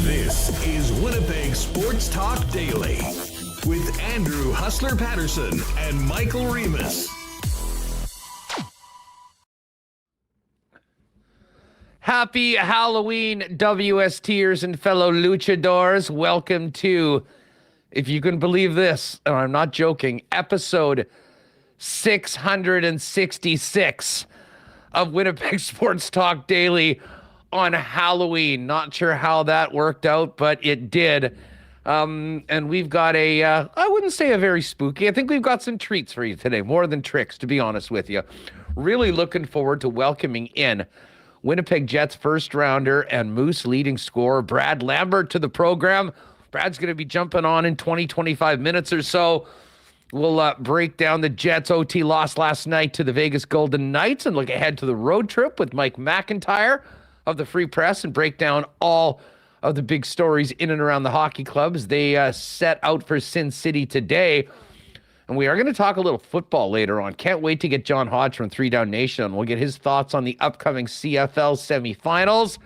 This is Winnipeg Sports Talk Daily with Andrew Hustler Paterson and Michael Remis. Happy Halloween, WSTers and fellow luchadors. Welcome to, if you can believe this, and I'm not joking, episode 666 of Winnipeg Sports Talk Daily on Halloween. Not sure how that worked out, but it did. And we've got I wouldn't say a very spooky, I think we've got some treats for you today, more than tricks, to be honest with you. Really looking forward to welcoming in Winnipeg Jets first rounder and Moose leading scorer Brad Lambert to the program. Brad's going to be jumping on in 20-25 minutes or so. We'll break down the Jets' OT loss last night to the Vegas Golden Knights and look ahead to the road trip with Mike McIntyre of the Free Press and break down all of the big stories in and around the hockey clubs. They set out for Sin City today. And we are going to talk a little football later on. Can't wait to get John Hodge from 3 Down Nation. We'll get his thoughts on the upcoming CFL semifinals.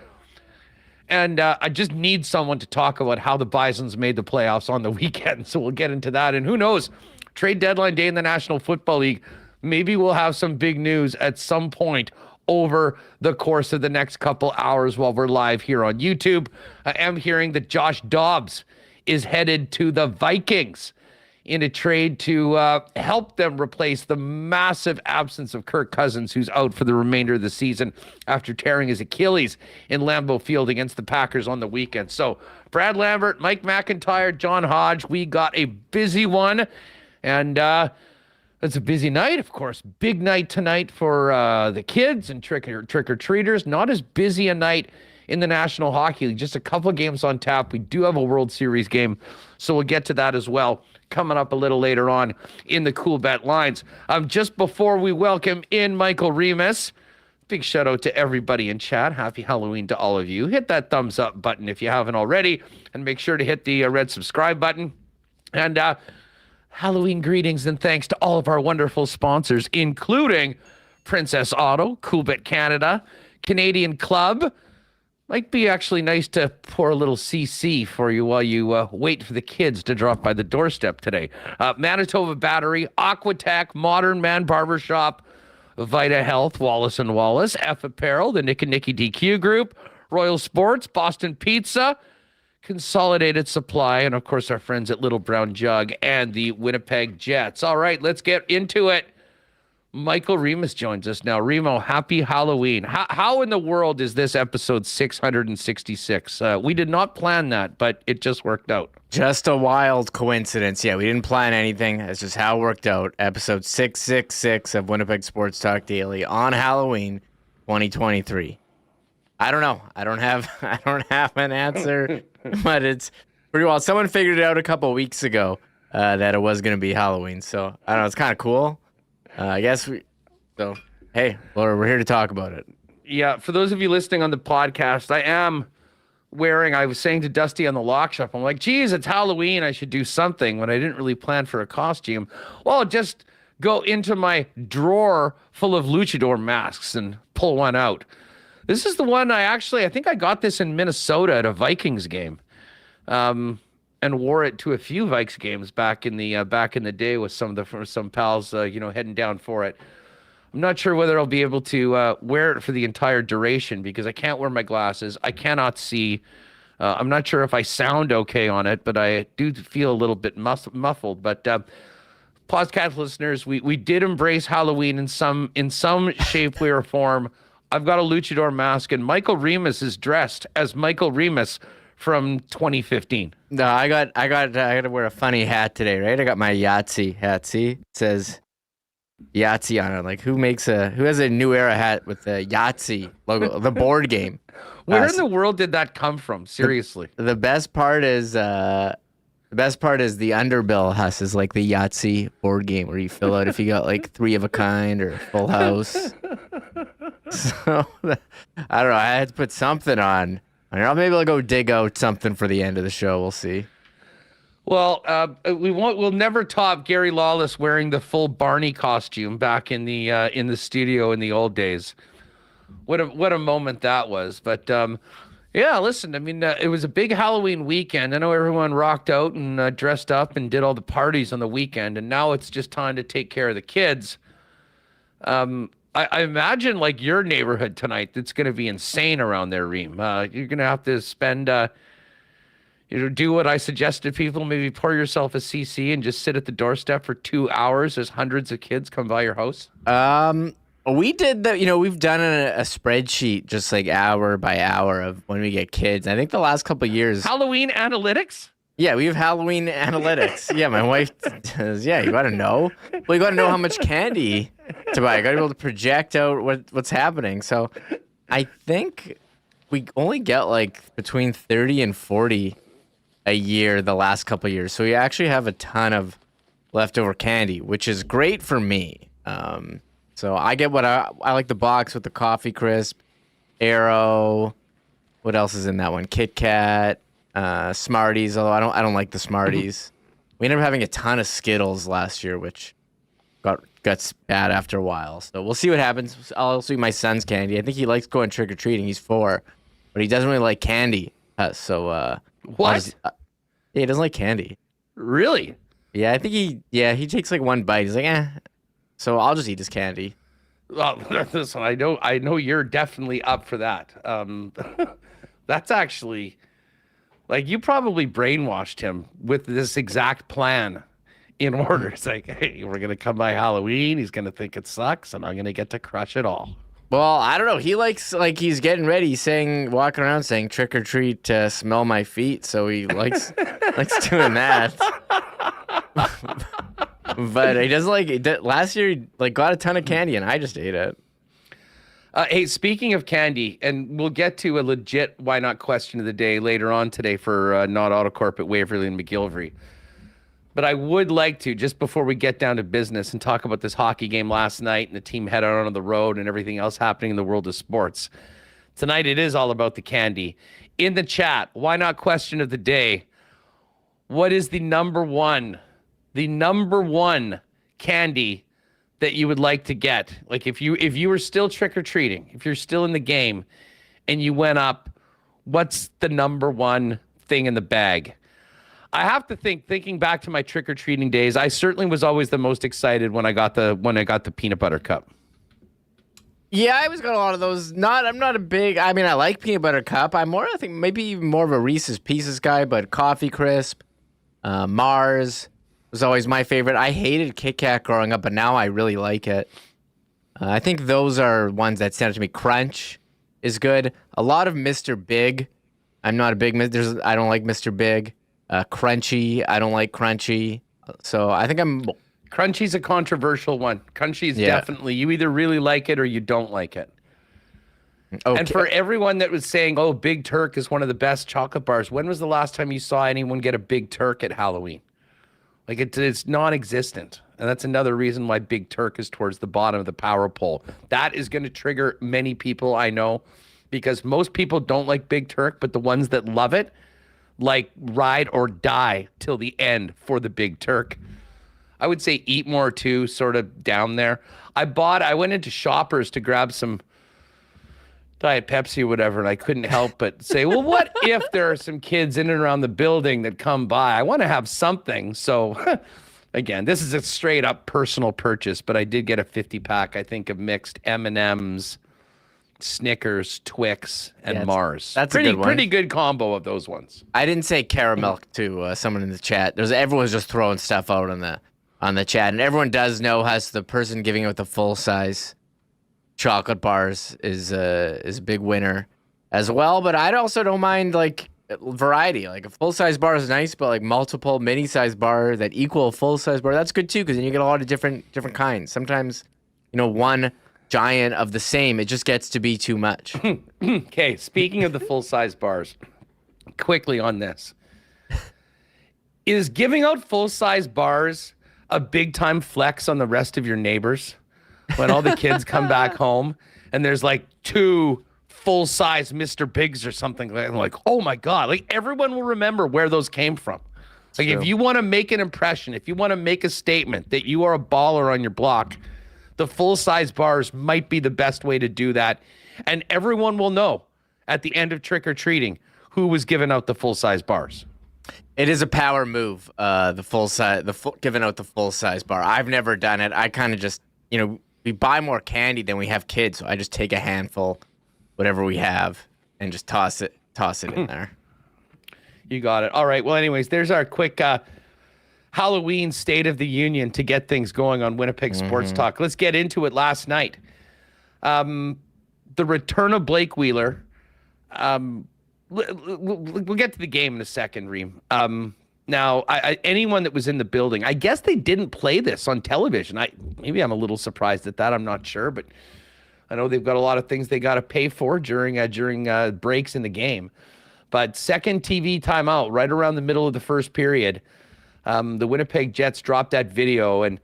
And I just need someone to talk about how the Bisons made the playoffs on the weekend. So we'll get into that. And who knows, trade deadline day in the National Football League. Maybe we'll have some big news at some point over the course of the next couple hours while we're live here on YouTube. I am hearing that Josh Dobbs is headed to the Vikings in a trade to help them replace the massive absence of Kirk Cousins, who's out for the remainder of the season after tearing his Achilles in Lambeau Field against the Packers on the weekend. So Brad Lambert, Mike McIntyre, John Hodge, we got a busy one. And it's a busy night, of course. Big night tonight for the kids and trick-or-treaters. Not as busy a night in the National Hockey League. Just a couple of games on tap. We do have a World Series game, so we'll get to that as well coming up a little later on in the Coolbet lines. Just before we welcome in Michael Remis, big shout out to everybody in chat. Happy Halloween to all of you. Hit that thumbs up button if you haven't already, and make sure to hit the red subscribe button. And Halloween greetings and thanks to all of our wonderful sponsors, including Princess Auto, Coolbet Canada, Canadian Club. Might be actually nice to pour a little CC for you while you wait for the kids to drop by the doorstep today. Manitoba Battery, Aquatech, Modern Man Barbershop, Vita Health, Wallace & Wallace, F Apparel, the Nick and Nicky DQ Group, Royal Sports, Boston Pizza, Consolidated Supply, and of course our friends at Little Brown Jug and the Winnipeg Jets. All right, let's get into it. Michael Remis joins us now. Remo, happy Halloween. How in the world is this episode 666? We did not plan that, but it just worked out. Just a wild coincidence. Yeah, we didn't plan anything. It's just how it worked out. Episode 666 of Winnipeg Sports Talk Daily on Halloween 2023. I don't know. I don't have an answer, but it's pretty wild. Someone figured it out a couple of weeks ago that it was going to be Halloween. So I don't know. It's kind of cool. I guess hey, we're here to talk about it. Yeah, for those of you listening on the podcast, I was saying to Dusty on the lock shop, I'm like, geez, it's Halloween. I should do something when I didn't really plan for a costume. Well, just go into my drawer full of luchador masks and pull one out. This is the one I think I got this in Minnesota at a Vikings game. And wore it to a few Vikes games back in the day with some pals, heading down for it. I'm not sure whether I'll be able to wear it for the entire duration because I can't wear my glasses. I cannot see. I'm not sure if I sound okay on it, but I do feel a little bit muffled. But podcast listeners, we did embrace Halloween in some shape, way, or form. I've got a luchador mask, and Michael Remis is dressed as Michael Remis from 2015. No, I got to wear a funny hat today, right? I got my Yahtzee hat. See, it says Yahtzee on it. Like who has a New Era hat with the Yahtzee logo, the board game? Where in the world did that come from? Seriously. The best part is the underbill is like the Yahtzee board game where you fill out if you got like 3 of a kind or full house. So I don't know. I had to put something on. Maybe I'll go dig out something for the end of the show. We'll see. Well, we'll never top Gary Lawless wearing the full Barney costume back in the studio in the old days. What a moment that was. But yeah, listen, I mean, it was a big Halloween weekend. I know everyone rocked out and dressed up and did all the parties on the weekend, and now it's just time to take care of the kids. I imagine like your neighborhood tonight, it's going to be insane around there, Reem. You're going to have to spend, do what I suggest to people, maybe pour yourself a CC and just sit at the doorstep for 2 hours as hundreds of kids come by your house. We did that, we've done a spreadsheet just like hour by hour of when we get kids. I think the last couple of years. Halloween analytics? Yeah, we have Halloween analytics. Yeah, my wife says, yeah, you got to know. Well, you got to know how much candy to buy. You got to be able to project out what's happening. So I think we only get like between 30 and 40 a year the last couple of years. So we actually have a ton of leftover candy, which is great for me. So I get what I like, the box with the coffee crisp, Arrow. What else is in that one? Kit Kat, Smarties. Although I don't like the Smarties. We ended up having a ton of Skittles last year, which got bad after a while. So we'll see what happens. I'll also eat my son's candy. I think he likes going trick or treating. He's 4, but he doesn't really like candy. What? He doesn't like candy. Really? Yeah, I think he takes like one bite. He's like, eh. So I'll just eat his candy. Well, listen, I know you're definitely up for that. That's actually, like, you probably brainwashed him with this exact plan in order. It's like, hey, we're going to come by Halloween. He's going to think it sucks, and I'm going to get to crush it all. Well, I don't know. He likes, like, he's getting ready. He's walking around saying, trick or treat, smell my feet. So he likes doing that. But he doesn't like it. Last year, he got a ton of candy, and I just ate it. Hey, speaking of candy, and we'll get to a legit why not question of the day later on today for Not Autocorp at Waverly and McGillivray. But I would like to, just before we get down to business and talk about this hockey game last night and the team head out on the road and everything else happening in the world of sports. Tonight, it is all about the candy. In the chat, why not question of the day? What is the number one candy that you would like to get? Like if you were still trick-or-treating, if you're still in the game and you went up, what's the number one thing in the bag? I have to thinking back to my trick-or-treating days, I certainly was always the most excited when I got the peanut butter cup. Yeah, I always got a lot of those. I'm not a big, I mean, I like peanut butter cup. I think maybe even more of a Reese's Pieces guy, but Coffee Crisp, Mars was always my favorite. I hated Kit Kat growing up, but now I really like it. I think those are ones that stand out to me. Crunch is good. A lot of Mr. Big. I'm not a big, I don't like Mr. Big. Crunchy, I don't like Crunchy. So I think Crunchy's a controversial one. Crunchy's definitely, you either really like it or you don't like it. Okay. And for everyone that was saying, oh, Big Turk is one of the best chocolate bars, when was the last time you saw anyone get a Big Turk at Halloween? Like, it's non-existent. And that's another reason why Big Turk is towards the bottom of the power poll. That is going to trigger many people, I know, because most people don't like Big Turk, but the ones that love it, like, ride or die till the end for the Big Turk. I would say Eat More too, sort of down there. I went into Shoppers to grab some Diet Pepsi or whatever, and I couldn't help but say, well, what if there are some kids in and around the building that come by? I want to have something. So, again, this is a straight up personal purchase, but I did get a 50-pack, I think, of mixed M&Ms, Snickers, Twix, and Mars. That's a good one. Pretty good combo of those ones. I didn't say caramel to someone in the chat. Everyone's just throwing stuff out on the chat, and everyone does know has the person giving out the full size chocolate bars is a big winner as well. But I also don't mind like variety. Like a full-size bar is nice, but like multiple mini-size bar that equal a full-size bar, that's good too, because then you get a lot of different kinds. Sometimes, one giant of the same, it just gets to be too much. Okay, speaking of the full-size bars, quickly on this. Is giving out full-size bars a big-time flex on the rest of your neighbors when all the kids come back home and there's like 2 full-size Mr. Bigs or something like, oh my God, like everyone will remember where those came from. Like if you want to make an impression, if you want to make a statement that you are a baller on your block, the full-size bars might be the best way to do that. And everyone will know at the end of trick-or-treating who was giving out the full-size bars. It is a power move, giving out the full-size bar. I've never done it. I kind of just, we buy more candy than we have kids, so I just take a handful, whatever we have, and just toss it in there. You got it. All right. Well, anyways, there's our quick Halloween State of the Union to get things going on Winnipeg Sports Talk. Let's get into it. Last night, the return of Blake Wheeler. We'll get to the game in a second, Reem. Now, anyone that was in the building, I guess they didn't play this on television. Maybe I'm a little surprised at that. I'm not sure, but I know they've got a lot of things they got to pay for during breaks in the game. But second TV timeout, right around the middle of the first period, the Winnipeg Jets dropped that video, and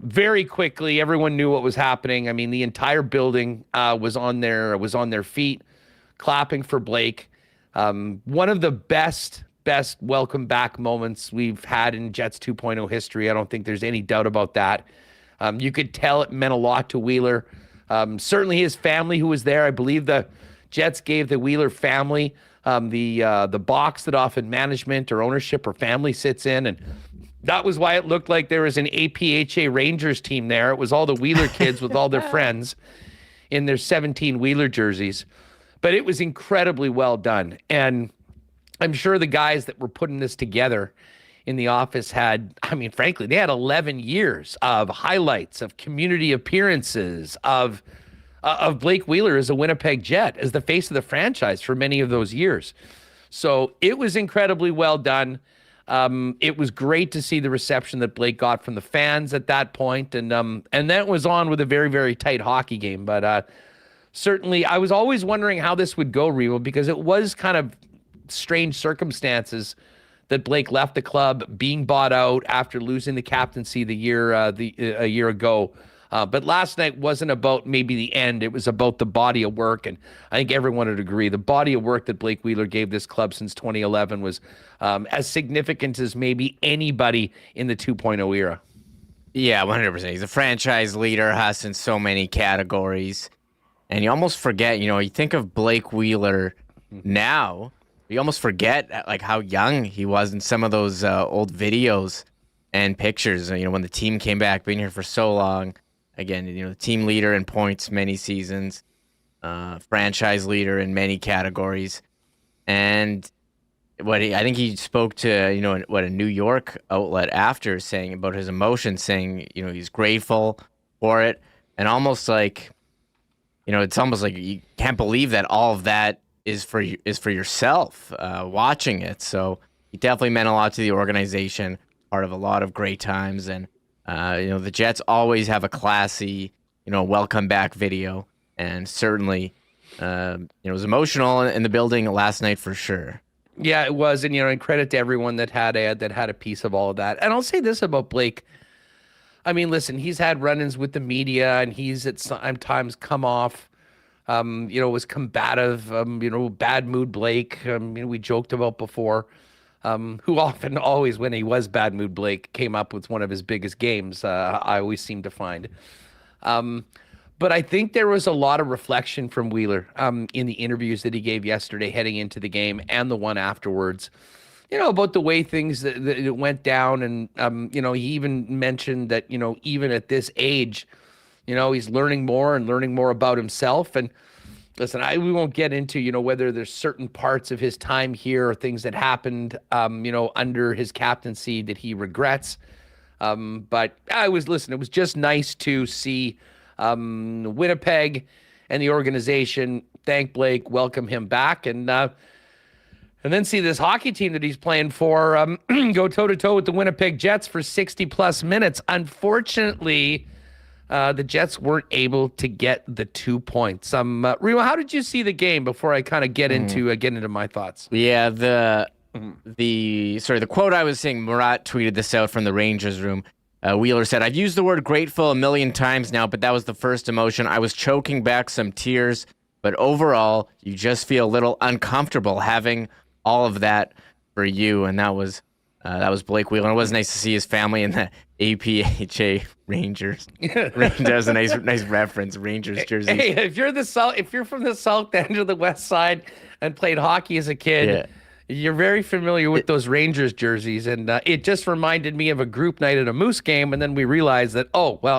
very quickly everyone knew what was happening. I mean, the entire building was on their feet, clapping for Blake. One of the best welcome back moments we've had in Jets 2.0 history. I don't think there's any doubt about that. You could tell it meant a lot to Wheeler. Certainly his family who was there. I believe the Jets gave the Wheeler family the box that often management or ownership or family sits in, and that was why it looked like there was an APHA Rangers team there. It was all the Wheeler kids with all their friends in their 17 Wheeler jerseys. But it was incredibly well done. And I'm sure the guys that were putting this together in the office frankly, they had 11 years of highlights, of community appearances, of Blake Wheeler as a Winnipeg Jet, as the face of the franchise for many of those years. So it was incredibly well done. It was great to see the reception that Blake got from the fans at that point. And that was on with a very, very tight hockey game. But certainly, I was always wondering how this would go, Revo, because it was kind of strange circumstances that Blake left the club, being bought out after losing the captaincy a year ago. But last night wasn't about maybe the end. It was about the body of work. And I think everyone would agree. The body of work that Blake Wheeler gave this club since 2011 was as significant as maybe anybody in the 2.0 era. Yeah, 100%. He's a franchise leader, has in so many categories. And you almost forget, you think of Blake Wheeler now, you almost forget like how young he was in some of those old videos and pictures. When the team came back, being here for so long. Again, the team leader in points many seasons, franchise leader in many categories. And I think he spoke to, a New York outlet after, saying about his emotions, saying, he's grateful for it. And almost like, it's almost like you can't believe that all of that is for yourself watching it. So he definitely meant a lot to the organization, part of a lot of great times. And, the Jets always have a classy, welcome back video. And certainly, it was emotional in the building last night for sure. Yeah, it was. And, and credit to everyone that had a piece of all of that. And I'll say this about Blake. I mean, listen, he's had run-ins with the media, and he's at times come off, was combative, bad mood Blake, we joked about before, who often always, when he was bad mood Blake, came up with one of his biggest games, I always seem to find. But I think there was a lot of reflection from Wheeler in the interviews that he gave yesterday heading into the game and the one afterwards. About the way things that went down. And, he even mentioned that, even at this age, he's learning more about himself. And listen, we won't get into, whether there's certain parts of his time here or things that happened, under his captaincy that he regrets. But it was just nice to see Winnipeg and the organization thank Blake, welcome him back. And, And then see this hockey team that he's playing for go toe-to-toe with the Winnipeg Jets for 60-plus minutes. Unfortunately, the Jets weren't able to get the 2 points. Remo, how did you see the game before I kind of get into my thoughts? Yeah, the quote I was seeing, Murat tweeted this out from the Rangers room. Wheeler said, "I've used the word grateful a million times now, but that was the first emotion. I was choking back some tears, but overall, you just feel a little uncomfortable having all of that for you." And that was Blake Wheeler. It was nice to see his family in the APHA Rangers. That was a nice reference. Rangers jersey. Hey, if you're from the south end or the west side and played hockey as a kid, you're very familiar with those Rangers jerseys. And it just reminded me of a group night at a Moose game. And then we realized that,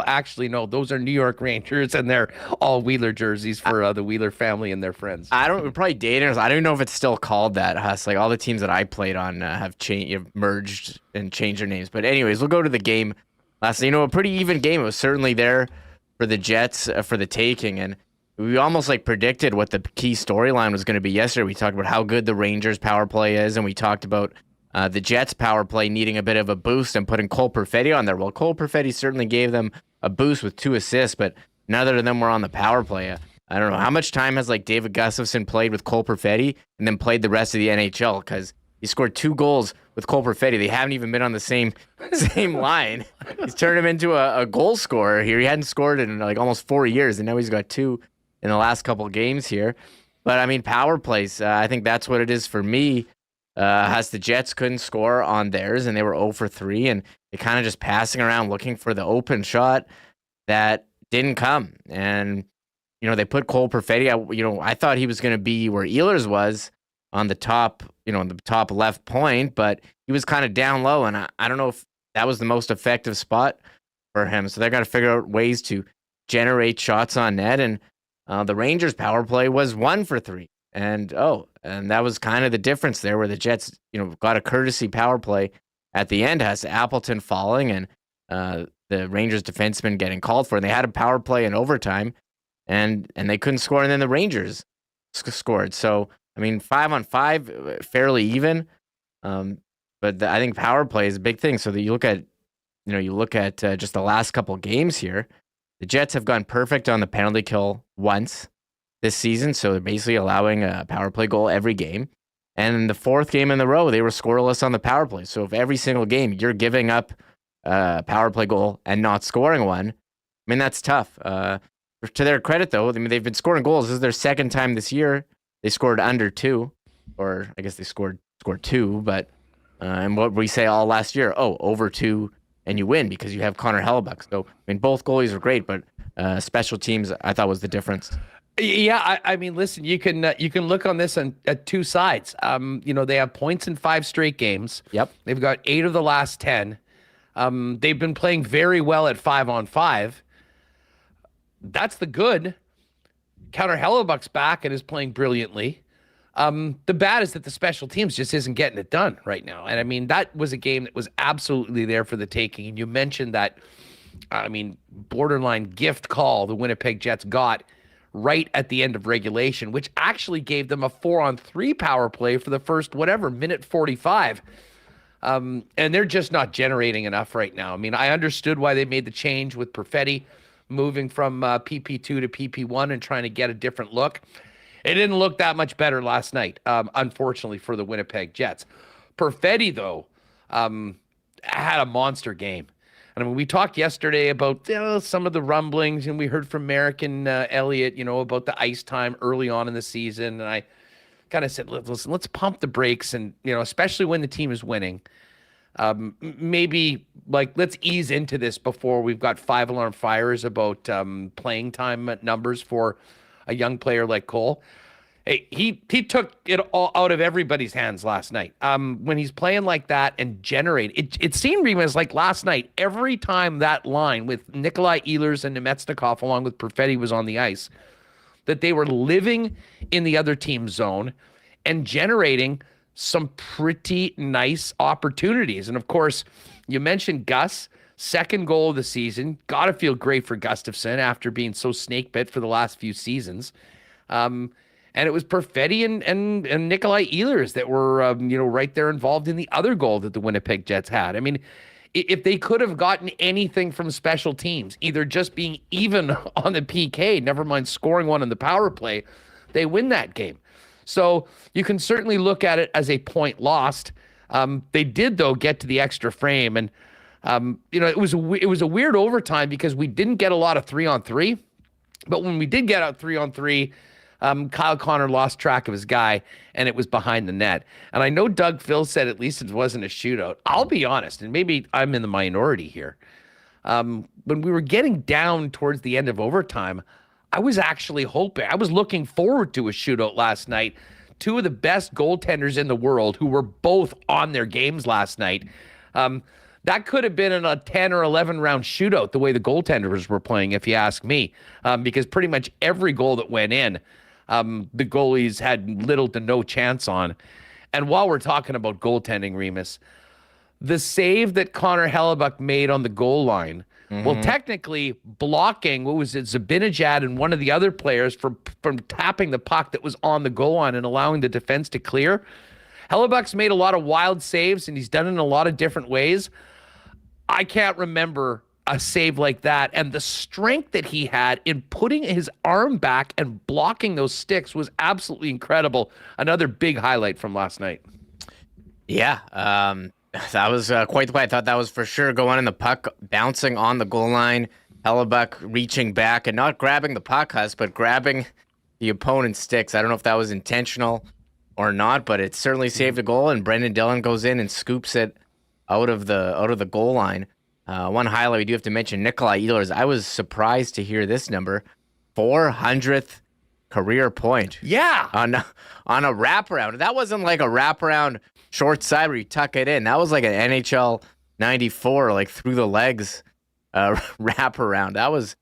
actually, no, those are New York Rangers, and they're all Wheeler jerseys for the Wheeler family and their friends. We're probably dating. I don't know if it's still called that, Huss. Like all the teams that I played on have merged and changed their names. But anyways, we'll go to the game. Last, a pretty even game. It was certainly there for the Jets for the taking. And we almost predicted what the key storyline was going to be yesterday. We talked about how good the Rangers power play is, and we talked about the Jets power play needing a bit of a boost and putting Cole Perfetti on there. Well, Cole Perfetti certainly gave them a boost with 2 assists, but neither of them were on the power play. I don't know how much time has David Gustafsson played with Cole Perfetti and then played the rest of the NHL, because he scored 2 goals with Cole Perfetti. They haven't even been on the same line. He's turned him into a goal scorer here. He hadn't scored in almost 4 years, and now he's got 2 in the last couple of games here. But I mean, power plays, I think that's what it is for me. As the Jets couldn't score on theirs, and they were 0 for 3, and they kind of just passing around looking for the open shot that didn't come. And, they put Cole Perfetti, I thought he was going to be where Ehlers was on the top, on the top left point, but he was kind of down low, and I don't know if that was the most effective spot for him. So they're going to figure out ways to generate shots on net, and the Rangers power play was 1 for 3. And that was kind of the difference there, where the Jets, got a courtesy power play at the end, has Appleton falling and the Rangers defenseman getting called for. And they had a power play in overtime, and they couldn't score. And then the Rangers scored. So, I mean, 5-on-5, fairly even. But I think power play is a big thing. So that you look at just the last couple games here. The Jets have gone perfect on the penalty kill once this season, so they're basically allowing a power play goal every game. And in the 4th game in a row, they were scoreless on the power play. So if every single game you're giving up a power play goal and not scoring one, I mean, that's tough. To their credit, though, I mean, they've been scoring goals. This is their 2nd time this year. They scored under 2, or I guess they scored 2, but and what we say all last year, over 2, and you win because you have Connor Hellebuck. So, I mean, both goalies are great, but special teams, I thought, was the difference. Yeah, I mean, listen, you can look on this at 2 sides. They have points in 5 straight games. Yep. They've got 8 of the last 10. They've been playing very well at 5-on-5. That's the good. Connor Hellebuck's back and is playing brilliantly. The bad is that the special teams just isn't getting it done right now. And I mean, that was a game that was absolutely there for the taking. And you mentioned that, borderline gift call the Winnipeg Jets got right at the end of regulation, which actually gave them a 4-on-3 power play for the first, minute 45. And they're just not generating enough right now. I mean, I understood why they made the change with Perfetti moving from PP2 to PP1 and trying to get a different look. It didn't look that much better last night, unfortunately, for the Winnipeg Jets. Perfetti, though, had a monster game. And I mean, we talked yesterday about some of the rumblings, and we heard from Merrick and Elliott, about the ice time early on in the season. And I kind of said, listen, let's pump the brakes, and, especially when the team is winning. Maybe let's ease into this before we've got 5-alarm fires about playing time numbers for a young player like Cole. Hey, he took it all out of everybody's hands last night. When he's playing like that and generate, it seemed Remis like last night, every time that line with Nikolai Ehlers and Nemetsnikov along with Perfetti was on the ice, that they were living in the other team's zone and generating some pretty nice opportunities. And of course, you mentioned Gus, 2nd goal of the season. Got to feel great for Gustafsson after being so snake bit for the last few seasons. And it was Perfetti and Nikolai Ehlers that were, right there involved in the other goal that the Winnipeg Jets had. I mean, if they could have gotten anything from special teams, either just being even on the PK, never mind scoring one on the power play, they win that game. So you can certainly look at it as a point lost. They did, though, get to the extra frame. And, it was a weird overtime because we didn't get a lot of 3-on-3. But when we did get out 3-on-3, Kyle Connor lost track of his guy, and it was behind the net. And I know Doug Phil said at least it wasn't a shootout. I'll be honest, and maybe I'm in the minority here. When we were getting down towards the end of overtime, I was actually hoping, I was looking forward to a shootout last night. Two of the best goaltenders in the world who were both on their games last night. That could have been in a 10 or 11 round shootout the way the goaltenders were playing, if you ask me, because pretty much every goal that went in, the goalies had little to no chance on. And while we're talking about goaltending, Remis, the save that Connor Hellebuyck made on the goal line, well, technically blocking, what was it, Zabinajad and one of the other players from tapping the puck that was on the goal line and allowing the defense to clear. Hellebuyck's made a lot of wild saves, and he's done it in a lot of different ways. I can't remember a save like that, and the strength that he had in putting his arm back and blocking those sticks was absolutely incredible. Another big highlight from last night. Yeah, that was quite the play. I thought that was for sure going in, the puck bouncing on the goal line, Hellebuyck reaching back and not grabbing the puck, but grabbing the opponent's sticks. I don't know if that was intentional or not, but it certainly saved a goal, and Brendan Dillon goes in and scoops it out of the goal line. One highlight we do have to mention, Nikolai Ehlers. I was surprised to hear this number, 400th career point. Yeah, on a wraparound. That wasn't like a wraparound short side where you tuck it in. That was like an NHL 94, like through the legs wraparound. That was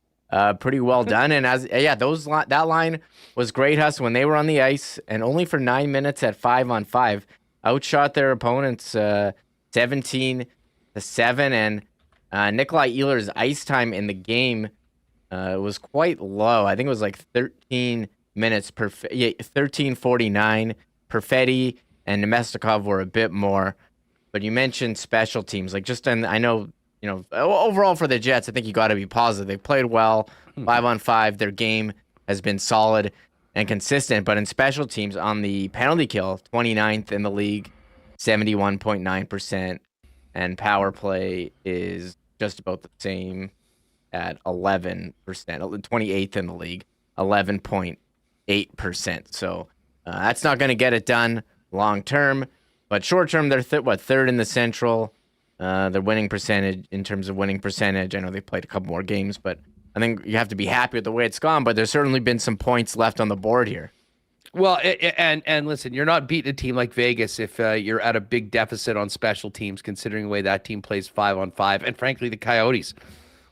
pretty well done. And that line was great, Huss, when they were on the ice, and only for 9 minutes at 5-on-5, outshot their opponents 17-7, and Nikolai Ehlers' ice time in the game was quite low. I think it was like 13 minutes 13:49. Perfetti and Nemestikov were a bit more, but you mentioned special teams. I know, overall for the Jets, I think you got to be positive. They played well, 5-on-5. Their game has been solid and consistent, but in special teams, on the penalty kill, 29th in the league, 71.9%, and power play is just about the same at 11%, 28th in the league, 11.8%. So that's not going to get it done long term, but short term, they're third in the Central. Their winning percentage, in terms of winning percentage, I know they played a couple more games, but I think you have to be happy with the way it's gone. But there's certainly been some points left on the board here. Well, and listen, you're not beating a team like Vegas if you're at a big deficit on special teams, considering the way that team plays 5-on-5. And frankly, the Coyotes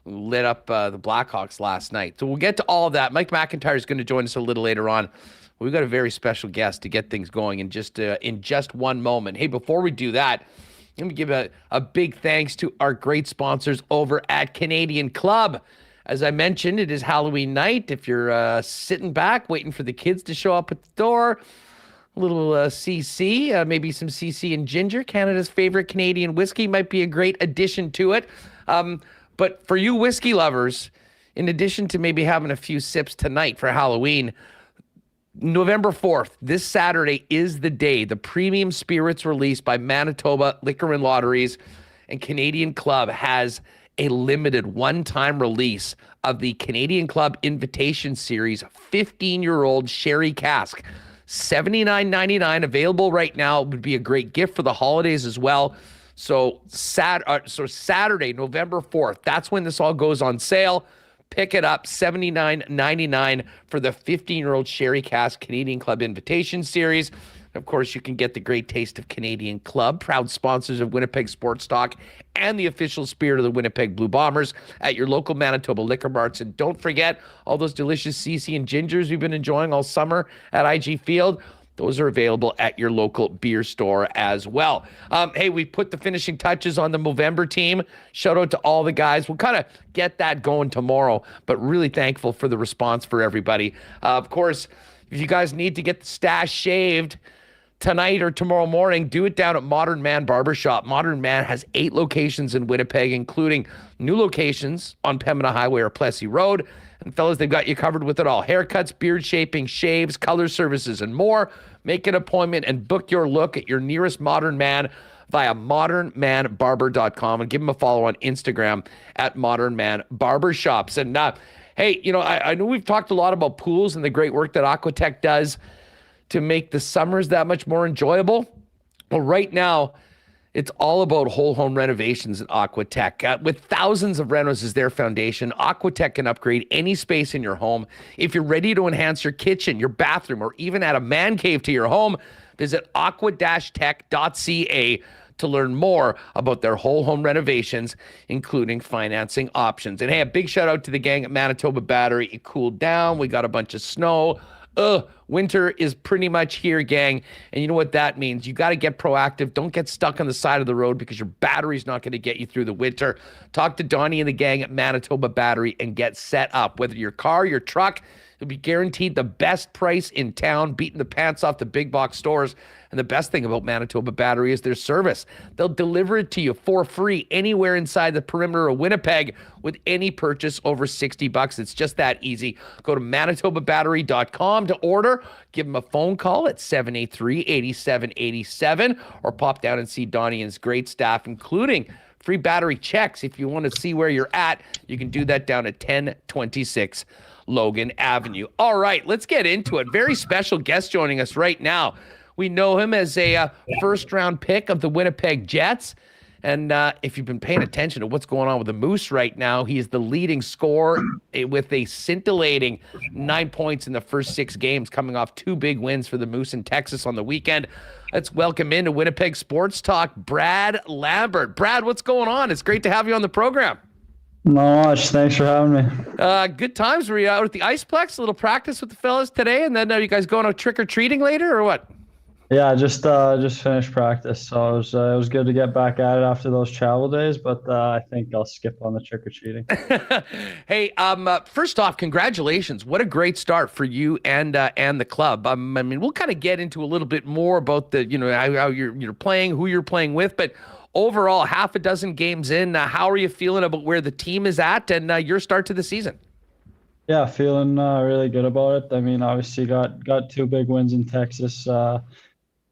lit up the Blackhawks last night. So we'll get to all of that. Mike McIntyre is going to join us a little later on. We've got a very special guest to get things going in just one moment. Hey, before we do that, let me give a big thanks to our great sponsors over at Canadian Club. As I mentioned, it is Halloween night. If you're sitting back waiting for the kids to show up at the door, a little CC, maybe some CC and ginger, Canada's favorite Canadian whiskey, might be a great addition to it. But for you whiskey lovers, in addition to maybe having a few sips tonight for Halloween, November 4th, this Saturday, is the day the premium spirits released by Manitoba Liquor and Lotteries and Canadian Club has a limited one-time release of the Canadian Club Invitation Series 15-year-old sherry cask. $79.99 available right now. It would be a great gift for the holidays as well. So Saturday, November 4th, that's when this all goes on sale. Pick it up, $79.99 for the 15-year-old sherry cask Canadian Club Invitation Series. Of course, you can get the great taste of Canadian Club, proud sponsors of Winnipeg Sports Talk and the official spirit of the Winnipeg Blue Bombers at your local Manitoba liquor marts. And don't forget all those delicious CC and gingers we've been enjoying all summer at IG Field. Those are available at your local beer store as well. Hey, we put the finishing touches on the Movember team. Shout out to all the guys. We'll kind of get that going tomorrow, but really thankful for the response for everybody. Of course, If you guys need to get the stash shaved tonight or tomorrow morning, do it down at Modern Man Barbershop. Modern Man has 8 locations in Winnipeg, including new locations on Pembina Highway or Plessis Road. And fellas, they've got you covered with it all. Haircuts, beard shaping, shaves, color services, and more. Make an appointment and book your look at your nearest Modern Man via modernmanbarber.com and give them a follow on Instagram at Modern Man Barbershops. And hey, I know we've talked a lot about pools and the great work that Aquatech does to make the summers that much more enjoyable. Well, right now, it's all about whole home renovations at Aquatech. With thousands of renos as their foundation, Aquatech can upgrade any space in your home. If you're ready to enhance your kitchen, your bathroom, or even add a man cave to your home, visit aqua-tech.ca to learn more about their whole home renovations, including financing options. And hey, a big shout out to the gang at Manitoba Battery. It cooled down. We got a bunch of snow. Winter is pretty much here, gang. And you know what that means? You got to get proactive. Don't get stuck on the side of the road because your battery's not going to get you through the winter. Talk to Donnie and the gang at Manitoba Battery and get set up. Whether your car, your truck, you'll be guaranteed the best price in town, beating the pants off the big box stores. And the best thing about Manitoba Battery is their service. They'll deliver it to you for free anywhere inside the perimeter of Winnipeg with any purchase over $60. It's just that easy. Go to manitobabattery.com to order. Give them a phone call at 783-8787 or pop down and see Donnie and his great staff, including free battery checks. If you want to see where you're at, you can do that down at 1026 Logan Avenue. All right, let's get into it. Very special guest joining us right now. We know him as a first-round pick of the Winnipeg Jets. And if you've been paying attention to what's going on with the Moose right now, he is the leading scorer with a scintillating 9 points in the first 6 games, coming off 2 big wins for the Moose in Texas on the weekend. Let's welcome into Winnipeg Sports Talk, Brad Lambert. Brad, what's going on? It's great to have you on the program. Not much. Thanks for having me. Good times. Were you out at the Iceplex? A little practice with the fellas today, and then you guys going out trick-or-treating later, or what? Yeah, just finished practice, so it was good to get back at it after those travel days. But I think I'll skip on the trick or treating. Hey, first off, congratulations! What a great start for you and the club. I mean, we'll kind of get into a little bit more about the how you're playing, who you're playing with, but overall, half a dozen games in, how are you feeling about where the team is at and your start to the season? Yeah, feeling really good about it. I mean, obviously got 2 big wins in Texas.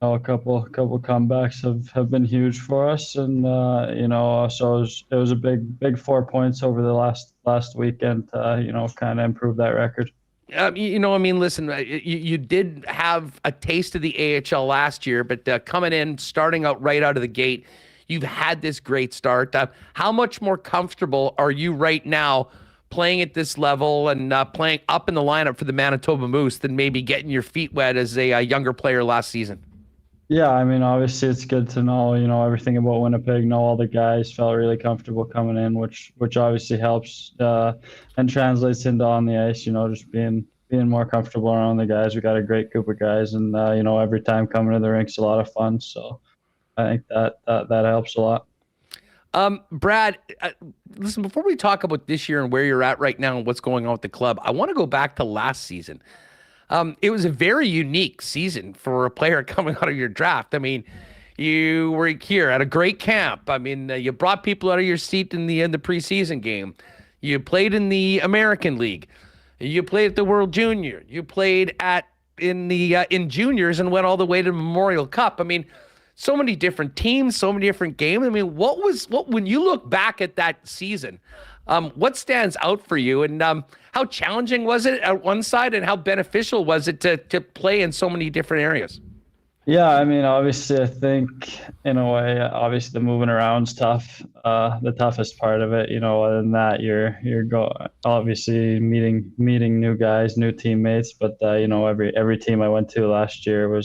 A couple comebacks have been huge for us, and so it was a big 4 points over the last weekend to kind of improve that record. Listen, you did have a taste of the AHL last year, but coming in, starting out right out of the gate, you've had this great start. How much more comfortable are you right now playing at this level and playing up in the lineup for the Manitoba Moose than maybe getting your feet wet as a younger player last season? Yeah, I mean, obviously it's good to know, everything about Winnipeg, know all the guys, felt really comfortable coming in, which obviously helps and translates into on the ice, just being more comfortable around the guys. We got a great group of guys, and, every time coming to the rink's a lot of fun. So I think that helps a lot. Brad, listen, before we talk about this year and where you're at right now and what's going on with the club, I want to go back to last season. It was a very unique season for a player coming out of your draft. I mean, you were here at a great camp. I mean, you brought people out of your seat in the preseason game. You played in the American League. You played at the World Junior. You played in juniors and went all the way to the Memorial Cup. I mean, so many different teams, so many different games. I mean, when you look back at that season, what stands out for you, and how challenging was it at one side, and how beneficial was it to play in so many different areas? Yeah, I mean, obviously, I think in a way, obviously the moving around's tough. The toughest part of it, other than that, you're obviously meeting new guys, new teammates. But every team I went to last year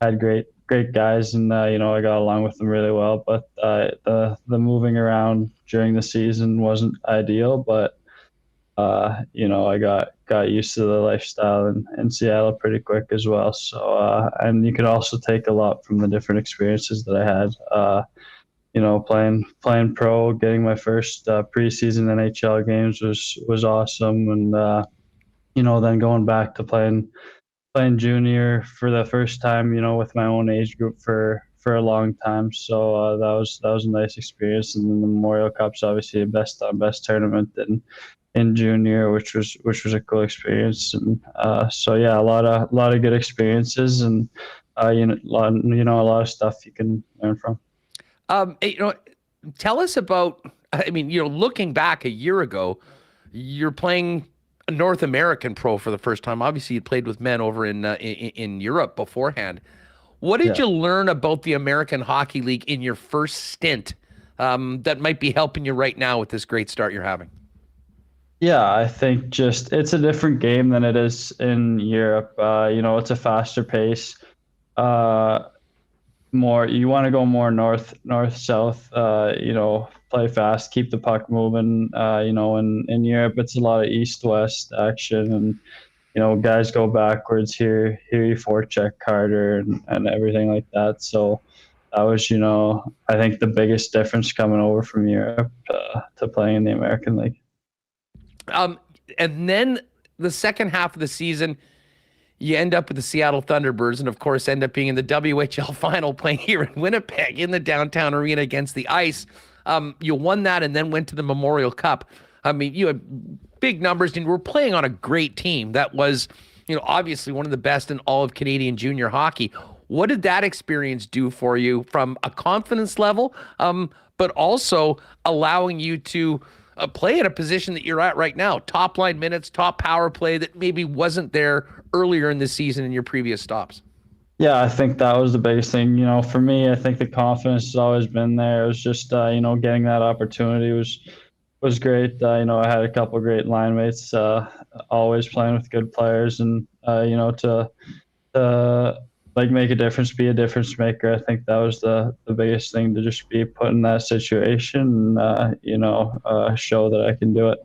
had great guys, and I got along with them really well. But the moving around during the season wasn't ideal, but I got used to the lifestyle in Seattle pretty quick as well. So and you can also take a lot from the different experiences that I had. Playing pro, getting my first preseason NHL games was awesome, and then going back to playing playing junior for the first time, with my own age group for a long time. So that was a nice experience. And then the Memorial Cup's obviously a best tournament in junior, which was a cool experience. And so yeah, a lot of good experiences, and a lot of stuff you can learn from. Tell us about. I mean, looking back a year ago, you're playing a North American pro for the first time. Obviously, you played with men over in Europe beforehand. What did you learn about the American Hockey League in your first stint that might be helping you right now with this great start you're having? Yeah, I think just it's a different game than it is in Europe. It's a faster pace. More you want to go more north south. Play fast, keep the puck moving. In Europe it's a lot of east west action, and guys go backwards. Here you forecheck harder and everything like that. So that was I think the biggest difference coming over from Europe to playing in the American League. And then the second half of the season, you end up with the Seattle Thunderbirds, and of course end up being in the WHL final, playing here in Winnipeg in the downtown arena against the Ice. You won that and then went to the Memorial Cup. I mean, you had big numbers and were playing on a great team that was, obviously one of the best in all of Canadian junior hockey. What did that experience do for you from a confidence level, but also allowing you to play at a position that you're at right now, top line minutes, top power play that maybe wasn't there earlier in the season in your previous stops? Yeah, I think that was the biggest thing. For me, I think the confidence has always been there. It was just, getting that opportunity was great. I had a couple of great line mates, always playing with good players, and to make a difference, be a difference maker. I think that was the biggest thing, to just be put in that situation and, show that I can do it.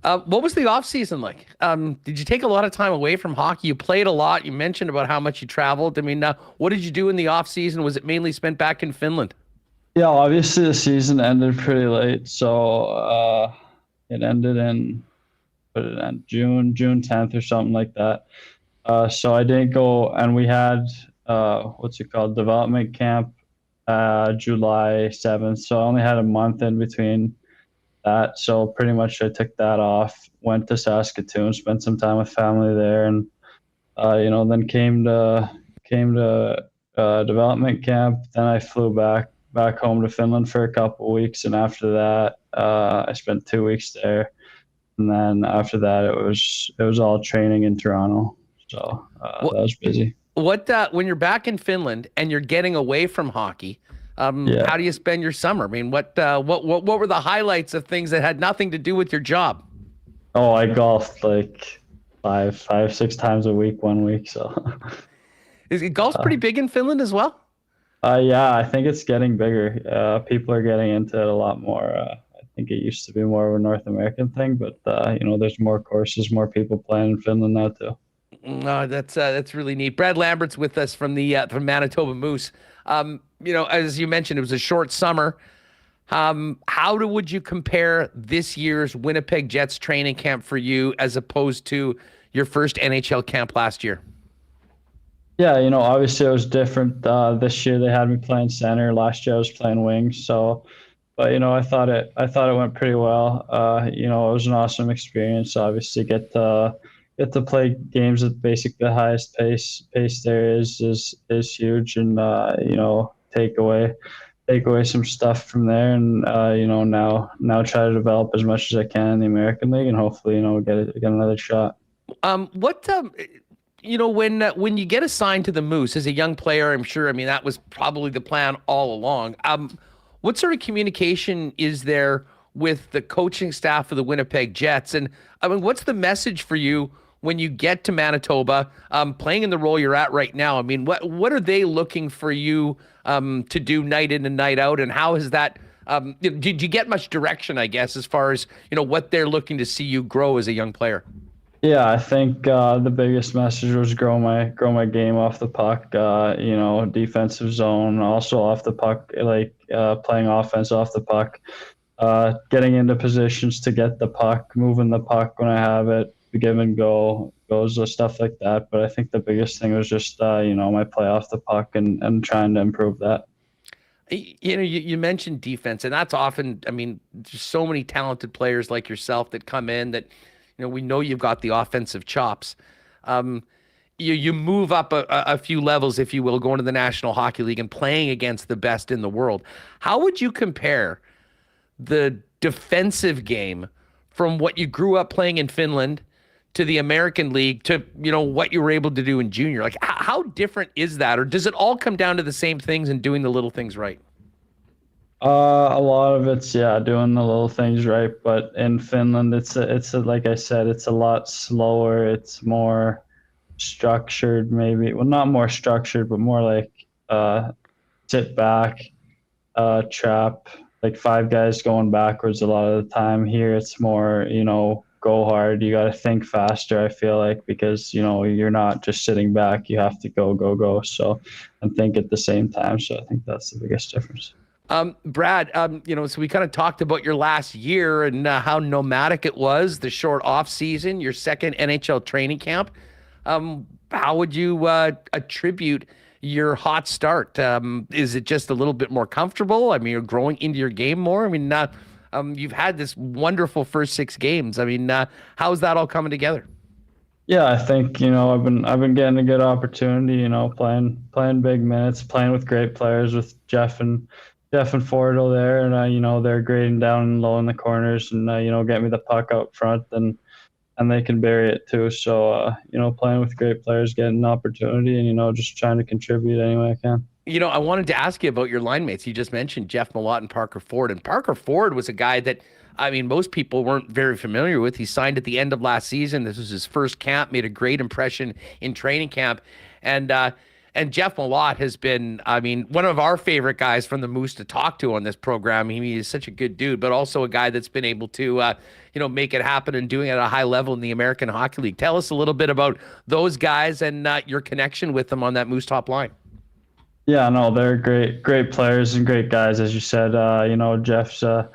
What was the off season like? Did you take a lot of time away from hockey? You played a lot. You mentioned about how much you traveled. I mean, what did you do in the off season? Was it mainly spent back in Finland? Yeah, obviously the season ended pretty late. So it ended in June 10th or something like that. So I didn't go, and we had development camp July 7th. So I only had a month in between that. So pretty much I took that off, went to Saskatoon, spent some time with family there, and then came to development camp. Then I flew back home to Finland for a couple of weeks, and after that I spent 2 weeks there, and then after that it was all training in Toronto. So that was busy. When you're back in Finland and you're getting away from hockey, how do you spend your summer? I mean, what were the highlights of things that had nothing to do with your job? Oh, I golfed like 6 times a week 1 week. So golf's pretty big in Finland as well? Yeah, I think it's getting bigger. People are getting into it a lot more. I think it used to be more of a North American thing, but there's more courses, more people playing in Finland now too. No, that's really neat. Brad Lambert's with us from Manitoba Moose. As you mentioned, it was a short summer. Would you compare this year's Winnipeg Jets training camp for you as opposed to your first NHL camp last year? Yeah, obviously it was different. This year they had me playing center. Last year I was playing wings. So, but I thought it went pretty well. It was an awesome experience. Obviously, get to play games at basically the highest pace there is huge, and take away some stuff from there, and now try to develop as much as I can in the American League, and hopefully get another shot. When you get assigned to the Moose as a young player, I'm sure, that was probably the plan all along. What sort of communication is there with the coaching staff of the Winnipeg Jets? And what's the message for you when you get to Manitoba, playing in the role you're at right now? What are they looking for you to do night in and night out? And how has that, did you get much direction, I guess, as far as, what they're looking to see you grow as a young player? Yeah, I think the biggest message was grow my game off the puck, defensive zone, also off the puck, playing offense off the puck, getting into positions to get the puck, moving the puck when I have it, give and go, goes, so stuff like that. But I think the biggest thing was just, my play off the puck and trying to improve that. You mentioned defense, and that's often, I mean, there's so many talented players like yourself that come in that, we know you've got the offensive chops. You move up a few levels, if you will, going to the National Hockey League and playing against the best in the world. How would you compare the defensive game from what you grew up playing in Finland to the American League to, what you were able to do in junior? Like, how different is that? Or does it all come down to the same things and doing the little things right? A lot of it's, doing the little things right. But in Finland, it's like I said, it's a lot slower. It's more structured, maybe. Well, not more structured, but more like sit back, trap, like 5 guys going backwards a lot of the time. Here, it's more, go hard. You got to think faster, I feel like, because, you're not just sitting back. You have to go. So, and think at the same time. So I think that's the biggest difference. Brad, so we kind of talked about your last year and how nomadic it was, the short off season, your second NHL training camp. How would you attribute your hot start? Is it just a little bit more comfortable? I mean, you're growing into your game more. I mean, you've had this wonderful first 6 games. I mean, how's that all coming together? Yeah, I think, I've been getting a good opportunity, playing big minutes, playing with great players with Jeff and Fordo there, and they're grading down low in the corners and get me the puck out front and they can bury it too. So playing with great players, getting an opportunity, and just trying to contribute any way I can. I wanted to ask you about your line mates. You just mentioned Jeff Malott and Parker Ford. And Parker Ford was a guy that, I mean, most people weren't very familiar with. He signed at the end of last season. This was his first camp, made a great impression in training camp. And Jeff Malott has been, I mean, one of our favorite guys from the Moose to talk to on this program. He is such a good dude, but also a guy that's been able to, make it happen and doing it at a high level in the American Hockey League. Tell us a little bit about those guys and your connection with them on that Moose top line. Yeah, no, they're great players and great guys, as you said. Jeff's a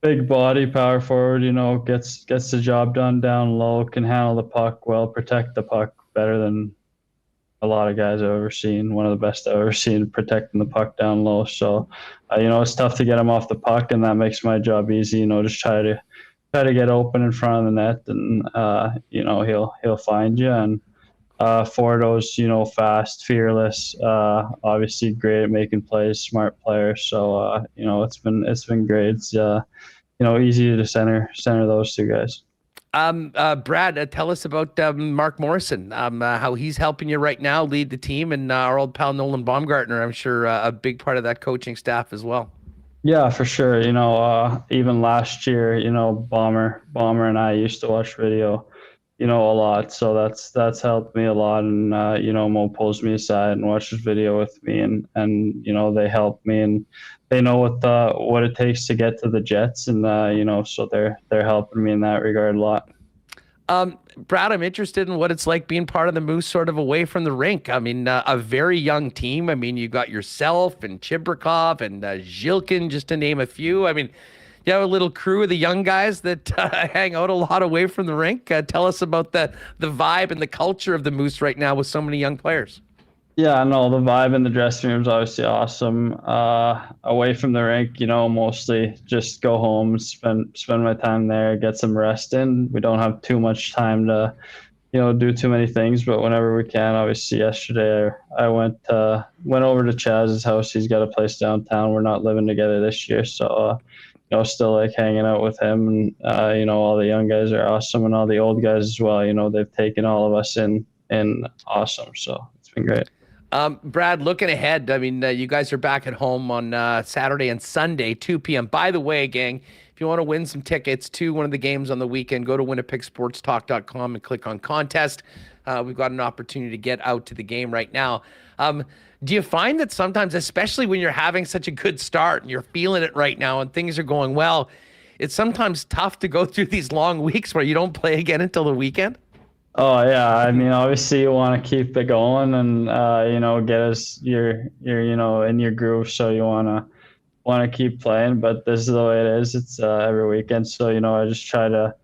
big body, power forward. Gets the job done down low, can handle the puck well, protect the puck better than a lot of guys I've ever seen. One of the best I've ever seen protecting the puck down low. So, it's tough to get him off the puck, and that makes my job easy. Just try to get open in front of the net, and he'll find you. And Fordo's, fast, fearless, obviously great at making plays, smart player. So, it's been great. It's, easy to center those 2 guys. Brad, tell us about Mark Morrison, how he's helping you right now lead the team, and our old pal Nolan Baumgartner, I'm sure a big part of that coaching staff as well. Yeah, for sure. Even last year, Bomber and I used to watch video, a lot. So that's helped me a lot. And, Mo pulls me aside and watches video with me, and they help me, and they know what it takes to get to the Jets. And, so they're helping me in that regard a lot. Brad, I'm interested in what it's like being part of the Moose sort of away from the rink. I mean, a very young team. I mean, you've got yourself and Chibrikov and Zhilkin, just to name a few. I mean, you have a little crew of the young guys that hang out a lot away from the rink. Tell us about the vibe and the culture of the Moose right now with so many young players. Yeah, no, the vibe in the dressing room is obviously awesome. Away from the rink, mostly just go home, spend my time there, get some rest in. We don't have too much time to, do too many things, but whenever we can. Obviously, yesterday I went over to Chaz's house. He's got a place downtown. We're not living together this year, so still like hanging out with him. And all the young guys are awesome, and all the old guys as well. They've taken all of us in awesome. So it's been great. Brad, looking ahead, I mean, you guys are back at home on Saturday and Sunday, 2 p.m. By the way, gang, if you want to win some tickets to one of the games on the weekend, go to winnipegsportstalk.com and click on contest. We've got an opportunity to get out to the game right now. Do you find that sometimes, especially when you're having such a good start and you're feeling it right now and things are going well, it's sometimes tough to go through these long weeks where you don't play again until the weekend? Oh yeah, I mean, obviously you want to keep it going and get us your in your groove. So you want to keep playing, but this is the way it is. It's every weekend. So I just try to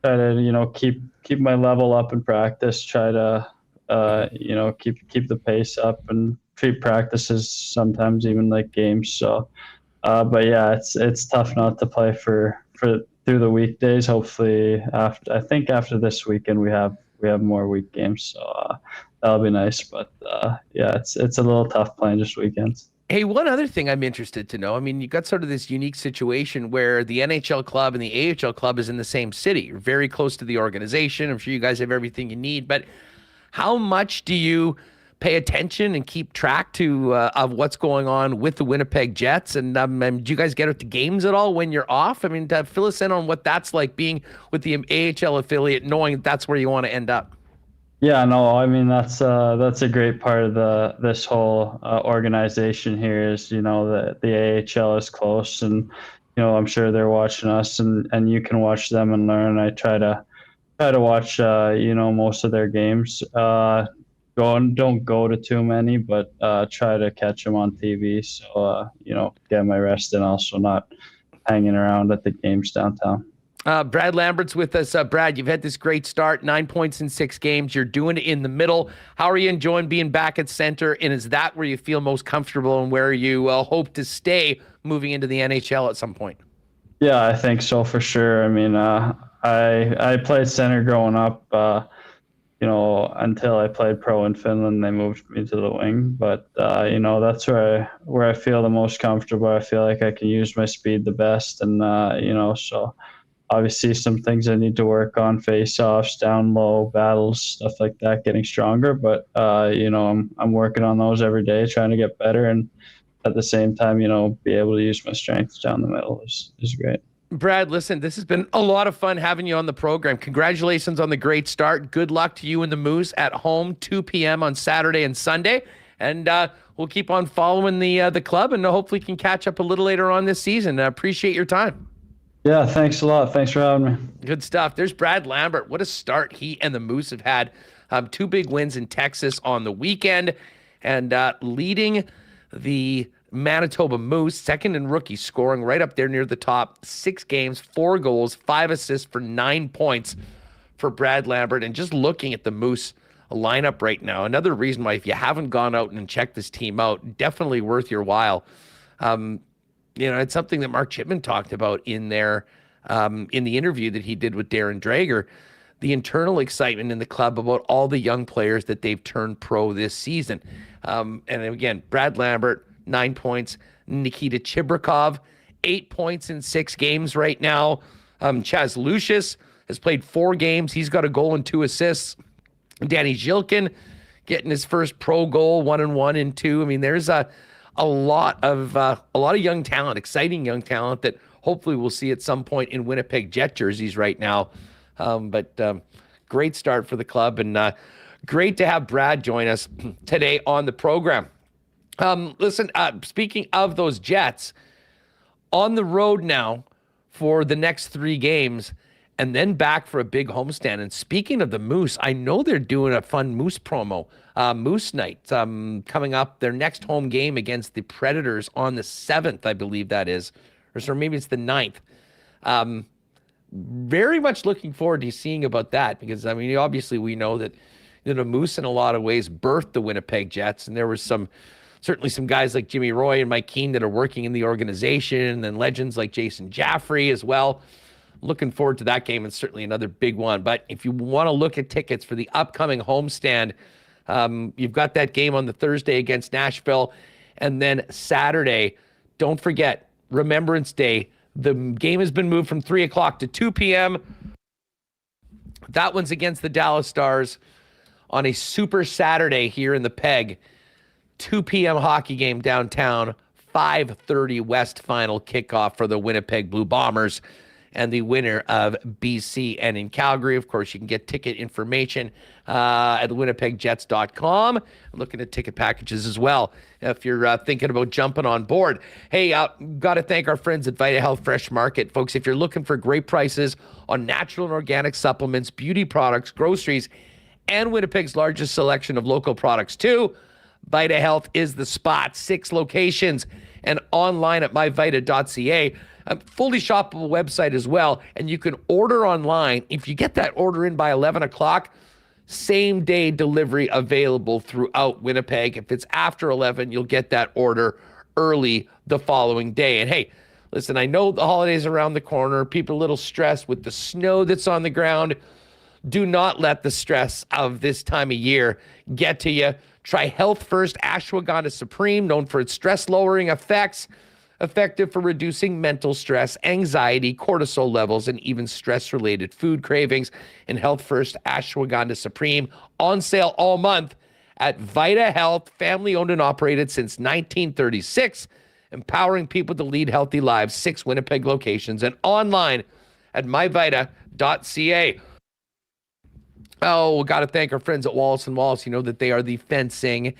keep my level up in practice. Try to keep the pace up and treat practices sometimes even like games. So, but yeah, it's tough not to play for through the weekdays. Hopefully, after this weekend we have more week games, so that'll be nice. But yeah, it's a little tough playing just weekends. Hey, one other thing I'm interested to know. I mean, you've got sort of this unique situation where the NHL club and the AHL club is in the same city. You're very close to the organization. I'm sure you guys have everything you need, but how much do you pay attention and keep track to of what's going on with the Winnipeg Jets? And do you guys get out to games at all when you're off? I mean, fill us in on what that's like being with the AHL affiliate, knowing that's where you want to end up. Yeah, no, I mean that's a great part of this whole organization here is the AHL is close, and I'm sure they're watching us, and you can watch them and learn. I try to watch most of their games. Don't go to too many, but try to catch them on TV. So get my rest and also not hanging around at the games downtown. Brad Lambert's with us. Brad, you've had this great start, 9 points in 6 games. You're doing it in the middle. How are you enjoying being back at center? And is that where you feel most comfortable and where you hope to stay moving into the NHL at some point? Yeah, I think so for sure. I mean, I played center growing up, until I played pro in Finland. They moved me to the wing, but that's where I feel the most comfortable. I feel like I can use my speed the best, and so obviously some things I need to work on: face-offs, down low, battles, stuff like that, getting stronger. But I'm working on those every day, trying to get better, and at the same time, be able to use my strengths down the middle is great. Brad, listen, this has been a lot of fun having you on the program. Congratulations on the great start. Good luck to you and the Moose at home, 2 p.m. on Saturday and Sunday. And we'll keep on following the club, and hopefully can catch up a little later on this season. I appreciate your time. Yeah, thanks a lot. Thanks for having me. Good stuff. There's Brad Lambert. What a start he and the Moose have had. 2 big wins in Texas on the weekend, and leading the Manitoba Moose, second in rookie scoring, right up there near the top. 6 games, 4 goals, 5 assists for 9 points for Brad Lambert. And just looking at the Moose lineup right now, another reason why if you haven't gone out and checked this team out, definitely worth your while. It's something that Mark Chipman talked about in the interview that he did with Darren Drager, the internal excitement in the club about all the young players that they've turned pro this season. And again, Brad Lambert, 9 points. Nikita Chibrikov, 8 points in 6 games right now. Chaz Lucius has played 4 games. He's got a goal and 2 assists. Danny Zhilkin getting his first pro goal, 1-1 and 2. I mean, there's a lot of young talent, exciting young talent that hopefully we'll see at some point in Winnipeg Jet jerseys right now. But great start for the club, and great to have Brad join us today on the program. Listen, speaking of those Jets, on the road now for the next 3 games, and then back for a big homestand. And speaking of the Moose, I know they're doing a fun Moose promo, Moose Night, coming up, their next home game against the Predators on the 7th, I believe that is, or maybe it's the 9th. Very much looking forward to seeing about that, because, I mean, obviously we know that Moose in a lot of ways birthed the Winnipeg Jets, and there was certainly some guys like Jimmy Roy and Mike Keane that are working in the organization, and legends like Jason Jaffrey as well. Looking forward to that game. It's certainly another big one. But if you want to look at tickets for the upcoming homestand, you've got that game on the Thursday against Nashville. And then Saturday, don't forget, Remembrance Day. The game has been moved from 3 o'clock to 2 p.m. That one's against the Dallas Stars on a Super Saturday here in the Peg. 2 p.m. hockey game downtown, 5:30 West final kickoff for the Winnipeg Blue Bombers and the winner of BC and in Calgary. Of course, you can get ticket information at winnipegjets.com. I'm looking at ticket packages as well if you're thinking about jumping on board. Hey, got to thank our friends at Vita Health Fresh Market. Folks, if you're looking for great prices on natural and organic supplements, beauty products, groceries, and Winnipeg's largest selection of local products too, Vita Health is the spot. 6 locations and online at myvita.ca. A fully shoppable website as well. And you can order online. If you get that order in by 11 o'clock, same day delivery available throughout Winnipeg. If it's after 11, you'll get that order early the following day. And hey, listen, I know the holidays are around the corner. People are a little stressed with the snow that's on the ground. Do not let the stress of this time of year get to you. Try Health First Ashwagandha Supreme, known for its stress-lowering effects, effective for reducing mental stress, anxiety, cortisol levels, and even stress-related food cravings. And Health First Ashwagandha Supreme on sale all month at Vita Health, family-owned and operated since 1936, empowering people to lead healthy lives. 6 Winnipeg locations and online at myvita.ca. Oh, we got to thank our friends at Wallace & Wallace. You know that they are the fencing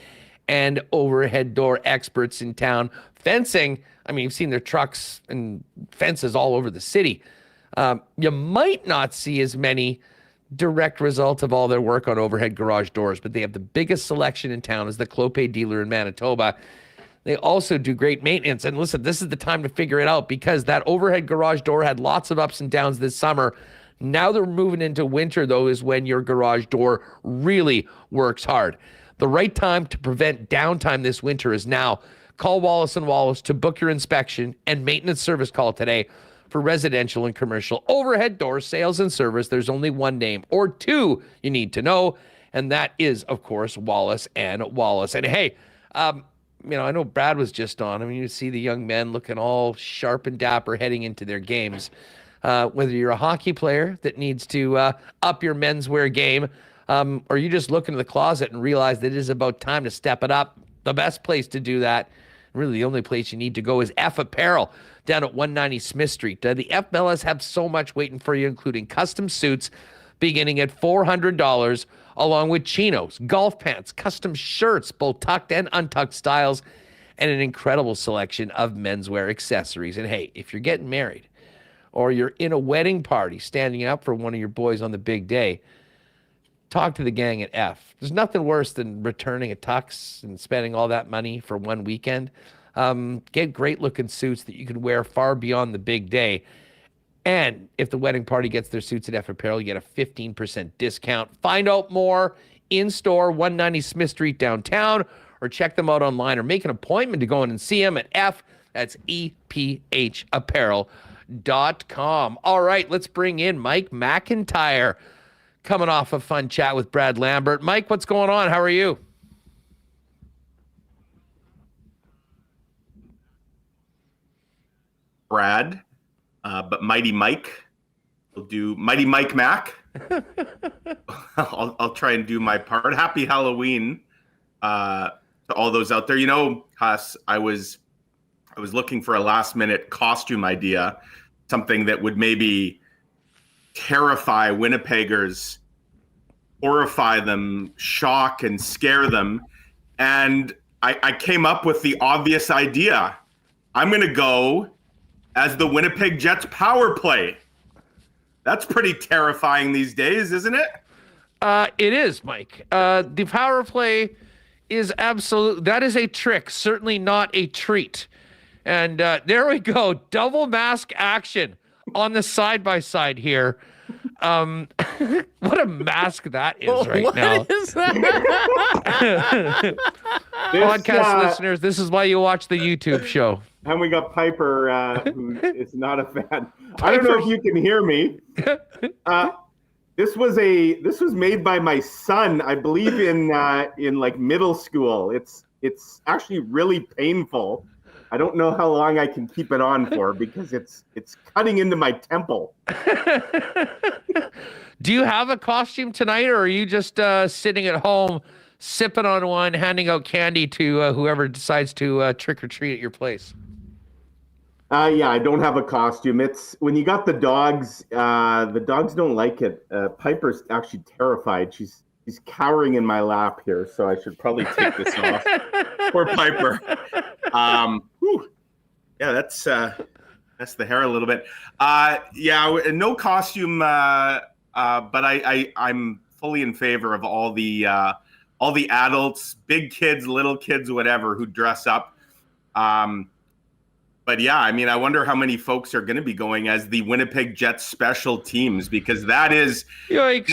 and overhead door experts in town. Fencing, I mean, you've seen their trucks and fences all over the city. You might not see as many direct results of all their work on overhead garage doors, but they have the biggest selection in town as the Clopay dealer in Manitoba. They also do great maintenance. And listen, this is the time to figure it out because that overhead garage door had lots of ups and downs this summer. Now they're moving into winter, though, is when your garage door really works hard. The right time to prevent downtime this winter is now. Call Wallace & Wallace to book your inspection and maintenance service call today for residential and commercial overhead door sales and service. There's only one name or two you need to know, and that is, of course, Wallace & Wallace. And hey, I know Brad was just on. I mean, you see the young men looking all sharp and dapper heading into their games. Whether you're a hockey player that needs to up your menswear game, or you just look into the closet and realize that it is about time to step it up, the best place to do that, really the only place you need to go, is F Apparel down at 190 Smith Street. The F Bellas have so much waiting for you, including custom suits beginning at $400, along with chinos, golf pants, custom shirts, both tucked and untucked styles, and an incredible selection of menswear accessories. And hey, if you're getting married, or you're in a wedding party standing up for one of your boys on the big day, talk to the gang at F. There's nothing worse than returning a tux and spending all that money for one weekend. Get great-looking suits that you can wear far beyond the big day. And if the wedding party gets their suits at F Apparel, you get a 15% discount. Find out more in-store, 190 Smith Street downtown, or check them out online, or make an appointment to go in and see them at F. That's EPH Apparel. .com. All right, let's bring in Mike McIntyre, coming off a fun chat with Brad Lambert. Mike, what's going on? How are you? Brad, but Mighty Mike. We'll do Mighty Mike Mac. I'll try and do my part. Happy Halloween to all those out there. You know, Huss, I was looking for a last-minute costume idea, something that would maybe terrify Winnipeggers, horrify them, shock and scare them. And I came up with the obvious idea. I'm going to go as the Winnipeg Jets power play. That's pretty terrifying these days, isn't it? It is, Mike. The power play is absolute. That is a trick, certainly not a treat. And there we go. Double mask action on the side-by-side here. What a mask that is now. What is that? Podcast listeners, this is why you watch the YouTube show. And we got Piper, who is not a fan. I don't know if you can hear me. This was made by my son, I believe in like middle school. It's actually really painful. I don't know how long I can keep it on for because it's cutting into my temple. Do you have a costume tonight, or are you just sitting at home, sipping on one, handing out candy to whoever decides to trick or treat at your place? Yeah, I don't have a costume. It's when you got the dogs don't like it. Piper's actually terrified. She's cowering in my lap here, so I should probably take this off. Poor Piper. Yeah, that's the hair a little bit. Yeah, no costume, but I'm fully in favor of all the all the adults, big kids, little kids, whatever, who dress up. But yeah, I mean, I wonder how many folks are going to be going as the Winnipeg Jets special teams, because that is Yikes.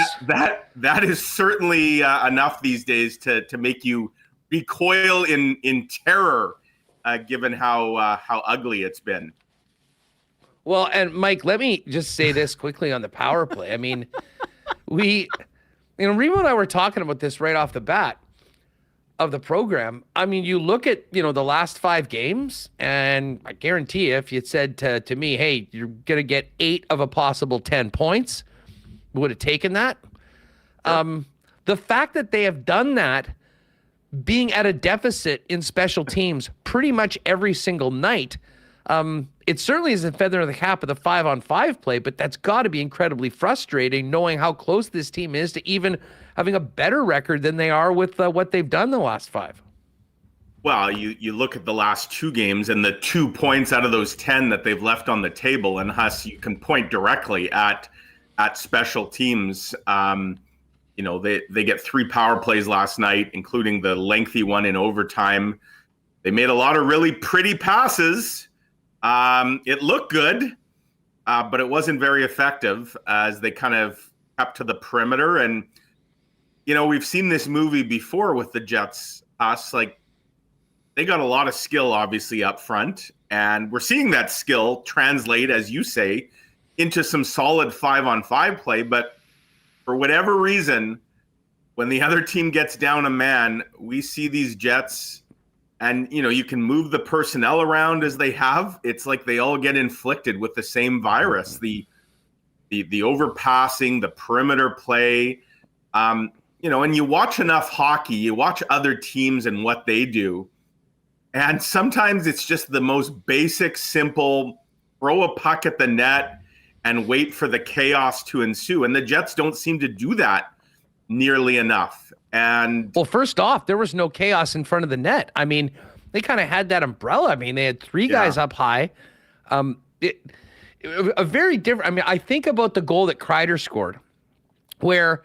that is certainly enough these days to make you recoil in terror, given how ugly it's been. Well, and Mike, let me just say this quickly on the power play. I mean, Remo and I were talking about this right off the bat of the program. I mean, you look at, the last 5 games, and I guarantee you, if you said to me, hey, you're going to get 8 of a possible 10 points, would have taken that. Sure. The fact that they have done that, being at a deficit in special teams pretty much every single night, it certainly is a feather in the cap of the 5-on-5 play, but that's got to be incredibly frustrating knowing how close this team is to even having a better record than they are with what they've done the last 5. Well, you look at the last 2 games and the 2 points out of those 10 that they've left on the table, and Huss, you can point directly at special teams. They get 3 power plays last night, including the lengthy one in overtime. They made a lot of really pretty passes. It looked good, but it wasn't very effective as they kind of kept to the perimeter. And, we've seen this movie before with the Jets. They got a lot of skill, obviously, up front. And we're seeing that skill translate, as you say, into some solid 5-on-5 play. But for whatever reason, when the other team gets down a man, we see these Jets, and, you can move the personnel around as they have. It's like they all get inflicted with the same virus, the overpassing, the perimeter play. And you watch enough hockey, you watch other teams and what they do. And sometimes it's just the most basic, simple, throw a puck at the net and wait for the chaos to ensue. And the Jets don't seem to do that nearly enough. And well, first off, there was no chaos in front of the net. I mean, they kind of had that umbrella. I mean, they had 3 guys up high. A very different. I mean, I think about the goal that Kreider scored, where,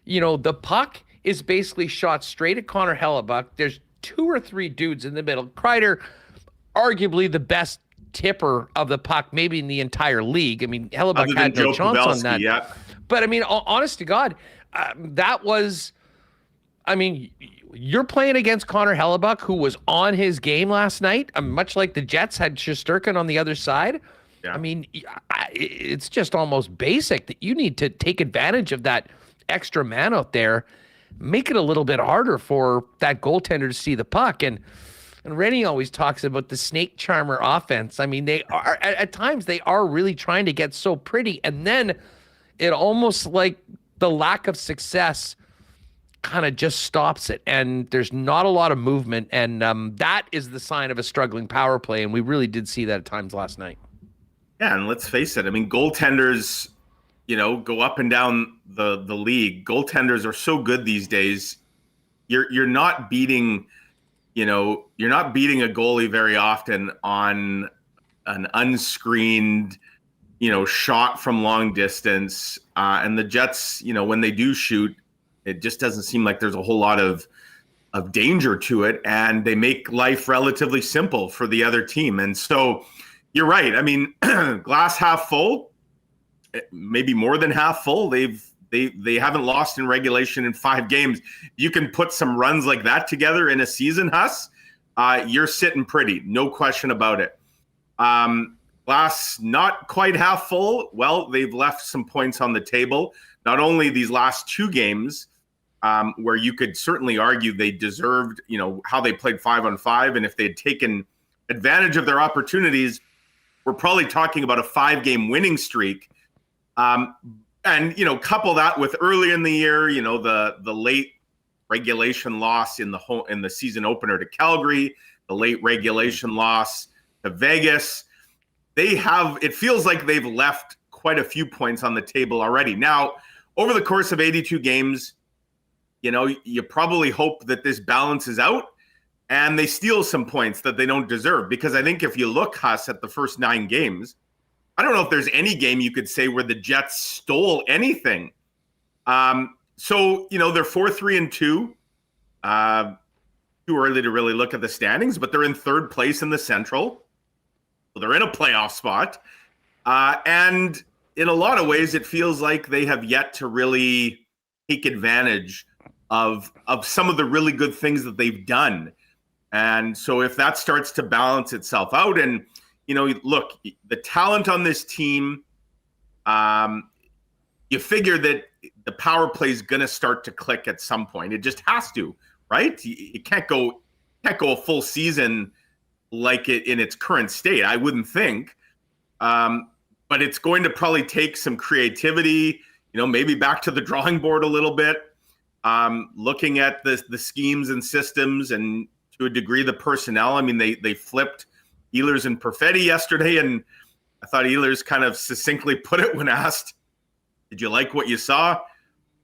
the puck is basically shot straight at Connor Hellebuck. There's 2 or 3 dudes in the middle. Kreider, arguably the best tipper of the puck, maybe in the entire league. I mean, Hellebuck had no chance on that. Yeah. But I mean, honest to God, that was. I mean, you're playing against Connor Hellebuck, who was on his game last night, much like the Jets had Shesterkin on the other side. Yeah. I mean, it's just almost basic that you need to take advantage of that extra man out there, make it a little bit harder for that goaltender to see the puck. And Rennie always talks about the snake charmer offense. I mean, they are at times they are really trying to get so pretty, and then it almost like the lack of success kind of just stops it, and there's not a lot of movement, and that is the sign of a struggling power play, and we really did see that at times last night. Yeah, and let's face it, I mean, goaltenders, go up and down the league. Goaltenders are so good these days. You're not beating, you're not beating a goalie very often on an unscreened, shot from long distance. And the Jets, when they do shoot, it just doesn't seem like there's a whole lot of danger to it, and they make life relatively simple for the other team. And so you're right. I mean, glass half full, maybe more than half full. They haven't lost in regulation in 5 games. You can put some runs like that together in a season, Huss. You're sitting pretty, no question about it. Glass not quite half full. Well, they've left some points on the table. Not only these last 2 games, where you could certainly argue they deserved, how they played 5-on-5, and if they had taken advantage of their opportunities, we're probably talking about a 5-game winning streak. And, couple that with early in the year, the late regulation loss in the season opener to Calgary, the late regulation loss to Vegas. It feels like they've left quite a few points on the table already. Now, over the course of 82 games, you probably hope that this balances out and they steal some points that they don't deserve. Because I think if you look, Huss, at the first 9 games, I don't know if there's any game you could say where the Jets stole anything. So, they're 4-3-2. Too early to really look at the standings, but they're in third place in the Central. So they're in a playoff spot. And in a lot of ways, it feels like they have yet to really take advantage of some of the really good things that they've done. And so if that starts to balance itself out, and, look, the talent on this team, you figure that the power play is going to start to click at some point. It just has to, right? You can't go a full season like it in its current state, I wouldn't think. But it's going to probably take some creativity, maybe back to the drawing board a little bit, looking at the schemes and systems, and to a degree the personnel. I mean, they flipped Ehlers and Perfetti yesterday, and I thought Ehlers kind of succinctly put it when asked, "Did you like what you saw?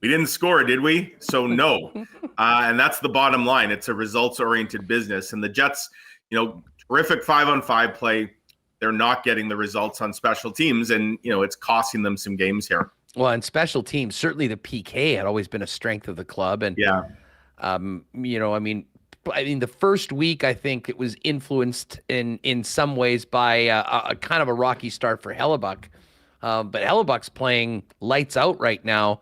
We didn't score, did we? So no." And that's the bottom line. It's a results-oriented business. And the Jets, terrific 5-on-5 play. They're not getting the results on special teams, and, it's costing them some games here. Well, and special teams, certainly the PK had always been a strength of the club. And, yeah, I mean, the first week, I think it was influenced in some ways by a kind of a rocky start for Hellebuck. But Hellebuck's playing lights out right now,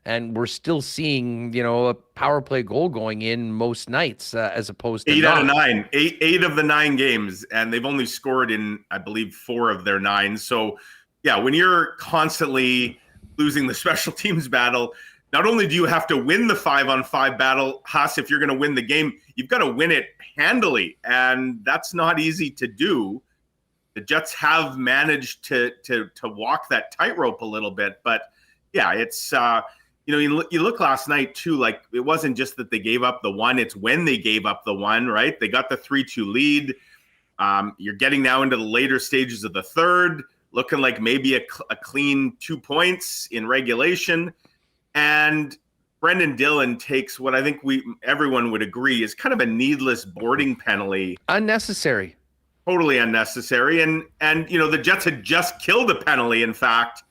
and we're still seeing, a power play goal going in most nights, as opposed to 8 out of 9, eight of the 9 games, and they've only scored in, I believe, 4 of their 9. So, yeah, when you're constantly losing the special teams battle, not only do you have to win the 5-on-5 battle, Haas, if you're going to win the game, you've got to win it handily, and that's not easy to do. The Jets have managed to walk that tightrope a little bit, but yeah, it's you look last night too. Like, it wasn't just that they gave up the one; it's when they gave up the one. Right? They got the 3-2 lead. You're getting now into the later stages of the third, looking like maybe a clean 2 points in regulation, and Brendan Dillon takes what I think everyone would agree is kind of a needless boarding penalty, unnecessary. Totally unnecessary. And the Jets had just killed a penalty, in fact,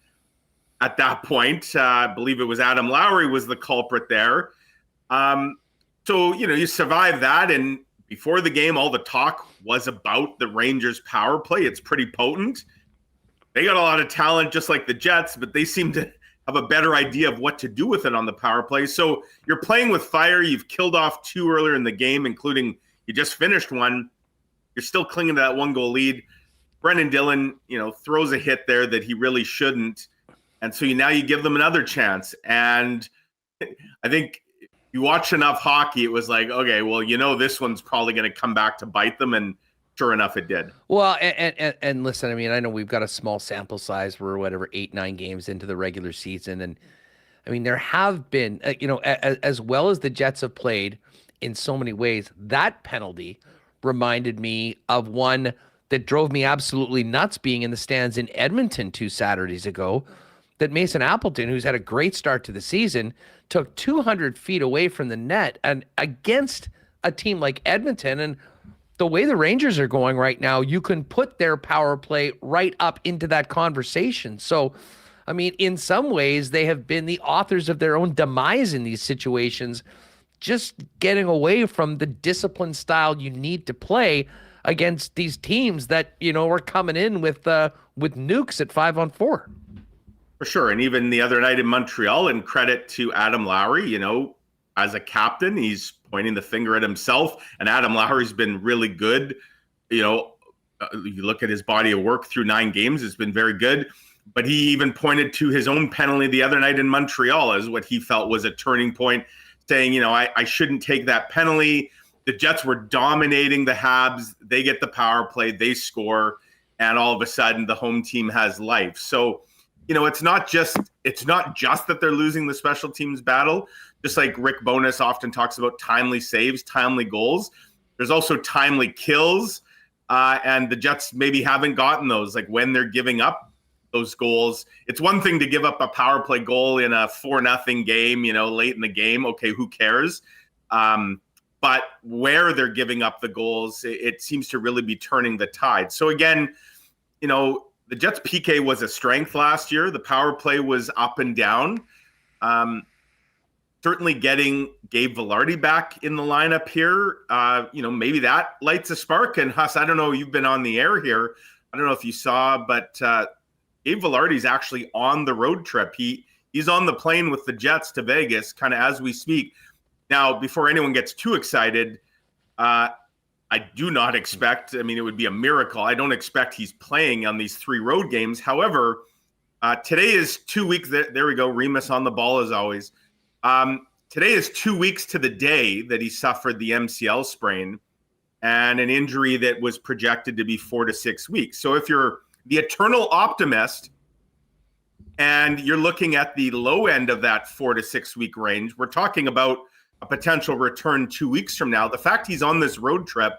at that point. I believe it was Adam Lowry was the culprit there. So, you survive that. And before the game, all the talk was about the Rangers' power play. It's pretty potent. They got a lot of talent, just like the Jets, but they seem to have a better idea of what to do with it on the power play. So you're playing with fire. You've killed off 2 earlier in the game, including you just finished one. You're still clinging to that 1-goal lead. Brendan Dillon, throws a hit there that he really shouldn't. And so now you give them another chance. And I think you watch enough hockey, it was like, okay, well, this one's probably going to come back to bite them. And sure enough, it did. Well, and listen, I mean, I know we've got a small sample size. We're 8-9 games into the regular season. And I mean, there have been, as well as the Jets have played in so many ways, that penalty reminded me of one that drove me absolutely nuts being in the stands in Edmonton 2 Saturdays ago, that Mason Appleton, who's had a great start to the season, took 200 feet away from the net and against a team like Edmonton. And the way the Rangers are going right now, you can put their power play right up into that conversation. So, I mean, in some ways, they have been the authors of their own demise in these situations, just getting away from the disciplined style you need to play against these teams that, are coming in with nukes at 5-on-4. For sure. And even the other night in Montreal, and credit to Adam Lowry, as a captain, he's pointing the finger at himself, and Adam Lowry's been really good. You look at his body of work through 9 games, it's been very good. But he even pointed to his own penalty the other night in Montreal as what he felt was a turning point, saying, I shouldn't take that penalty. The Jets were dominating the Habs. They get the power play, they score, and all of a sudden the home team has life. So, it's not just that they're losing the special teams battle. Just like Rick Bowness often talks about timely saves, timely goals. There's also timely kills, and the Jets maybe haven't gotten those. Like when they're giving up those goals, it's one thing to give up a power play goal in a 4-0 game, late in the game. Okay, who cares? But where they're giving up the goals, it seems to really be turning the tide. So again, the Jets' PK was a strength last year. The power play was up and down. certainly getting Gabe Villardi back in the lineup here, maybe that lights a spark. And Huss, I don't know, you've been on the air here. I don't know if you saw, but Gabe Villardi's actually on the road trip. He's on the plane with the Jets to Vegas kind of as we speak. Now, before anyone gets too excited, I do not expect, it would be a miracle. I don't expect he's playing on these 3 road games. However, today is 2 weeks. There we go. Remis on the ball as always. Today is 2 weeks to the day that he suffered the MCL sprain and an injury that was projected to be 4 to 6 weeks. So if you're the eternal optimist and you're looking at the low end of that 4 to 6 week range, we're talking about a potential return 2 weeks from now. The fact he's on this road trip,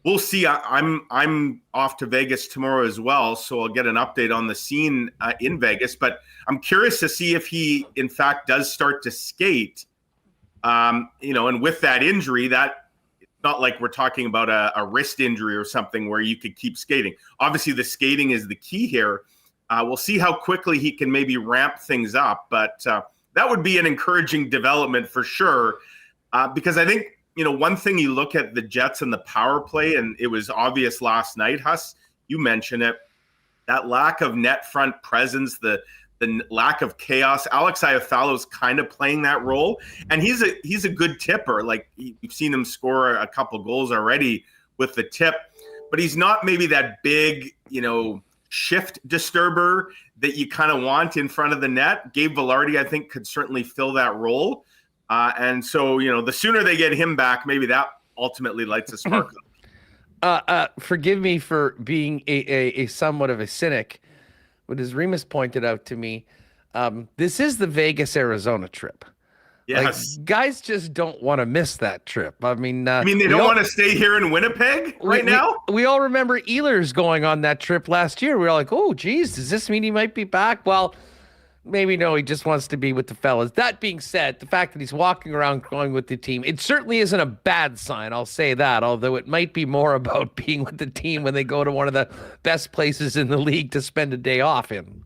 we'll see. I'm off to Vegas tomorrow as well, so I'll get an update on the scene in Vegas. But I'm curious to see if he, in fact, does start to skate. And with that injury, that it's not like we're talking about a wrist injury or something where you could keep skating. Obviously, the skating is the key here. We'll see how quickly he can maybe ramp things up, but that would be an encouraging development for sure, because I think, one thing you look at the Jets and the power play, and it was obvious last night, Huss, you mentioned it, that lack of net front presence, the lack of chaos. Alex Iafallo's kind of playing that role, and he's a good tipper. Like, you've seen him score a couple goals already with the tip, but he's not maybe that big, shift disturber that you kind of want in front of the net. Gabe Villardi, I think, could certainly fill that role. And so, the sooner they get him back, maybe that ultimately lights a spark. Forgive me for being a somewhat of a cynic, but as Remis pointed out to me, this is the Vegas, Arizona trip. Yes. Guys just don't want to miss that trip. They don't want to stay here in Winnipeg now? We all remember Ehlers going on that trip last year. We were like, oh, geez, does this mean he might be back? Well, maybe no, he just wants to be with the fellas. That being said, the fact that he's walking around going with the team, it certainly isn't a bad sign, I'll say that, although it might be more about being with the team when they go to one of the best places in the league to spend a day off in.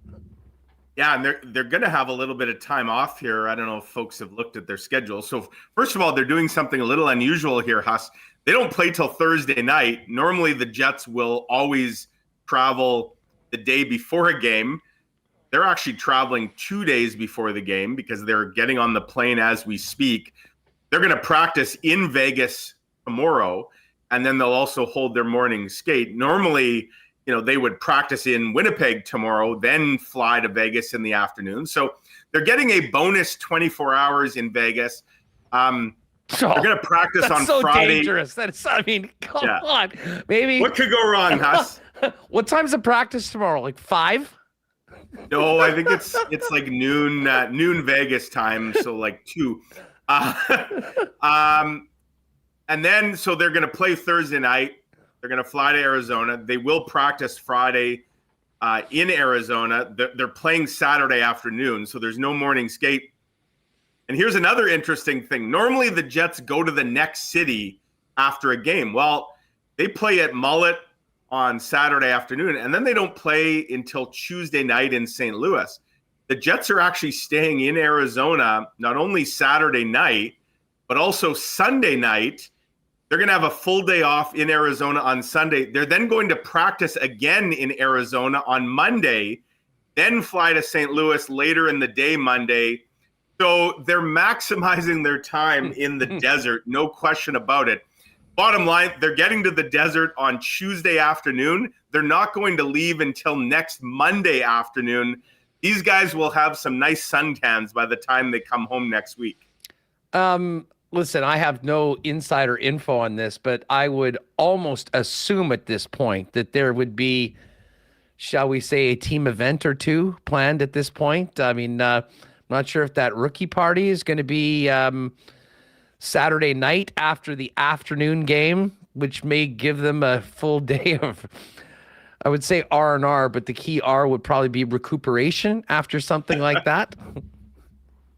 Yeah, and they're going to have a little bit of time off here. I don't know if folks have looked at their schedule. So first of all, they're doing something a little unusual here, Huss. They don't play till Thursday night. Normally, the Jets will always travel the day before a game. They're actually traveling 2 days before the game because they're getting on the plane as we speak. They're going to practice in Vegas tomorrow, and then they'll also hold their morning skate. Normally, they would practice in Winnipeg tomorrow, then fly to Vegas in the afternoon. So they're getting a bonus 24 hours in Vegas. They're going to practice on so Friday. Dangerous. Come on. Maybe. What could go wrong, Huss? What time's the practice tomorrow? Like 5? No, I think it's like noon Vegas time, so like 2. And then so they're going to play Thursday night. They're going to fly to Arizona. They will practice Friday in Arizona. They're playing Saturday afternoon, so there's no morning skate. And here's another interesting thing. Normally, the Jets go to the next city after a game. Well, they play at Mullet on Saturday afternoon, and then they don't play until Tuesday night in St. Louis. The Jets are actually staying in Arizona not only Saturday night, but also Sunday night. They're going to have a full day off in Arizona on Sunday. They're then going to practice again in Arizona on Monday, then fly to St. Louis later in the day Monday. So they're maximizing their time in the desert, no question about it. Bottom line, they're getting to the desert on Tuesday afternoon. They're not going to leave until next Monday afternoon. These guys will have some nice suntans by the time they come home next week. Listen, I have no insider info on this, but I would almost assume at this point that there would be, shall we say, a team event or two planned at this point. I'm not sure if that rookie party is going to be Saturday night after the afternoon game, which may give them a full day of, I would say R&R, but the key R would probably be recuperation after something like that.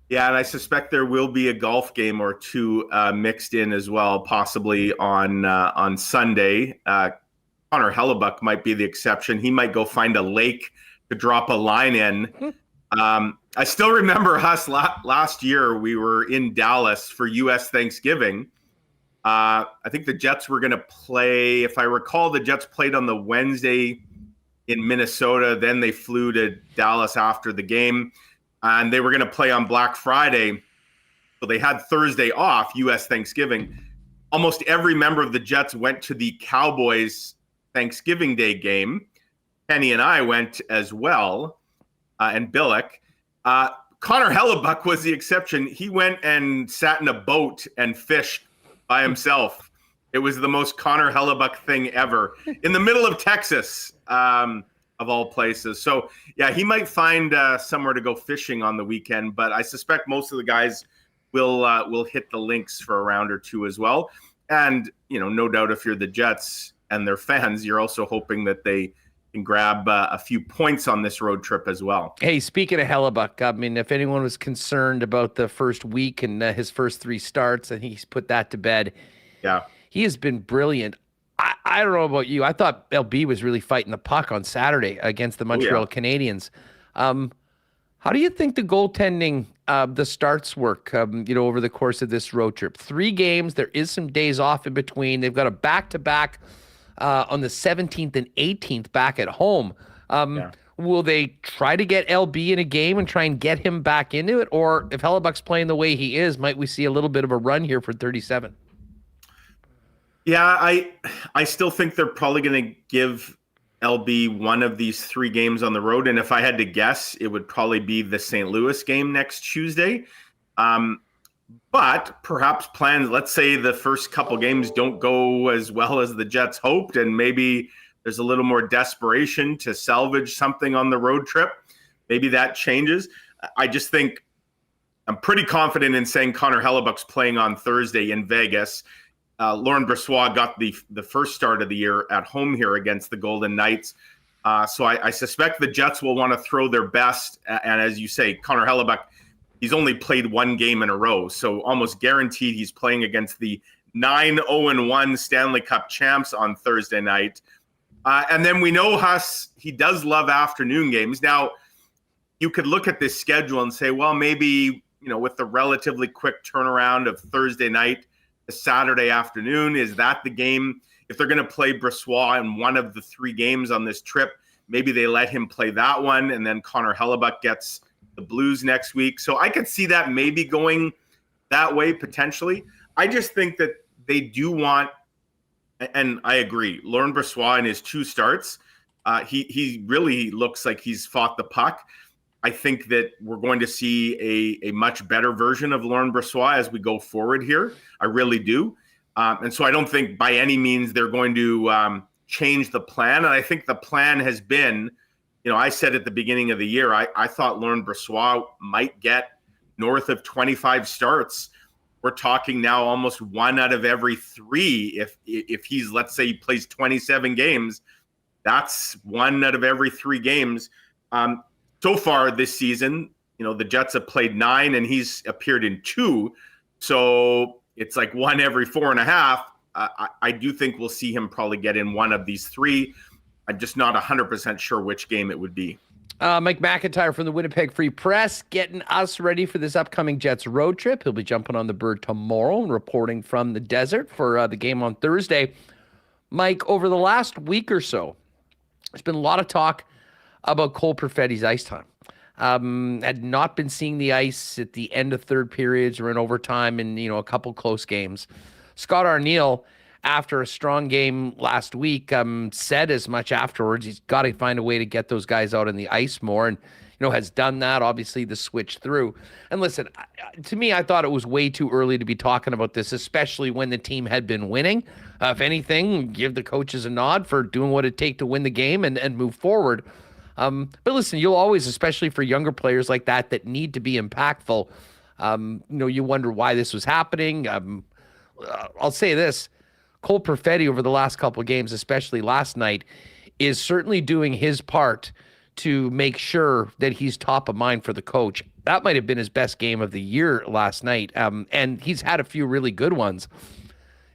Yeah, and I suspect there will be a golf game or two mixed in as well, possibly on Sunday. Connor Hellebuck might be the exception. He might go find a lake to drop a line in. I still remember us last year. We were in Dallas for U.S. Thanksgiving. I think the Jets were going to play. If I recall, the Jets played on the Wednesday in Minnesota. Then they flew to Dallas after the game, and they were going to play on Black Friday. So they had Thursday off, U.S. Thanksgiving. Almost every member of the Jets went to the Cowboys Thanksgiving Day game. Penny and I went as well, and Billick. Connor Hellebuck was the exception. He went and sat in a boat and fished by himself. It was the most Connor Hellebuck thing ever in the middle of Texas, of all places. So, yeah, he might find somewhere to go fishing on the weekend, but I suspect most of the guys will hit the links for a round or two as well. And, no doubt if you're the Jets and their fans, you're also hoping that they can grab a few points on this road trip as well. Hey, speaking of Hellebuck, I mean, if anyone was concerned about the first week and his first 3 starts, I think he's put that to bed. Yeah. He has been brilliant. I don't know about you. I thought LB was really fighting the puck on Saturday against the Montreal Canadiens. How do you think the goaltending, the starts work, over the course of this road trip? 3 games. There is some days off in between. They've got a back-to-back on the 17th and 18th back at home. Will they try to get LB in a game and try and get him back into it? Or if Hellebuck's playing the way he is, might we see a little bit of a run here for 37? Yeah, I still think they're probably going to give LB one of these 3 games on the road. And if I had to guess, it would probably be the St. Louis game next Tuesday. But perhaps plans, let's say the first couple games don't go as well as the Jets hoped, and maybe there's a little more desperation to salvage something on the road trip. Maybe that changes. I just think I'm pretty confident in saying Connor Hellebuck's playing on Thursday in Vegas. Laurent Brossoit got the first start of the year at home here against the Golden Knights. So I suspect the Jets will want to throw their best. And as you say, Connor Hellebuck, he's only played 1 game in a row. So almost guaranteed he's playing against the 9-0-1 Stanley Cup champs on Thursday night. And then we know he does love afternoon games. Now, you could look at this schedule and say, well, maybe, with the relatively quick turnaround of Thursday night, Saturday afternoon, is that the game? If they're going to play Brossoit in one of the 3 games on this trip, maybe they let him play that one, and then Connor Hellebuck gets the Blues next week. So I could see that maybe going that way potentially. I just think that they do want, and I agree, Laurent Brossoit in his 2 starts, he really looks like he's fought the puck. I think that we're going to see a much better version of Laurent Brossoit as we go forward here. I really do. And so I don't think by any means they're going to change the plan. And I think the plan has been, I said at the beginning of the year, I thought Laurent Brossoit might get north of 25 starts. We're talking now almost 1 out of every 3. If he's, let's say he plays 27 games, that's 1 out of every 3 games. So far this season, the Jets have played 9 and he's appeared in 2. So it's like 1 every 4.5. I do think we'll see him probably get in 1 of these 3. I'm just not 100% sure which game it would be. Mike McIntyre from the Winnipeg Free Press getting us ready for this upcoming Jets road trip. He'll be jumping on the bird tomorrow and reporting from the desert for the game on Thursday. Mike, over the last week or so, there's been a lot of talk about Cole Perfetti's ice time. Had not been seeing the ice at the end of third periods or in overtime in, a couple close games. Scott Arniel, after a strong game last week, said as much afterwards. He's got to find a way to get those guys out on the ice more and, has done that, obviously, the switch through. And listen, to me, I thought it was way too early to be talking about this, especially when the team had been winning. If anything, give the coaches a nod for doing what it takes to win the game and move forward. But listen, you'll always, especially for younger players like that need to be impactful, you wonder why this was happening. I'll say this, Cole Perfetti over the last couple of games, especially last night, is certainly doing his part to make sure that he's top of mind for the coach. That might have been his best game of the year last night, and he's had a few really good ones.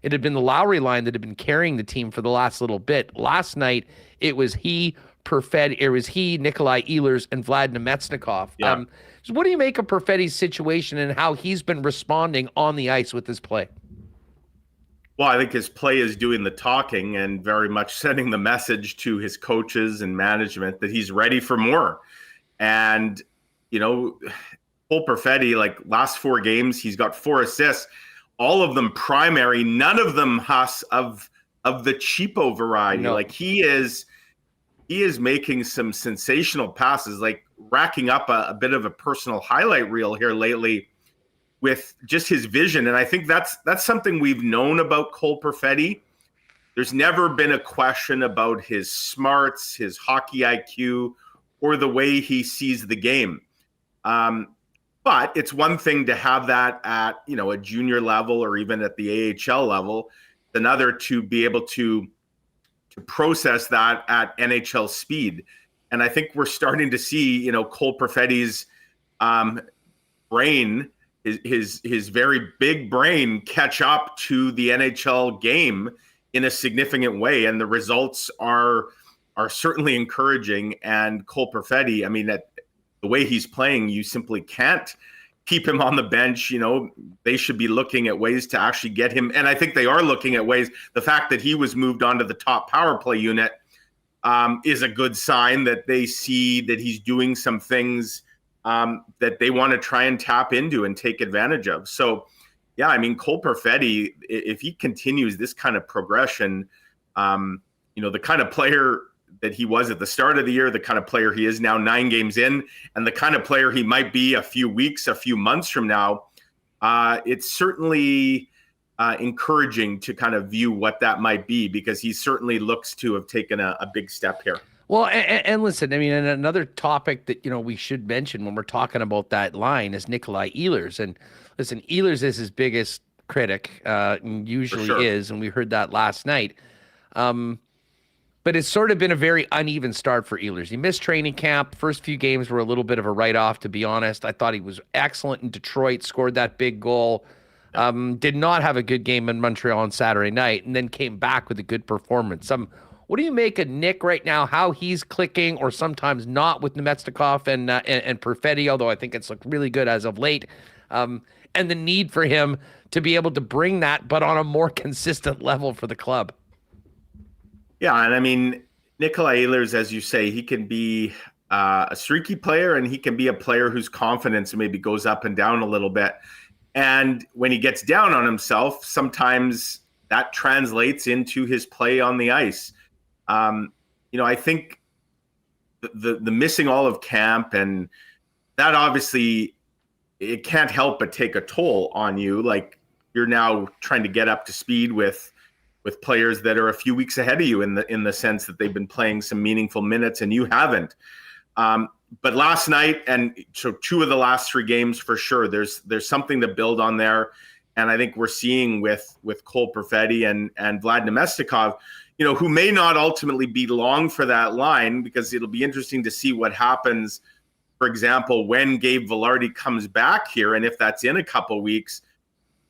It had been the Lowry line that had been carrying the team for the last little bit. Last night, it was he, Perfetti. It was he, Nikolai Ehlers, and Vlad Nemetsnikov. Yeah. So what do you make of Perfetti's situation and how he's been responding on the ice with his play? Well, I think his play is doing the talking and very much sending the message to his coaches and management that he's ready for more. And, Cole Perfetti, like last 4 games, he's got 4 assists, all of them primary, none of them of the cheapo variety. No. Like he is making some sensational passes, like racking up a bit of a personal highlight reel here lately with just his vision. And I think that's something we've known about Cole Perfetti. There's never been a question about his smarts, his hockey IQ, or the way he sees the game. But it's one thing to have that at, a junior level or even at the AHL level. It's another to be able to process that at NHL speed. And I think we're starting to see, Cole Perfetti's brain, his very big brain catch up to the NHL game in a significant way. And the results are certainly encouraging. And Cole Perfetti, I mean, the way he's playing, you simply can't keep him on the bench. They should be looking at ways to actually get him. And I think they are looking at ways. The fact that he was moved onto the top power play unit is a good sign that they see that he's doing some things that they want to try and tap into and take advantage of. So, yeah, I mean, Cole Perfetti, if he continues this kind of progression, the kind of player that he was at the start of the year, the kind of player he is now 9 games in, and the kind of player he might be a few weeks, a few months from now, it's certainly encouraging to kind of view what that might be, because he certainly looks to have taken a big step here. Well, and listen, I mean, and another topic that, we should mention when we're talking about that line is Nikolai Ehlers. And listen, Ehlers is his biggest critic, and usually sure. is, and we heard that last night. But it's sort of been a very uneven start for Ehlers. He missed training camp. First few games were a little bit of a write-off, to be honest. I thought he was excellent in Detroit, scored that big goal. Did not have a good game in Montreal on Saturday night, and then came back with a good performance. What do you make of Nick right now, how he's clicking or sometimes not with Nemetsnikov and Perfetti, although I think it's looked really good as of late, and the need for him to be able to bring that, but on a more consistent level for the club? Yeah, and I mean, Nikolai Ehlers, as you say, he can be a streaky player, and he can be a player whose confidence maybe goes up and down a little bit. And when he gets down on himself, sometimes that translates into his play on the ice. I think the missing all of camp, and that obviously it can't help but take a toll on you. Like, you're now trying to get up to speed with players that are a few weeks ahead of you in the sense that they've been playing some meaningful minutes and you haven't. But last night, and so 2 of the last 3 games for sure, there's something to build on there. And I think we're seeing with Cole Perfetti and Vlad Nemetsnikov, who may not ultimately be long for that line, because it'll be interesting to see what happens, for example, when Gabe Vilardi comes back here, and if that's in a couple weeks,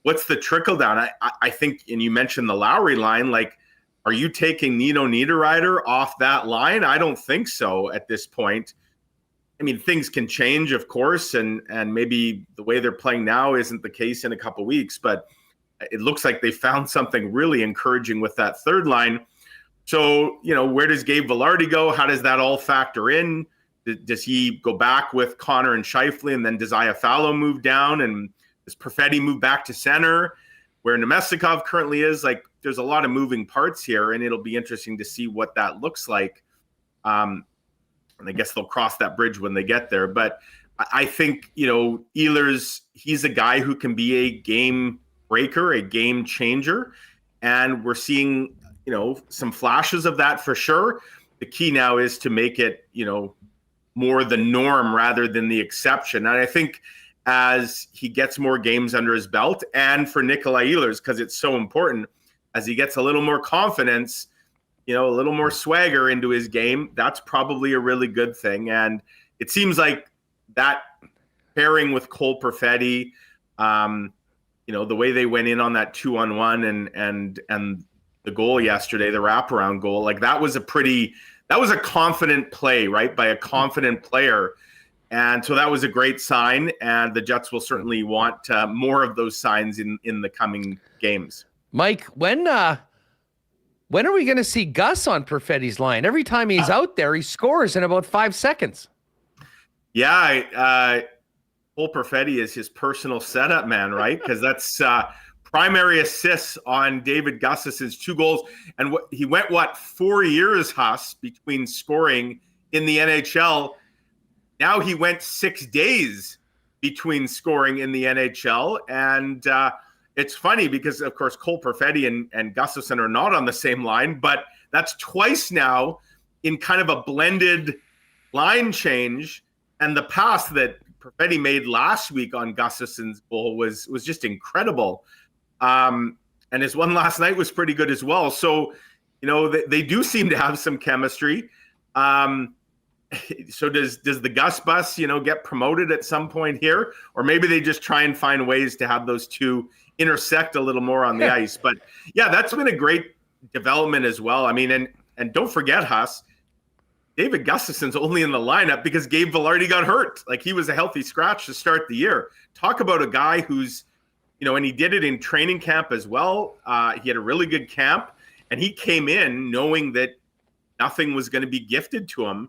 what's the trickle down? I think, and you mentioned the Lowry line, like, are you taking Nino Niederreiter off that line? I don't think so at this point. I mean, things can change, of course, and maybe the way they're playing now isn't the case in a couple weeks, but it looks like they found something really encouraging with that third line. So, where does Gabe Vilardi go? How does that all factor in? Does he go back with Connor and Scheifele, and then does Iafallo move down, and does Perfetti move back to center where Nemetsnikov currently is? Like, there's a lot of moving parts here, and it'll be interesting to see what that looks like. And I guess they'll cross that bridge when they get there. But I think, Ehlers, he's a guy who can be a game breaker, a game changer. And we're seeing, some flashes of that for sure. The key now is to make it, more the norm rather than the exception. And I think as he gets more games under his belt, and for Nikolai Ehlers, because it's so important, as he gets a little more confidence, a little more swagger into his game, that's probably a really good thing. And it seems like that pairing with Cole Perfetti, the way they went in on that 2-on-1 and the goal yesterday, the wraparound goal, like that was a pretty that was a confident play, right, by a confident player. And so that was a great sign, and the Jets will certainly want more of those signs in the coming games. Mike, when are we going to see Gus on Perfetti's line? Every time he's out there, he scores in about 5 seconds. Yeah, Cole Perfetti is his personal setup man, right? Because that's primary assists on David Gustafson's 2 goals. And he went, 4 years, Huss, between scoring in the NHL. Now he went 6 days between scoring in the NHL. And it's funny because, of course, Cole Perfetti and Gustafson are not on the same line, but that's twice now in kind of a blended line change. And the pass that Perfetti made last week on Gustafson's goal was just incredible. And his one last night was pretty good as well. So, they do seem to have some chemistry. So does the Gus bus, get promoted at some point here? Or maybe they just try and find ways to have those two intersect a little more on the ice. But yeah, that's been a great development as well. I mean, and don't forget, Huss, David Gustafson's only in the lineup because Gabe Villardi got hurt. Like, he was a healthy scratch to start the year. Talk about a guy who's, and he did it in training camp as well. He had a really good camp, and he came in knowing that nothing was going to be gifted to him.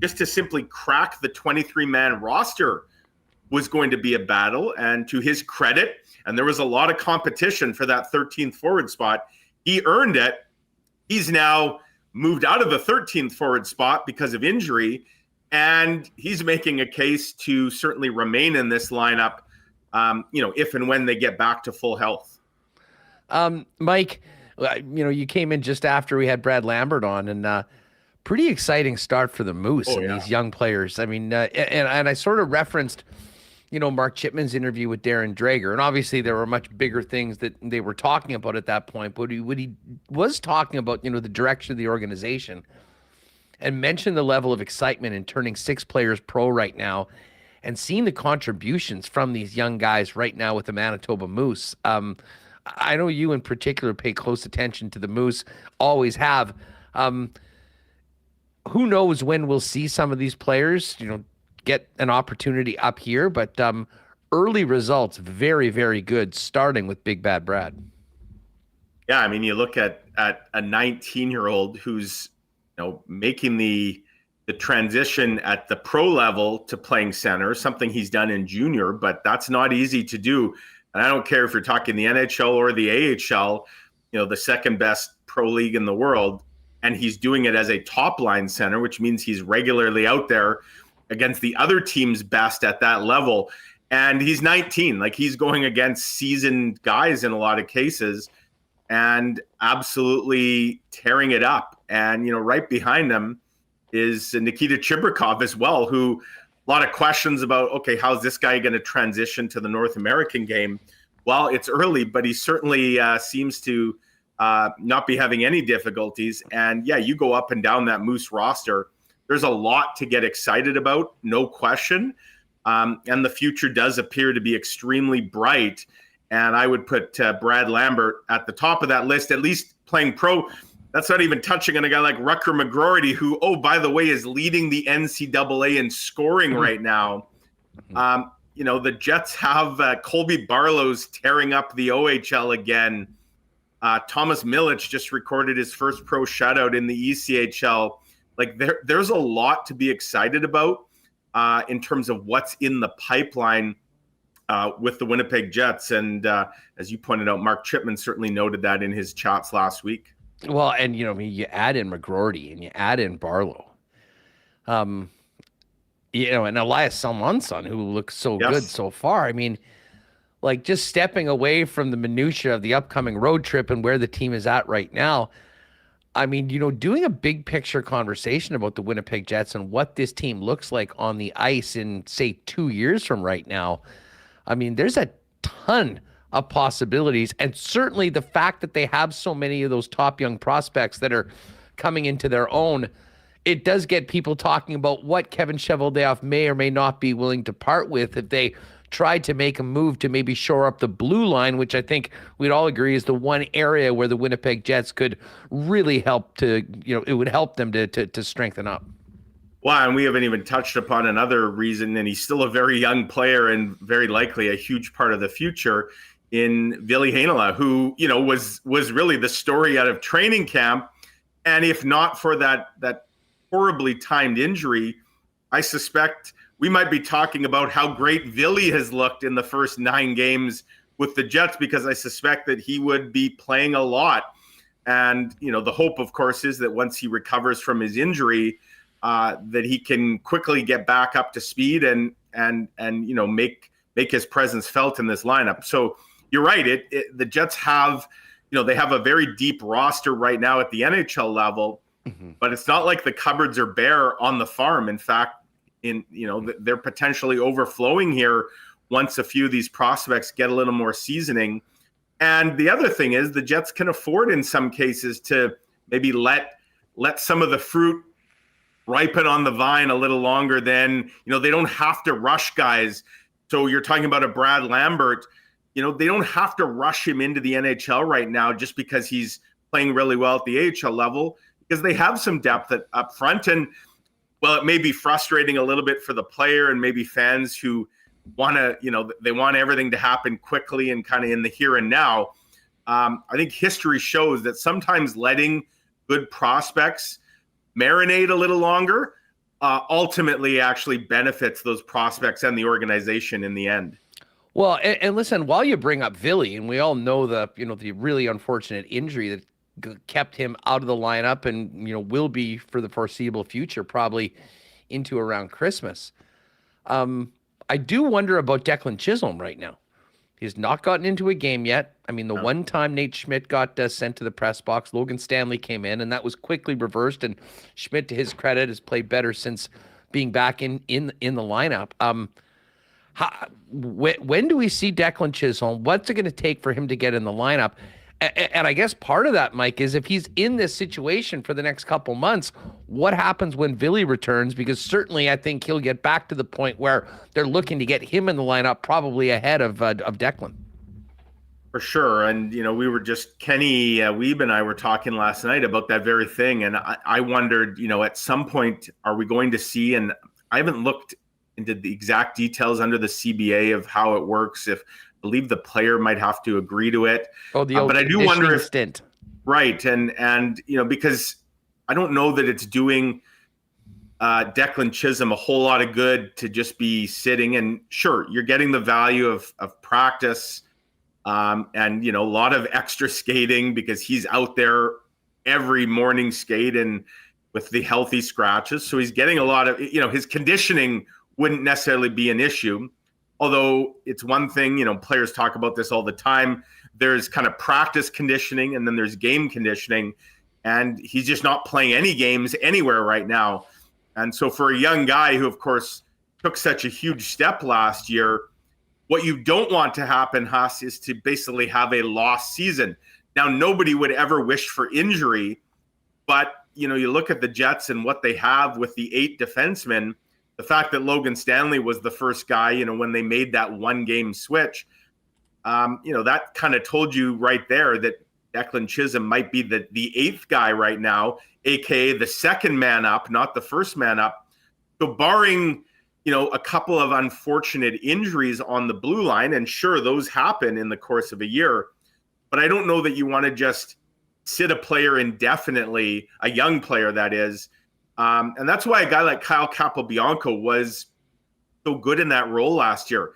Just to simply crack the 23-man roster was going to be a battle. And to his credit, and there was a lot of competition for that 13th forward spot, he earned it. He's now moved out of the 13th forward spot because of injury, and he's making a case to certainly remain in this lineup, if and when they get back to full health. Mike, you came in just after we had Brad Lambert on, and pretty exciting start for the Moose these young players. I mean, and I sort of referenced, Mark Chipman's interview with Darren Drager, and obviously there were much bigger things that they were talking about at that point. But what he was talking about, the direction of the organization, and mentioned the level of excitement in turning 6 players pro right now, and seeing the contributions from these young guys right now with the Manitoba Moose. I know you in particular pay close attention to the Moose, always have. Who knows when we'll see some of these players, get an opportunity up here, but early results, very, very good, starting with Big Bad Brad. Yeah, I mean, you look at a 19-year-old who's, making the transition at the pro level to playing center, something he's done in junior, but that's not easy to do. And I don't care if you're talking the NHL or the AHL, the second best pro league in the world. And he's doing it as a top line center, which means he's regularly out there against the other team's best at that level. And he's 19, like, he's going against seasoned guys in a lot of cases and absolutely tearing it up. And, right behind him is Nikita Chibrikov as well, who a lot of questions about, okay, how's this guy going to transition to the North American game? Well, it's early, but he certainly seems to not be having any difficulties. And yeah, you go up and down that Moose roster, there's a lot to get excited about, no question. And the future does appear to be extremely bright. And I would put Brad Lambert at the top of that list, at least playing pro. That's not even touching on a guy like Rucker McGroarty, who, oh, by the way, is leading the NCAA in scoring right now. The Jets have Colby Barlow's tearing up the OHL again. Thomas Milic just recorded his first pro shutout in the ECHL. Like, there's a lot to be excited about in terms of what's in the pipeline with the Winnipeg Jets. And as you pointed out, Mark Chipman certainly noted that in his chats last week. Well, and, you add in McGroarty and you add in Barlow, and Elias Salmonson, who looks so good so far. I mean, like, just stepping away from the minutia of the upcoming road trip and where the team is at right now. I mean, doing a big picture conversation about the Winnipeg Jets and what this team looks like on the ice in, say, 2 years from right now. I mean, there's a ton of possibilities, and certainly the fact that they have so many of those top young prospects that are coming into their own, it does get people talking about what Kevin Cheveldayoff may or may not be willing to part with if they tried to make a move to maybe shore up the blue line, which I think we'd all agree is the one area where the Winnipeg Jets could really help to, it would help them to strengthen up. Well, and we haven't even touched upon another reason, and he's still a very young player and very likely a huge part of the future in Ville Heinola, who, was really the story out of training camp. And if not for that horribly timed injury, I suspect we might be talking about how great Ville has looked in the first 9 games with the Jets, because I suspect that he would be playing a lot. And, the hope, of course, is that once he recovers from his injury, that he can quickly get back up to speed and make his presence felt in this lineup. So you're right. The Jets have, they have a very deep roster right now at the NHL level, but it's not like the cupboards are bare on the farm. In fact, they're potentially overflowing here once a few of these prospects get a little more seasoning. And the other thing is the Jets can afford in some cases to maybe let some of the fruit ripen on the vine a little longer than, they don't have to rush guys. So you're talking about a Brad Lambert, they don't have to rush him into the NHL right now just because he's playing really well at the AHL level, because they have some depth up front. And well, it may be frustrating a little bit for the player and maybe fans who want to, they want everything to happen quickly and kind of in the here and now. I think history shows that sometimes letting good prospects marinate a little longer ultimately actually benefits those prospects and the organization in the end. Well, and listen, while you bring up Ville, and we all know the really unfortunate injury that kept him out of the lineup and, will be for the foreseeable future, probably into around Christmas. I do wonder about Declan Chisholm right now. He's not gotten into a game yet. I mean, the one time Nate Schmidt got sent to the press box, Logan Stanley came in, and that was quickly reversed. And Schmidt, to his credit, has played better since being back in the lineup. When do we see Declan Chisholm? What's it going to take for him to get in the lineup? And I guess part of that, Mike, is if he's in this situation for the next couple months, what happens when Ville returns? Because certainly I think he'll get back to the point where they're looking to get him in the lineup, probably ahead of Declan. For sure. And, we were just, Kenny Weeb and I were talking last night about that very thing. And I wondered, at some point, are we going to see, and I haven't looked into the exact details under the CBA of how it works, if I believe the player might have to agree to it. Oh, the old but I do wonder if stint. Right. And because I don't know that it's doing Declan Chisholm a whole lot of good to just be sitting. And sure, you're getting the value of practice and, a lot of extra skating because he's out there every morning skating with the healthy scratches. So he's getting a lot of, his conditioning wouldn't necessarily be an issue. Although it's one thing, players talk about this all the time. There's kind of practice conditioning and then there's game conditioning. And he's just not playing any games anywhere right now. And so for a young guy who, of course, took such a huge step last year, what you don't want to happen, Huss, is to basically have a lost season. Now, nobody would ever wish for injury. But, you look at the Jets and what they have with the 8 defensemen. The fact that Logan Stanley was the first guy, when they made that 1-game switch, that kind of told you right there that Declan Chisholm might be the 8th guy right now, aka the second man up, not the first man up. So barring, a couple of unfortunate injuries on the blue line, and sure, those happen in the course of a year, but I don't know that you want to just sit a player indefinitely, a young player that is. And that's why a guy like Kyle Capobianco was so good in that role last year.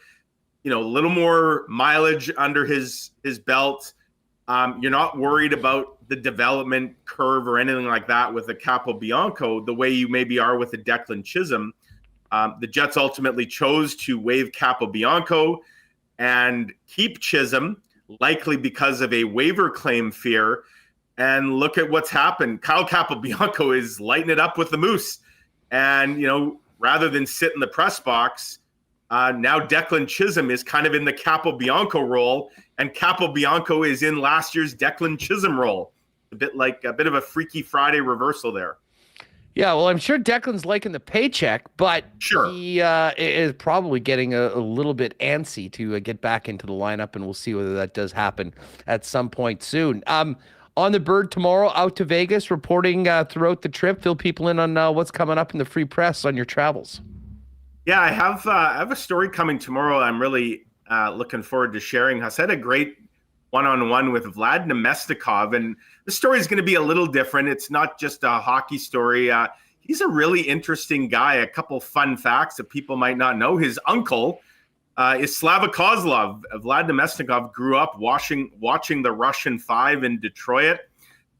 A little more mileage under his belt. You're not worried about the development curve or anything like that with a Capobianco the way you maybe are with a Declan Chisholm. The Jets ultimately chose to waive Capobianco and keep Chisholm, likely because of a waiver claim fear. And look at what's happened. Kyle Capobianco is lighting it up with the Moose. And, rather than sit in the press box, now Declan Chisholm is kind of in the Capobianco role. And Capobianco is in last year's Declan Chisholm role. A bit of a Freaky Friday reversal there. Yeah, well, I'm sure Declan's liking the paycheck, but Sure. he is probably getting a little bit antsy to get back into the lineup, and we'll see whether that does happen at some point soon. On the bird tomorrow, out to Vegas, reporting throughout the trip. Fill people in on what's coming up in the free press on your travels. Yeah, I have a story coming tomorrow. I'm really looking forward to sharing. I had a great one-on-one with Vlad Nemestikov, and the story is going to be a little different. It's not just a hockey story. He's a really interesting guy. A couple fun facts that people might not know. His uncle is Slava Kozlov. Vlad Nemestikov grew up watching the Russian Five in Detroit.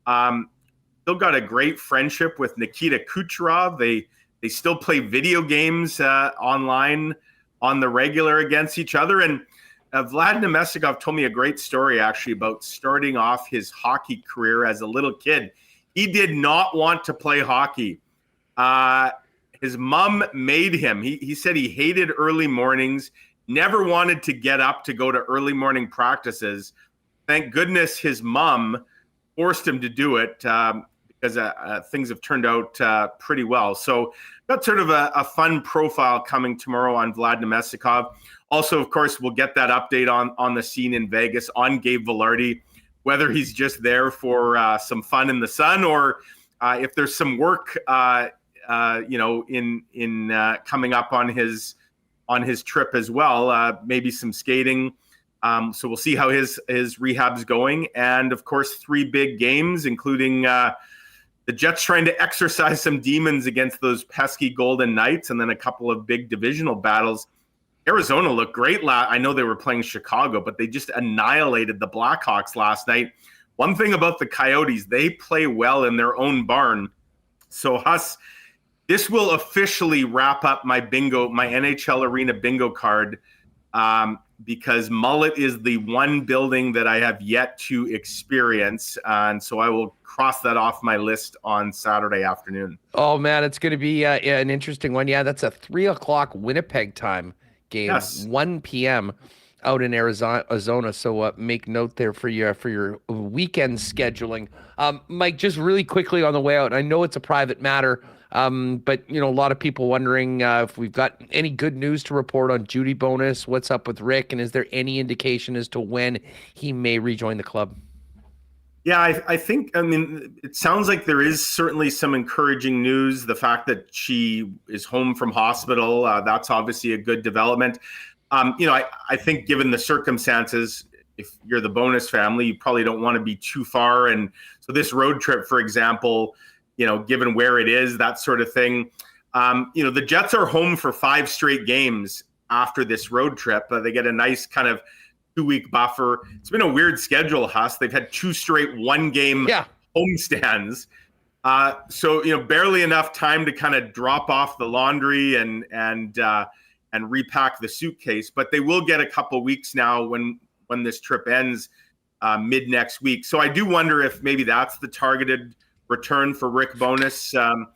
Still got a great friendship with Nikita Kucherov. They still play video games online on the regular against each other. And Vlad Nemestikov told me a great story, actually, about starting off his hockey career as a little kid. He did not want to play hockey. His mom made him. He said he hated early mornings, never wanted to get up to go to early morning practices. Thank goodness his mom forced him to do it because things have turned out pretty well. So that's sort of a fun profile coming tomorrow on Vlad Nemestikov. Also, of course, we'll get that update on the scene in Vegas on Gabe Vilardi, whether he's just there for some fun in the sun or if there's some work, in coming up on his trip as well. Maybe some skating. So we'll see how his rehab's going, and of course, 3 big games, including the Jets trying to exercise some demons against those pesky Golden Knights, and then a couple of big divisional battles. Arizona looked great. I know they were playing Chicago, but they just annihilated the Blackhawks last night. One thing about the Coyotes, they play well in their own barn. So Huss, this will officially wrap up my NHL Arena bingo card, because Mullet is the one building that I have yet to experience. And so I will cross that off my list on Saturday afternoon. Oh, man, it's going to be an interesting one. Yeah, that's a 3:00 Winnipeg time game, Yes. 1 p.m. out in Arizona. So make note there for your weekend scheduling. Mike, just really quickly on the way out, I know it's a private matter, but a lot of people wondering if we've got any good news to report on Judy Bonus. What's up with Rick, and is there any indication as to when he may rejoin the club? Yeah, I think, it sounds like there is certainly some encouraging news. The fact that she is home from hospital, that's obviously a good development. I think given the circumstances, if you're the Bonus family, you probably don't want to be too far. And so this road trip, for example, given where it is, that sort of thing. The Jets are home for 5 straight games after this road trip. They get a nice kind of 2-week buffer. It's been a weird schedule, Huss. They've had 2 straight 1-game homestands. So, barely enough time to kind of drop off the laundry and repack the suitcase. But they will get a couple weeks now when this trip ends mid next week. So I do wonder if maybe that's the targeted return for Rick Bonus. Time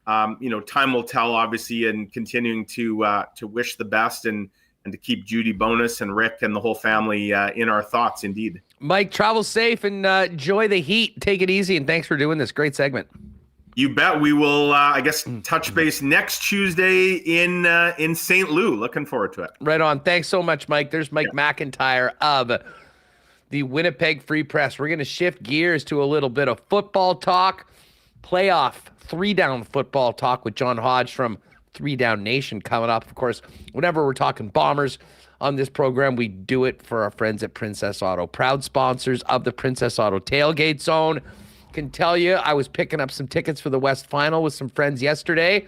will tell, obviously, and continuing to wish the best and to keep Judy Bonus and Rick and the whole family in our thoughts, indeed. Mike, travel safe and enjoy the heat. Take it easy, and thanks for doing this great segment. You bet. We will, touch base next Tuesday in St. Louis. Looking forward to it. Right on. Thanks so much, Mike. There's Mike McIntyre of the Winnipeg Free Press. We're going to shift gears to a little bit of football talk, playoff 3-down football talk with John Hodge from 3-Down Nation coming up. Of course, whenever we're talking Bombers on this program, we do it for our friends at Princess Auto, proud sponsors of the Princess Auto Tailgate Zone. Can tell you, I was picking up some tickets for the West Final with some friends yesterday.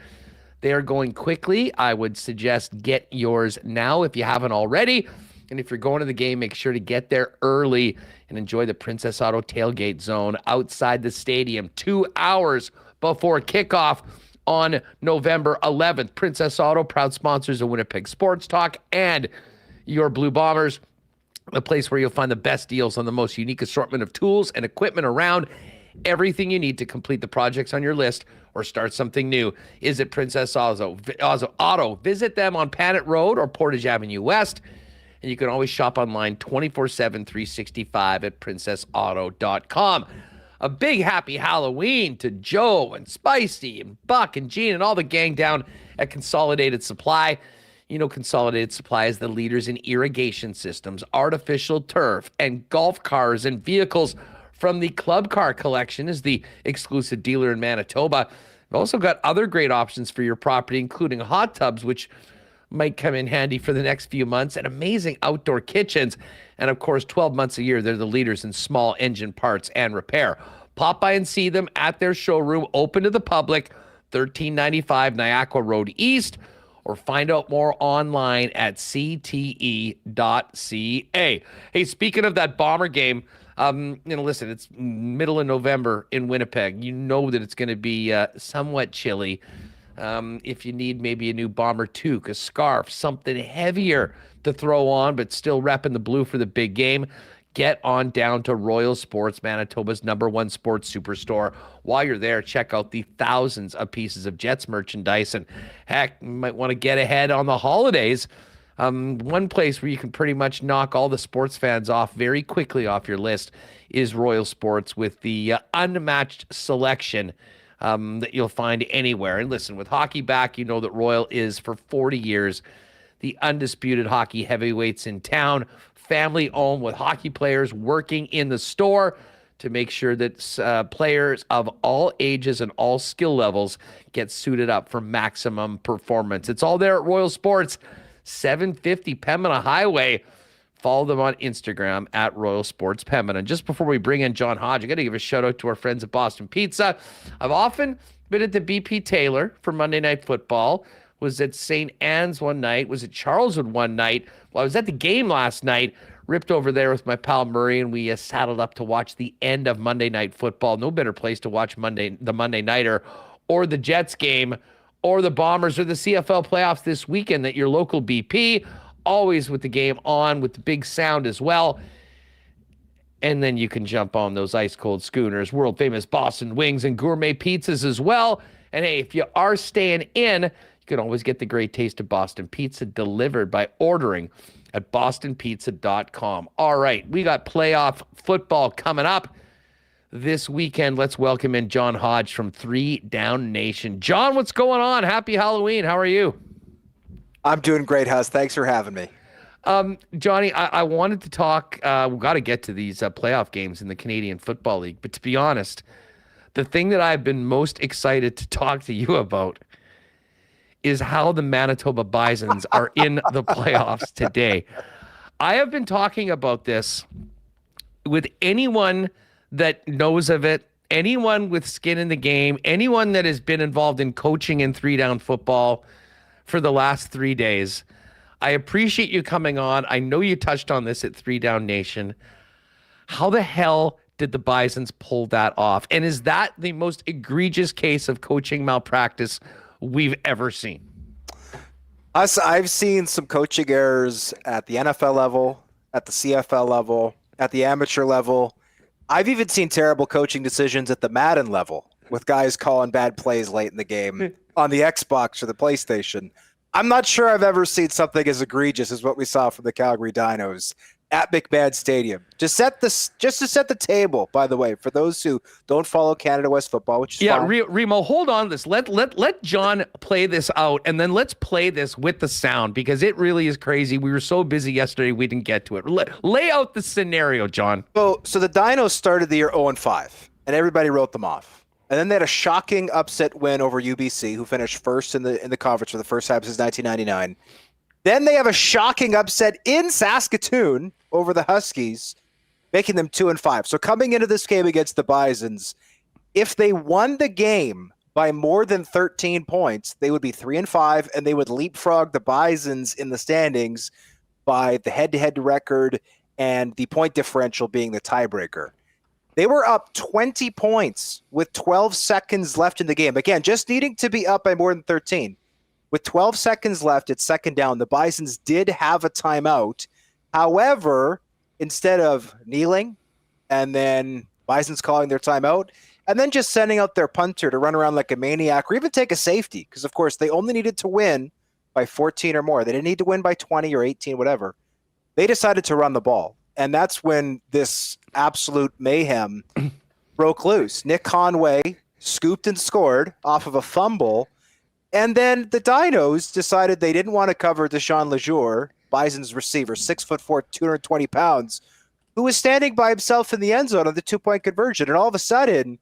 They are going quickly. I would suggest get yours now if you haven't already. And if you're going to the game, make sure to get there early and enjoy the Princess Auto Tailgate Zone outside the stadium 2 hours before kickoff on November 11th. Princess Auto, proud sponsors of Winnipeg Sports Talk and your Blue Bombers, a place where you'll find the best deals on the most unique assortment of tools and equipment around. Everything you need to complete the projects on your list or start something new is at Princess Auto. Visit them on Panet Road or Portage Avenue West, and you can always shop online 24/7, 365 at princessauto.com. a big happy Halloween to Joe and Spicy and Buck and Gene and all the gang down at Consolidated Supply. You know, Consolidated Supply is the leaders in irrigation systems, artificial turf, and golf cars and vehicles. From the Club Car Collection is the exclusive dealer in Manitoba. We've also got other great options for your property, including hot tubs, which might come in handy for the next few months, and amazing outdoor kitchens. And of course, 12 months a year, they're the leaders in small engine parts and repair. Pop by and see them at their showroom, open to the public, 1395 Niagara Road East, or find out more online at cte.ca. Hey, speaking of that Bomber game, listen, it's middle of November in Winnipeg. You know that it's going to be somewhat chilly. If you need maybe a new bomber toque, a scarf, something heavier to throw on, but still repping the blue for the big game, get on down to Royal Sports, Manitoba's #1 sports superstore. While you're there, check out the thousands of pieces of Jets merchandise. And heck, you might want to get ahead on the holidays. One place where you can pretty much knock all the sports fans off very quickly off your list is Royal Sports, with the unmatched selection that you'll find anywhere. And listen, with hockey back, you know that Royal is, for 40 years, the undisputed hockey heavyweights in town, family owned, with hockey players working in the store to make sure that players of all ages and all skill levels get suited up for maximum performance. It's all there at Royal Sports, 750 Pembina Highway. Follow them on Instagram at Royal Sports Pembina. And just before we bring in John Hodge, I got to give a shout out to our friends at Boston Pizza. I've often been at the BP Taylor for Monday Night Football. Was at St. Anne's one night. Was at Charleswood one night. Well, I was at the game last night. Ripped over there with my pal Murray, and we saddled up to watch the end of Monday Night Football. No better place to watch the Monday Nighter, or the Jets game, or the Bombers, or the CFL playoffs this weekend at your local BP. Always with the game on, with the big sound as well. And then you can jump on those ice-cold schooners, world-famous Boston wings, and gourmet pizzas as well. And hey, if you are staying in, you can always get the great taste of Boston Pizza delivered by ordering at bostonpizza.com. All right, we got playoff football coming up this weekend. Let's welcome in John Hodge from 3 Down Nation. John, what's going on? Happy Halloween. How are you? I'm doing great, Hus. Thanks for having me. Johnny, I wanted to talk, we've got to get to these playoff games in the Canadian Football League, but to be honest, the thing that I've been most excited to talk to you about is how the Manitoba Bisons are in the playoffs today. I have been talking about this with anyone that knows of it, anyone with skin in the game, anyone that has been involved in coaching in 3 Down football for the last 3 days. I appreciate you coming on. I know you touched on this at 3 Down Nation. How the hell did the Bisons pull that off? And is that the most egregious case of coaching malpractice we've ever seen? I've seen some coaching errors at the NFL level, at the CFL level, at the amateur level. I've even seen terrible coaching decisions at the Madden level, with guys calling bad plays late in the game on the Xbox or the PlayStation. I'm not sure I've ever seen something as egregious as what we saw from the Calgary Dinos at McMahon Stadium. Just to set the table, by the way, for those who don't follow Canada West football, which is fine. Remo, hold on to this. Let John play this out, and then let's play this with the sound, because it really is crazy. We were so busy yesterday, we didn't get to it. Lay out the scenario, John. So the Dinos started the year 0-5, and everybody wrote them off. And then they had a shocking upset win over UBC, who finished first in the conference for the first time since 1999. Then they have a shocking upset in Saskatoon over the Huskies, making them 2-5. So coming into this game against the Bisons, if they won the game by more than 13 points, they would be 3-5, and they would leapfrog the Bisons in the standings by the head-to-head record and the point differential being the tiebreaker. They were up 20 points with 12 seconds left in the game. Again, just needing to be up by more than 13. With 12 seconds left, it's second down. The Bisons did have a timeout. However, instead of kneeling and then Bisons calling their timeout and then just sending out their punter to run around like a maniac or even take a safety, because, of course, they only needed to win by 14 or more. They didn't need to win by 20 or 18, whatever. They decided to run the ball. And that's when this absolute mayhem broke loose. Nick Conway scooped and scored off of a fumble. And then the Dinos decided they didn't want to cover Deshaun Lejour, Bison's receiver, 6'4", 220 pounds, who was standing by himself in the end zone on the 2-point conversion. And all of a sudden,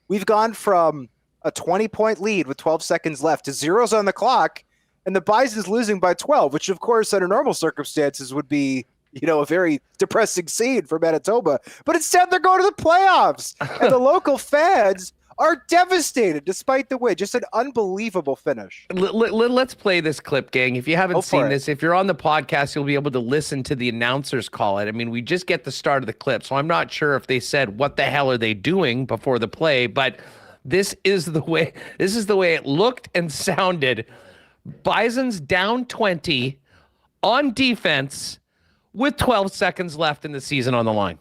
we've gone from a 20-point lead with 12 seconds left to zeros on the clock, and the Bison's losing by 12, which, of course, under normal circumstances would be, a very depressing scene for Manitoba. But instead, they're going to the playoffs, and the local fans are devastated despite the win. Just an unbelievable finish. Let's play this clip, gang. If you haven't seen this, if you're on the podcast, you'll be able to listen to the announcers call it. I mean, we just get the start of the clip, so I'm not sure if they said, what the hell are they doing before the play, but this is the way it looked and sounded. Bison's down 20 on defense with 12 seconds left in the season on the line.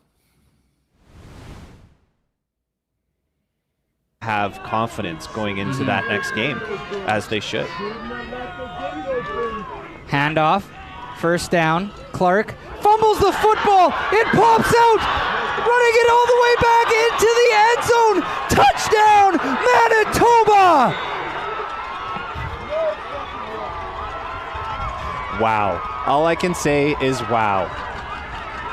Have confidence going into that next game, as they should. Handoff, first down. Clark fumbles the football. It pops out, running it all the way back into the end zone. Touchdown, Manitoba! Wow. All I can say is wow.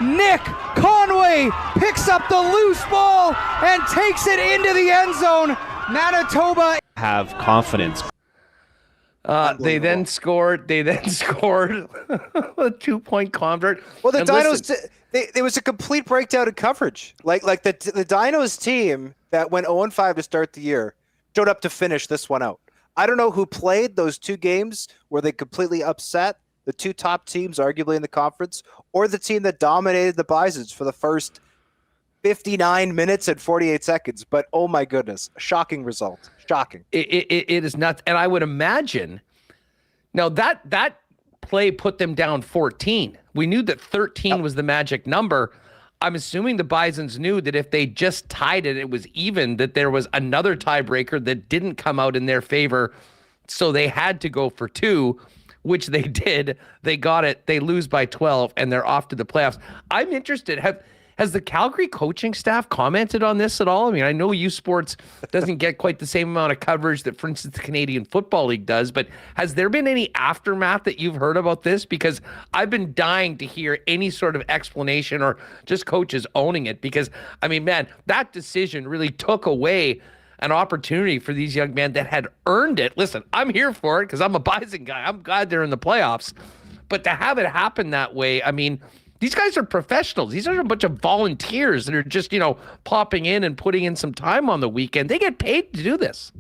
Nick Conway picks up the loose ball and takes it into the end zone. Manitoba have confidence. They then scored a 2-point convert. Well, the Dinos, there was a complete breakdown in coverage. Like the Dinos team that went 0-5 to start the year showed up to finish this one out. I don't know who played those two games where they completely upset the two top teams, arguably in the conference, or the team that dominated the Bisons for the first 59 minutes and 48 seconds. But, oh, my goodness, shocking result. Shocking. It is nuts. And I would imagine, now that play put them down 14. We knew that 13 was the magic number. I'm assuming the Bisons knew that if they just tied it, it was even, that there was another tiebreaker that didn't come out in their favor. So they had to go for 2. Which they did. They got it. They lose by 12, and they're off to the playoffs. I'm interested. Has the Calgary coaching staff commented on this at all? I mean, I know U Sports doesn't get quite the same amount of coverage that, for instance, the Canadian Football League does, but has there been any aftermath that you've heard about this? Because I've been dying to hear any sort of explanation or just coaches owning it, because, I mean, man, that decision really took away an opportunity for these young men that had earned it. Listen, I'm here for it because I'm a Bison guy. I'm glad they're in the playoffs. But to have it happen that way, I mean, these guys are professionals. These are a bunch of volunteers that are just, popping in and putting in some time on the weekend. They get paid to do this.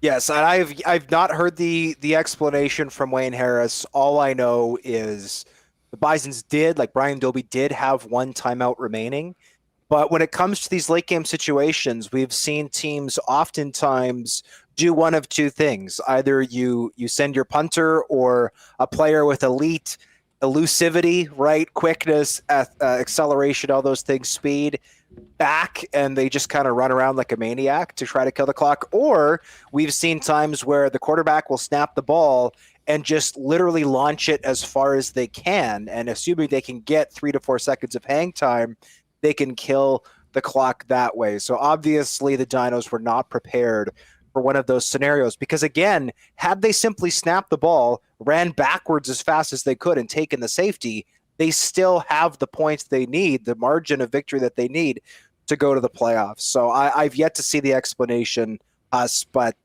Yes, and I've not heard the explanation from Wayne Harris. All I know is the Bisons did, like Brian Dobie did, have one timeout remaining. But when it comes to these late game situations, we've seen teams oftentimes do one of two things. Either you send your punter or a player with elite elusivity, right? Quickness, acceleration, all those things, speed, back, and they just kind of run around like a maniac to try to kill the clock. Or we've seen times where the quarterback will snap the ball and just literally launch it as far as they can. And assuming they can get 3 to 4 seconds of hang time, they can kill the clock that way. So obviously the Dinos were not prepared for one of those scenarios because, again, had they simply snapped the ball, ran backwards as fast as they could and taken the safety, they still have the points they need, the margin of victory that they need to go to the playoffs. So I've yet to see the explanation, but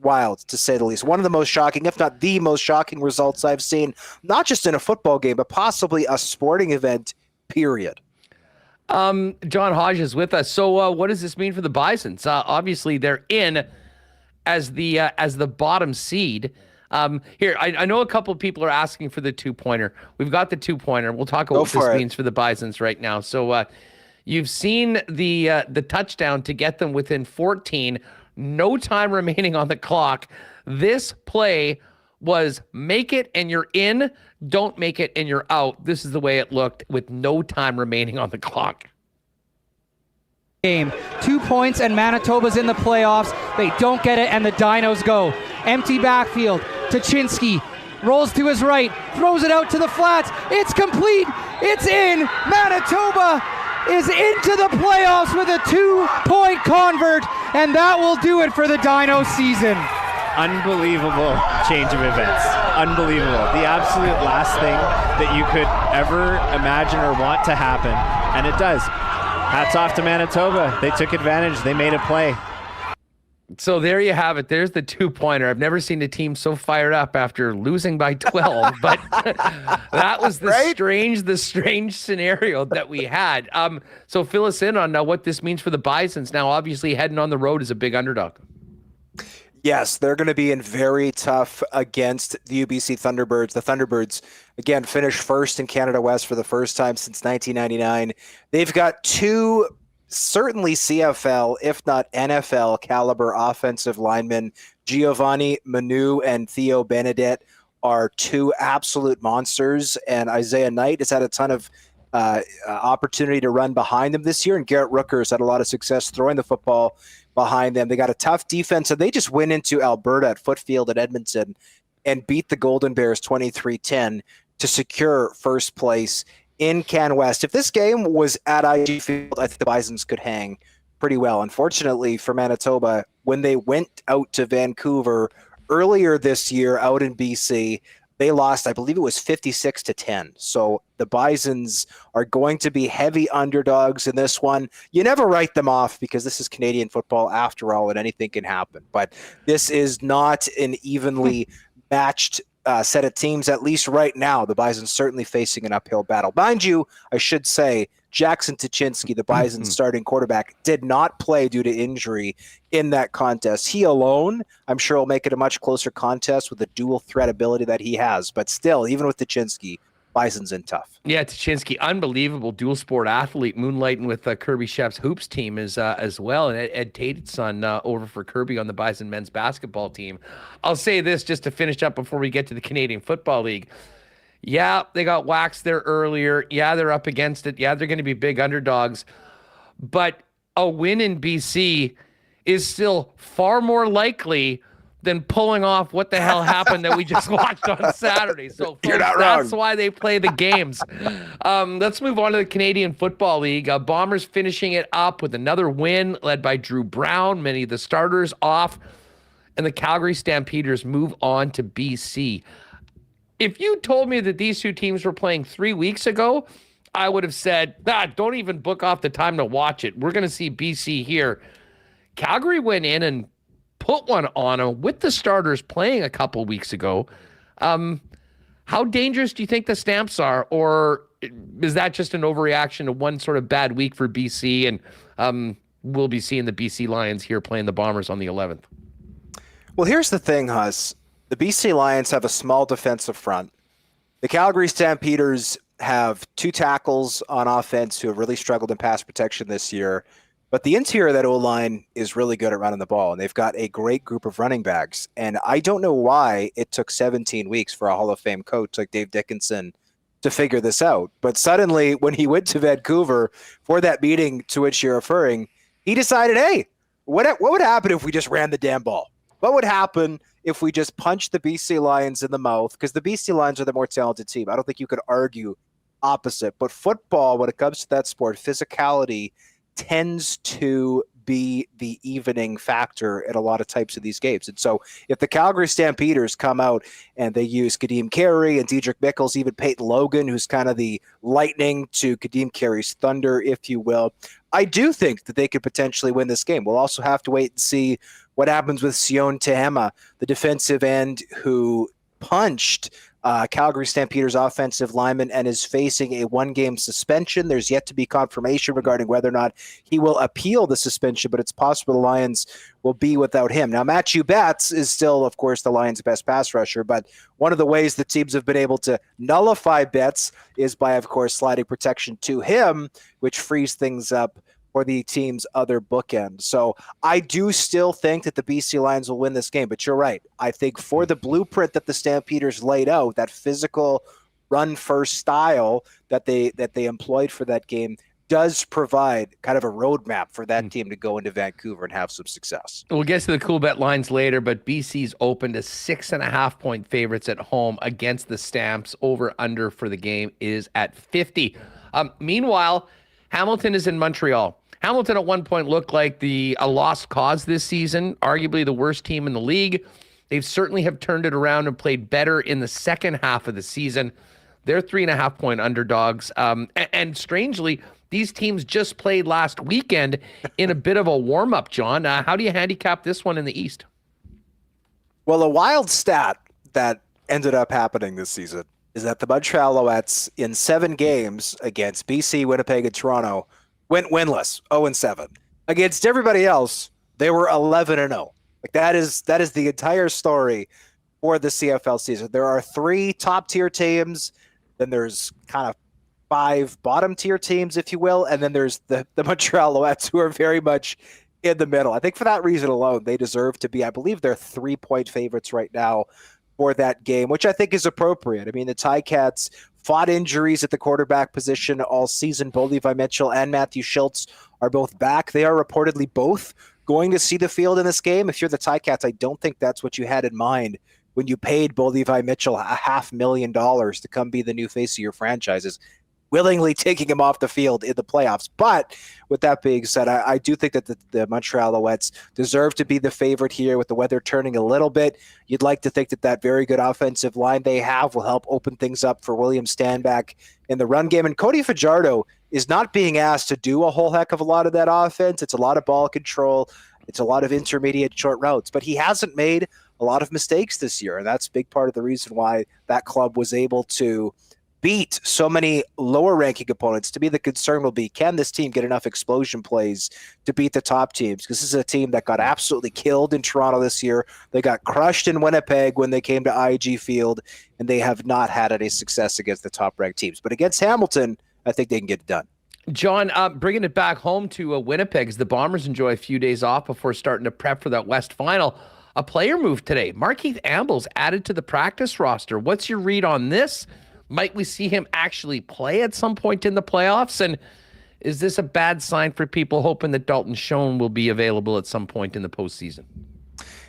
wild, to say the least. One of the most shocking, if not the most shocking results I've seen, not just in a football game, but possibly a sporting event, period. John Hodge is with us. So what does this mean for the Bisons? Obviously, they're in as the bottom seed. Here, I know a couple of people are asking for the 2-pointer. We've got the 2-pointer. We'll talk about what this means for the Bisons right now. So you've seen the touchdown to get them within 14. No time remaining on the clock. This play was make it and you're in, don't make it and you're out. This is the way it looked with no time remaining on the clock. Game 2 points and Manitoba's in the playoffs. They don't get it and the Dinos go. Empty backfield. Tuchinski rolls to his right, throws it out to the flats. It's complete. It's in. Manitoba is into the playoffs with a 2-point convert, and that will do it for the Dino season. Unbelievable change of events. Unbelievable. The absolute last thing that you could ever imagine or want to happen, and it does. Hats off to Manitoba. They took advantage. They made a play. So there you have it. There's the 2-pointer. I've never seen a team so fired up after losing by 12, but that was the strange scenario that we had. So fill us in on what this means for the Bisons. Now, obviously, heading on the road is a big underdog. Yes, they're going to be in very tough against the UBC Thunderbirds. The Thunderbirds, again, finished first in Canada West for the first time since 1999. They've got two certainly CFL, if not NFL caliber offensive linemen. Giovanni Manu and Theo Benedet are two absolute monsters, and Isaiah Knight has had a ton of opportunity to run behind them this year, and Garrett Rooker's had a lot of success throwing the football behind them. They got a tough defense, and they just went into Alberta at Footfield at Edmonton and beat the Golden Bears 23-10 to secure first place in Can West. If this game was at IG Field, I think the Bisons could hang pretty well. Unfortunately for Manitoba, when they went out to Vancouver earlier this year out in BC, they lost, I believe it was 56-10. So the Bisons are going to be heavy underdogs in this one. You never write them off because this is Canadian football after all, and anything can happen. But this is not an evenly matched set of teams, at least right now. The Bisons certainly facing an uphill battle. Mind you, I should say, Jackson Tuchinski, the Bisons starting quarterback, did not play due to injury in that contest. He alone, I'm sure, will make it a much closer contest with the dual threat ability that he has. But still, even with Tuchinski, Bison's in tough. Yeah, Tuchinski, unbelievable dual sport athlete, moonlighting with Kirby Sheff's Hoops team as well, and Ed Tate's son over for Kirby on the Bison men's basketball team. I'll say this just to finish up before we get to the Canadian Football League. Yeah, they got waxed there earlier. Yeah, they're up against it. Yeah, they're going to be big underdogs. But a win in BC is still far more likely than pulling off what the hell happened that we just watched on Saturday. So folks, You're not wrong. That's why they play the games. Let's move on to the Canadian Football League. Bombers finishing it up with another win led by Drew Brown. Many of the starters off. And the Calgary Stampeders move on to BC. If you told me that these two teams were playing 3 weeks ago, I would have said, don't even book off the time to watch it. We're going to see BC here. Calgary went in and put one on them with the starters playing a couple weeks ago. How dangerous do you think the Stamps are? Or is that just an overreaction to one sort of bad week for BC? And we'll be seeing the BC Lions here playing the Bombers on the 11th. Well, here's the thing, Huss. The BC Lions have a small defensive front. The Calgary Stampeders have two tackles on offense who have really struggled in pass protection this year. But the interior of that O-line is really good at running the ball, and they've got a great group of running backs. And I don't know why it took 17 weeks for a Hall of Fame coach like Dave Dickinson to figure this out. But suddenly, when he went to Vancouver for that meeting to which you're referring, he decided, hey, what would happen if we just ran the damn ball? What would happen if we just punched the BC Lions in the mouth? Because the BC Lions are the more talented team. I don't think you could argue opposite. But football, when it comes to that sport, physicality tends to be the evening factor in a lot of types of these games. And so if the Calgary Stampeders come out and they use Kadeem Carey and Diedrich Mickles, even Peyton Logan, who's kind of the lightning to Kadeem Carey's thunder, if you will, I do think that they could potentially win this game. We'll also have to wait and see what happens with Sion Tehema, the defensive end who punched Calgary Stampeders offensive lineman and is facing a one-game suspension. There's yet to be confirmation regarding whether or not he will appeal the suspension, but it's possible the Lions will be without him. Now, Matthew Batts is still, of course, the Lions' best pass rusher, but one of the ways the teams have been able to nullify bets is by, of course, sliding protection to him, which frees things up for the team's other bookend. So I do still think that the BC Lions will win this game, but you're right. I think for the blueprint that the Stampeders laid out, that physical run-first style that they employed for that game does provide kind of a roadmap for that team to go into Vancouver and have some success. We'll get to the Coolbet lines later, but BC's opened to 6.5-point favorites at home against the Stamps. Over-under for the game is at 50. Meanwhile, Hamilton is in Montreal. Hamilton at one point looked like a lost cause this season, arguably the worst team in the league. They've certainly have turned it around and played better in the second half of the season. They're 3.5-point underdogs. And strangely, these teams just played last weekend in a bit of a warm-up, John. How do you handicap this one in the East? Well, a wild stat that ended up happening this season is that the Montreal Alouettes in 7 games against BC, Winnipeg, and Toronto went winless, 0-7. Against everybody else, they were 11-0. Like that is the entire story for the CFL season. There are 3 top-tier teams, then there's kind of 5 bottom-tier teams, if you will, and then there's the Montreal Alouettes, who are very much in the middle. I think for that reason alone, they deserve to be, I believe they're 3-point favorites right now for that game, which I think is appropriate. I mean, the Ticats fought injuries at the quarterback position all season. Both Levi Mitchell and Matthew Schultz are both back. They are reportedly both going to see the field in this game. If you're the Ticats, I don't think that's what you had in mind when you paid Bo Levi Mitchell $500,000 to come be the new face of your franchises, willingly taking him off the field in the playoffs. But with that being said, I do think that the Montreal Alouettes deserve to be the favorite here with the weather turning a little bit. You'd like to think that very good offensive line they have will help open things up for William Stanback in the run game. And Cody Fajardo is not being asked to do a whole heck of a lot of that offense. It's a lot of ball control. It's a lot of intermediate short routes. But he hasn't made a lot of mistakes this year, and that's a big part of the reason why that club was able to beat so many lower-ranking opponents. To me, the concern will be, can this team get enough explosion plays to beat the top teams? Because this is a team that got absolutely killed in Toronto this year. They got crushed in Winnipeg when they came to IG Field, and they have not had any success against the top-ranked teams. But against Hamilton, I think they can get it done. John, bringing it back home to Winnipeg, as the Bombers enjoy a few days off before starting to prep for that West Final. A player move today. Markeith Amble's added to the practice roster. What's your read on this? Might we see him actually play at some point in the playoffs? And is this a bad sign for people hoping that Dalton Schoen will be available at some point in the postseason?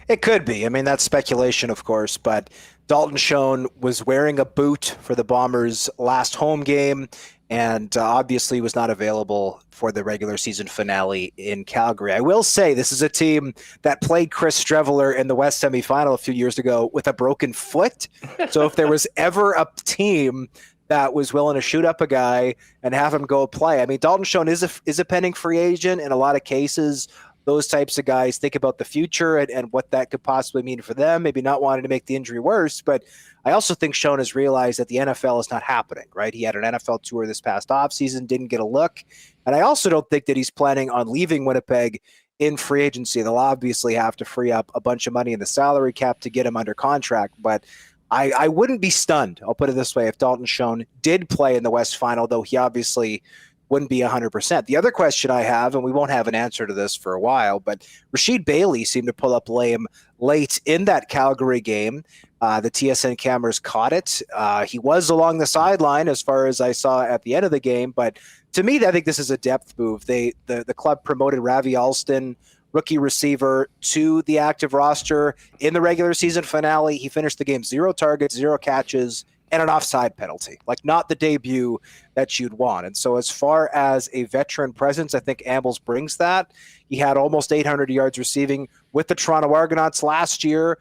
It could be. I mean, that's speculation, of course, but Dalton Schoen was wearing a boot for the Bombers' last home game and obviously was not available for the regular season finale in Calgary. I will say this is a team that played Chris Streveler in the West semifinal a few years ago with a broken foot. So if there was ever a team that was willing to shoot up a guy and have him go play, I mean, Dalton Schoen is a pending free agent in a lot of cases. Those types of guys think about the future and what that could possibly mean for them, maybe not wanting to make the injury worse. But I also think Schoen has realized that the NFL is not happening, right? He had an NFL tour this past offseason, didn't get a look. And I also don't think that he's planning on leaving Winnipeg in free agency. They'll obviously have to free up a bunch of money in the salary cap to get him under contract. But I wouldn't be stunned, I'll put it this way, if Dalton Schoen did play in the West Final, though he obviously wouldn't be 100%. The other question I have, and we won't have an answer to this for a while, but Rasheed Bailey seemed to pull up lame late in that Calgary game. The TSN cameras caught it. He was along the sideline as far as I saw at the end of the game, but to me, I think this is a depth move. The club promoted Ravi Alston, rookie receiver, to the active roster in the regular season finale. He finished the game 0 targets, 0 catches, and an offside penalty, like not the debut that you'd want. And so as far as a veteran presence, I think Ambles brings that. He had almost 800 yards receiving with the Toronto Argonauts last year.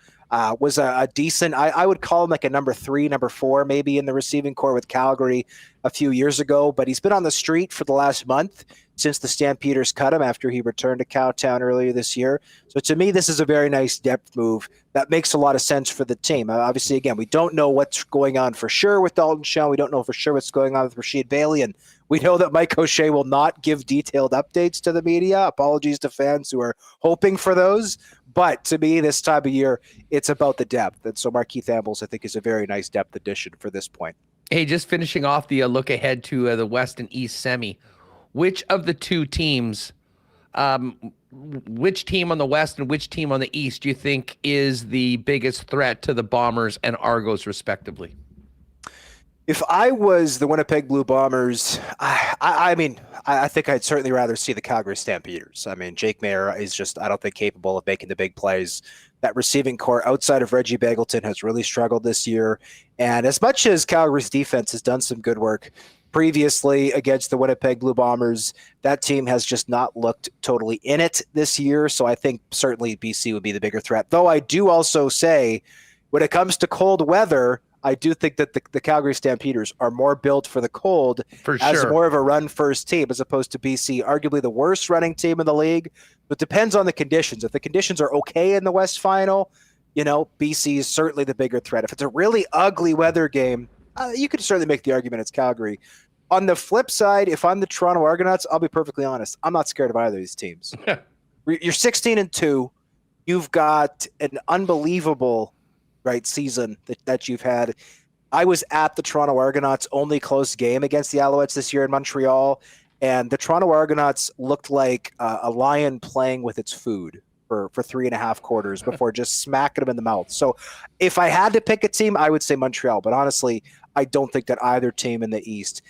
Was a decent, I would call him like a number 3, number 4, maybe in the receiving corps with Calgary a few years ago, but he's been on the street for the last month since the Stampeders cut him after he returned to Cowtown earlier this year. So to me, this is a very nice depth move that makes a lot of sense for the team. Obviously, again, we don't know what's going on for sure with Dalton Schoen. We don't know for sure what's going on with Rasheed Bailey, and we know that Mike O'Shea will not give detailed updates to the media. Apologies to fans who are hoping for those. But to me, this time of year, it's about the depth. And so Markeith Ambles, I think, is a very nice depth addition for this point. Hey, just finishing off the look ahead to the West and East semi, which of the two teams, which team on the West and which team on the East do you think is the biggest threat to the Bombers and Argos, respectively? If I was the Winnipeg Blue Bombers, I mean, I think I'd certainly rather see the Calgary Stampeders. I mean, Jake Mayer is just, I don't think, capable of making the big plays. That receiving core outside of Reggie Begelton has really struggled this year. And as much as Calgary's defense has done some good work, previously against the Winnipeg Blue Bombers. That team has just not looked totally in it this year. So I think certainly BC would be the bigger threat. Though I do also say when it comes to cold weather, I do think that the Calgary Stampeders are more built for the cold as more of a run-first team as opposed to BC, arguably the worst running team in the league. But depends on the conditions. If the conditions are okay in the West Final, BC is certainly the bigger threat. If it's a really ugly weather game, you could certainly make the argument it's Calgary. On the flip side, if I'm the Toronto Argonauts, I'll be perfectly honest. I'm not scared of either of these teams. You're 16-2. You've got an unbelievable season that you've had. I was at the Toronto Argonauts' only close game against the Alouettes this year in Montreal, and the Toronto Argonauts looked like a lion playing with its food for 3.5 quarters before just smacking them in the mouth. So if I had to pick a team, I would say Montreal. But honestly, I don't think that either team in the East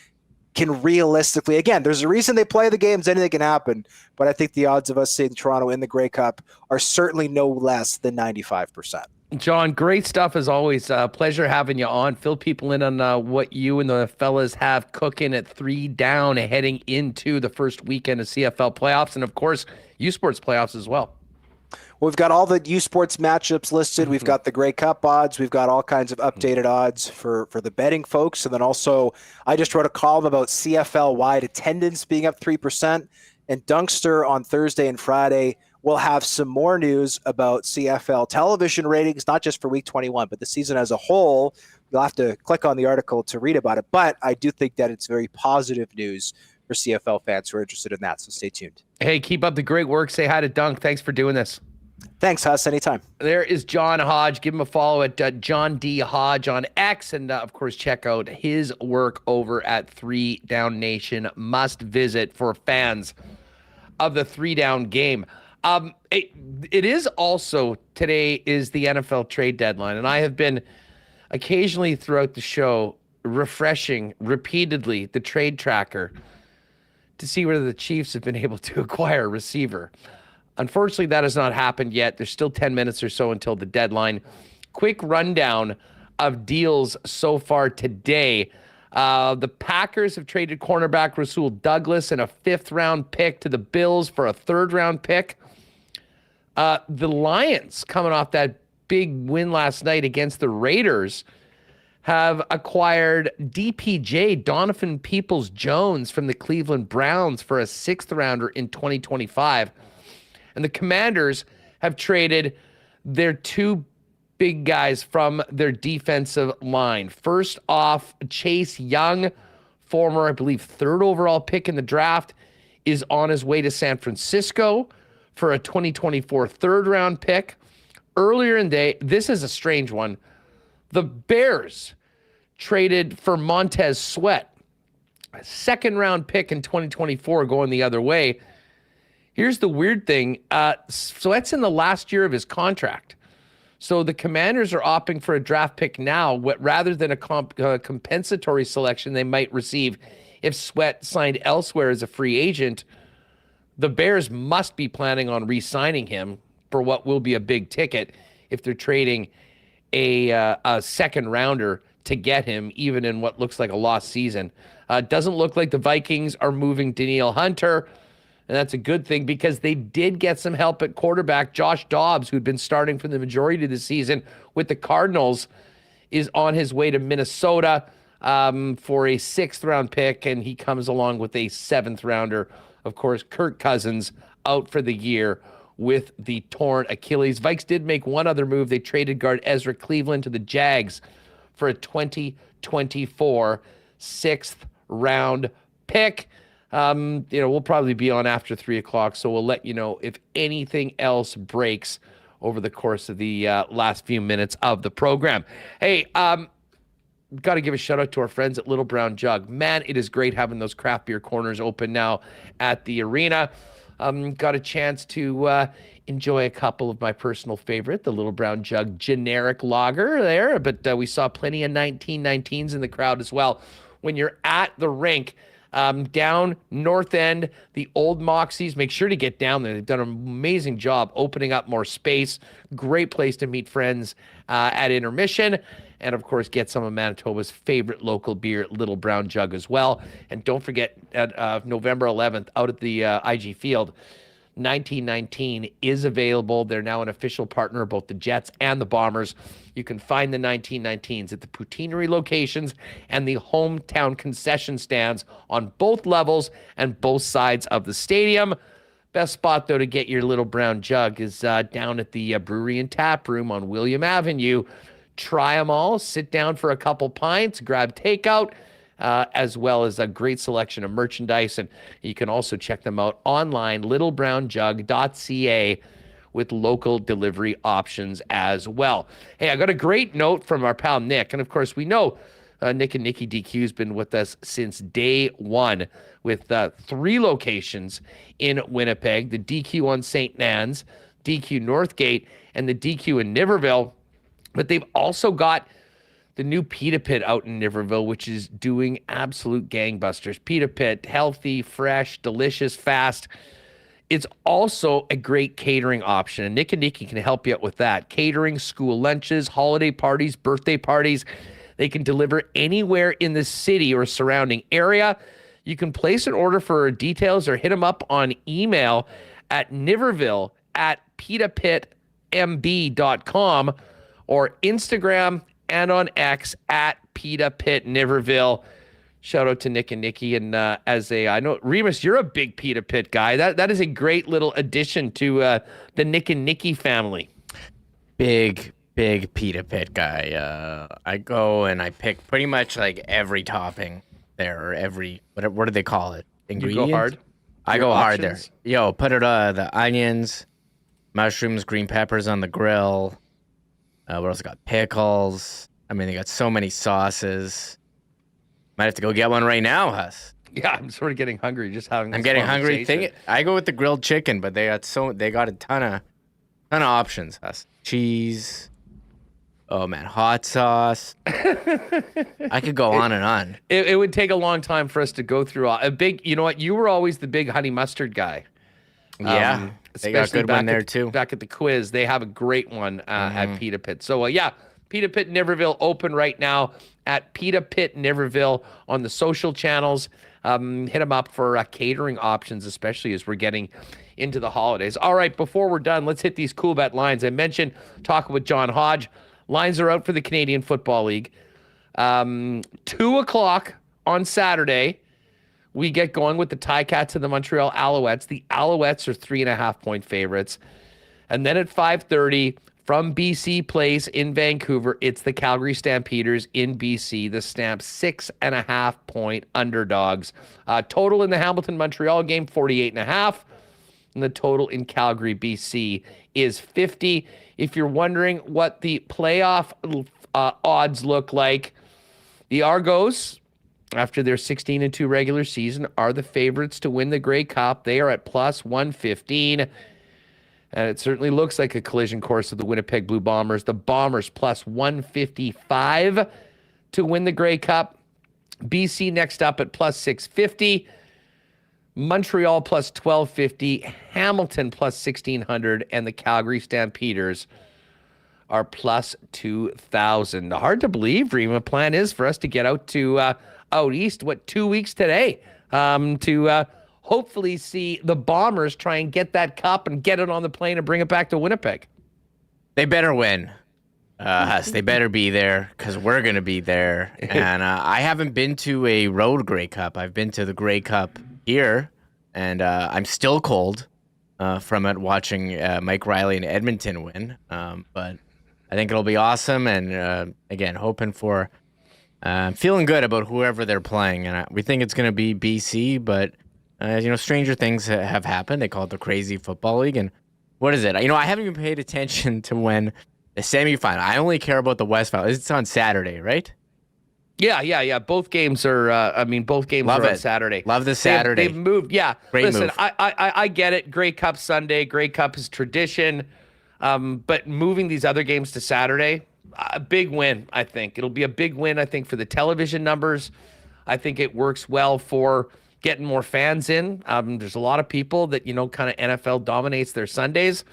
can realistically, again, there's a reason they play the games, anything can happen. But I think the odds of us seeing Toronto in the Grey Cup are certainly no less than 95%. John, great stuff as always. Pleasure having you on. Fill people in on what you and the fellas have cooking at 3 down heading into the first weekend of CFL playoffs and, of course, U Sports playoffs as well. Well, we've got all the U Sports matchups listed. We've got the Grey Cup odds. We've got all kinds of updated odds for the betting folks. And then also, I just wrote a column about CFL-wide attendance being up 3%. And Dunkster on Thursday and Friday will have some more news about CFL television ratings, not just for Week 21, but the season as a whole. You'll have to click on the article to read about it. But I do think that it's very positive news for CFL fans who are interested in that. So stay tuned. Hey, keep up the great work. Say hi to Dunk. Thanks for doing this. Thanks, Huss. Anytime. There is John Hodge. Give him a follow at John D. Hodge on X. And, of course, check out his work over at 3 Down Nation. Must visit for fans of the 3 down game. It is also, today is the NFL trade deadline, and I have been occasionally throughout the show refreshing repeatedly the trade tracker to see whether the Chiefs have been able to acquire a receiver. Unfortunately, that has not happened yet. There's still 10 minutes or so until the deadline. Quick rundown of deals so far today. The Packers have traded cornerback Rasul Douglas and a 5th-round pick to the Bills for a 3rd-round pick. The Lions, coming off that big win last night against the Raiders, have acquired DPJ, Donovan Peoples-Jones, from the Cleveland Browns for a 6th-rounder in 2025. And the Commanders have traded their 2 big guys from their defensive line. First off, Chase Young, former, I believe, 3rd overall pick in the draft, is on his way to San Francisco for a 2024 3rd-round pick. Earlier in the day, this is a strange one. The Bears traded for Montez Sweat, a 2nd-round pick in 2024 going the other way. Here's the weird thing. Sweat's in the last year of his contract. So the Commanders are opting for a draft pick now rather than a compensatory selection they might receive if Sweat signed elsewhere as a free agent. The Bears must be planning on re-signing him for what will be a big ticket if they're trading a 2nd-rounder to get him, even in what looks like a lost season. Doesn't look like the Vikings are moving Danielle Hunter, and that's a good thing because they did get some help at quarterback. Josh Dobbs, who'd been starting for the majority of the season with the Cardinals, is on his way to Minnesota for a 6th-round pick, and he comes along with a 7th-rounder. Of course, Kirk Cousins out for the year with the torn Achilles. Vikes did make one other move. They traded guard Ezra Cleveland to the Jags for a 2024 6th-round pick. We'll probably be on after 3 o'clock, so we'll let you know if anything else breaks over the course of the last few minutes of the program. Hey, got to give a shout out to our friends at Little Brown Jug. Man, it is great having those craft beer corners open now at the arena. Got a chance to enjoy a couple of my personal favorite, the Little Brown Jug generic lager there, but we saw plenty of 1919s in the crowd as well. When you're at the rink, Down North End, the old Moxies. Make sure to get down there. They've done an amazing job opening up more space. Great place to meet friends at intermission. And, of course, get some of Manitoba's favorite local beer, Little Brown Jug, as well. And don't forget, November 11th, out at the IG Field, 1919 is available. They're now an official partner of both the Jets and the Bombers. You can find the 1919s at the Poutineery locations and the hometown concession stands on both levels and both sides of the stadium. Best spot, though, to get your Little Brown Jug is down at the Brewery and Tap Room on William Avenue. Try them all, sit down for a couple pints, grab takeout, as well as a great selection of merchandise. And you can also check them out online, littlebrownjug.ca, with local delivery options as well. Hey, I got a great note from our pal Nick. And, of course, we know Nick and Nikki DQ has been with us since day one with 3 locations in Winnipeg, the DQ on St. Nan's, DQ Northgate, and the DQ in Niverville. But they've also got the new Pita Pit out in Niverville, which is doing absolute gangbusters. Pita Pit, healthy, fresh, delicious, fast. It's also a great catering option, and Nick and Nikki can help you out with that. Catering, school lunches, holiday parties, birthday parties. They can deliver anywhere in the city or surrounding area. You can place an order for details or hit them up on email at niverville@pitapitmb.com or Instagram and on X at Pita Pit Niverville. Shout out to Nick and Nikki. And I know, Remis, you're a big Pita Pit guy. That is a great little addition to the Nick and Nikki family. Big Pita Pit guy. I go and I pick pretty much like every topping there, or every, what do they call it? Ingredient? You go hard? I go hard there. Yo, put it the onions, mushrooms, green peppers on the grill. What else? Got pickles. I mean, they got so many sauces. Might have to go get one right now, Huss. Yeah, I'm sort of getting hungry just having this I'm getting hungry. conversation. I go with the grilled chicken, but they got a ton of options, Huss. Cheese. Oh man, hot sauce. I could go on and on. It would take a long time for us to go through a big. You know what? You were always the big honey mustard guy. Yeah, they got a good one there too. Back at the quiz, they have a great one at Pita Pit. So yeah, Pita Pit Niverville open right now at Pita Pit Niverville on the social channels. Hit them up for catering options, especially as we're getting into the holidays. All right, before we're done, let's hit these Coolbet lines. I mentioned talking with John Hodge. Lines are out for the Canadian Football League. 2:00 on Saturday, we get going with the Ticats and the Montreal Alouettes. The Alouettes are 3.5-point favorites. And then at 5:30 from BC Place in Vancouver, it's the Calgary Stampeders in BC. The Stamps 6.5-point underdogs. Total in the Hamilton-Montreal game, 48.5. And the total in Calgary, BC is 50. If you're wondering what the playoff odds look like, the Argos, after their 16-2 regular season, are the favorites to win the Grey Cup. They are at plus 115. And it certainly looks like a collision course of the Winnipeg Blue Bombers. The Bombers plus 155 to win the Grey Cup. BC next up at plus 650. Montreal plus 1250, Hamilton plus 1600, and the Calgary Stampeders are plus 2,000. Hard to believe, Rima. Plan is for us to get out to out east, 2 weeks today, to hopefully see the Bombers try and get that cup and get it on the plane and bring it back to Winnipeg. They better win. They better be there because we're going to be there. And I haven't been to a road Grey Cup. I've been to the Grey Cup here, and I'm still cold from it watching Mike Riley and Edmonton win. But I think it'll be awesome, and again, hoping for feeling good about whoever they're playing. And we think it's going to be BC, but stranger things have happened. They call it the Crazy Football League, and what is it? I haven't even paid attention to when the semifinal. I only care about the West final. It's on Saturday, right? Yeah. Both games are. Both games Love are it. on Saturday. Love the Saturday. They've moved. Yeah. Great Listen, move. I get it. Grey Cup Sunday. Grey Cup is tradition. But moving these other games to Saturday, a big win. I think it'll be a big win. I think for the television numbers. I think it works well for getting more fans in. There's a lot of people that, kind of NFL dominates their Sundays,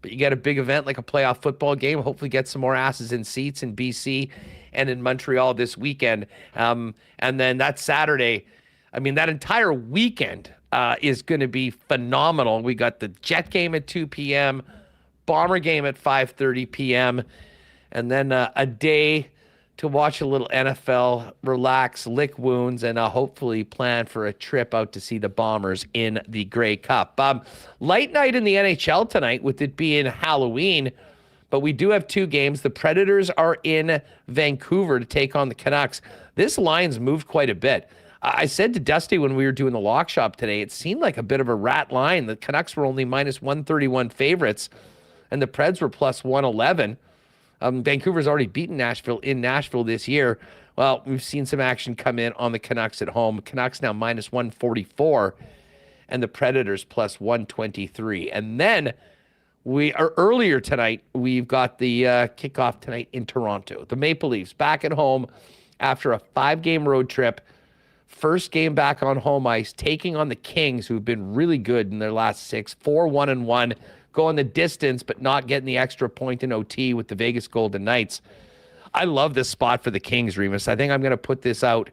but you get a big event like a playoff football game, hopefully get some more asses in seats in BC and in Montreal this weekend. And then that Saturday, that entire weekend is going to be phenomenal. We got the Jet game at 2 p.m., Bomber game at 5:30 p.m., and then a day to watch a little NFL, relax, lick wounds, and hopefully plan for a trip out to see the Bombers in the Grey Cup. Light night in the NHL tonight with it being Halloween, but we do have 2 games. The Predators are in Vancouver to take on the Canucks. This line's moved quite a bit. I said to Dusty when we were doing the lock shop today, it seemed like a bit of a rat line. The Canucks were only minus 131 favorites, and the Preds were plus 111. Vancouver's already beaten Nashville in Nashville this year. Well, we've seen some action come in on the Canucks at home. Canucks now minus 144, and the Predators plus 123. And then earlier tonight, we've got the kickoff tonight in Toronto. The Maple Leafs back at home after a 5-game road trip. First game back on home ice, taking on the Kings, who've been really good in their last 6, 4-1-1. Going the distance, but not getting the extra point in OT with the Vegas Golden Knights. I love this spot for the Kings, Remis. I think I'm going to put this out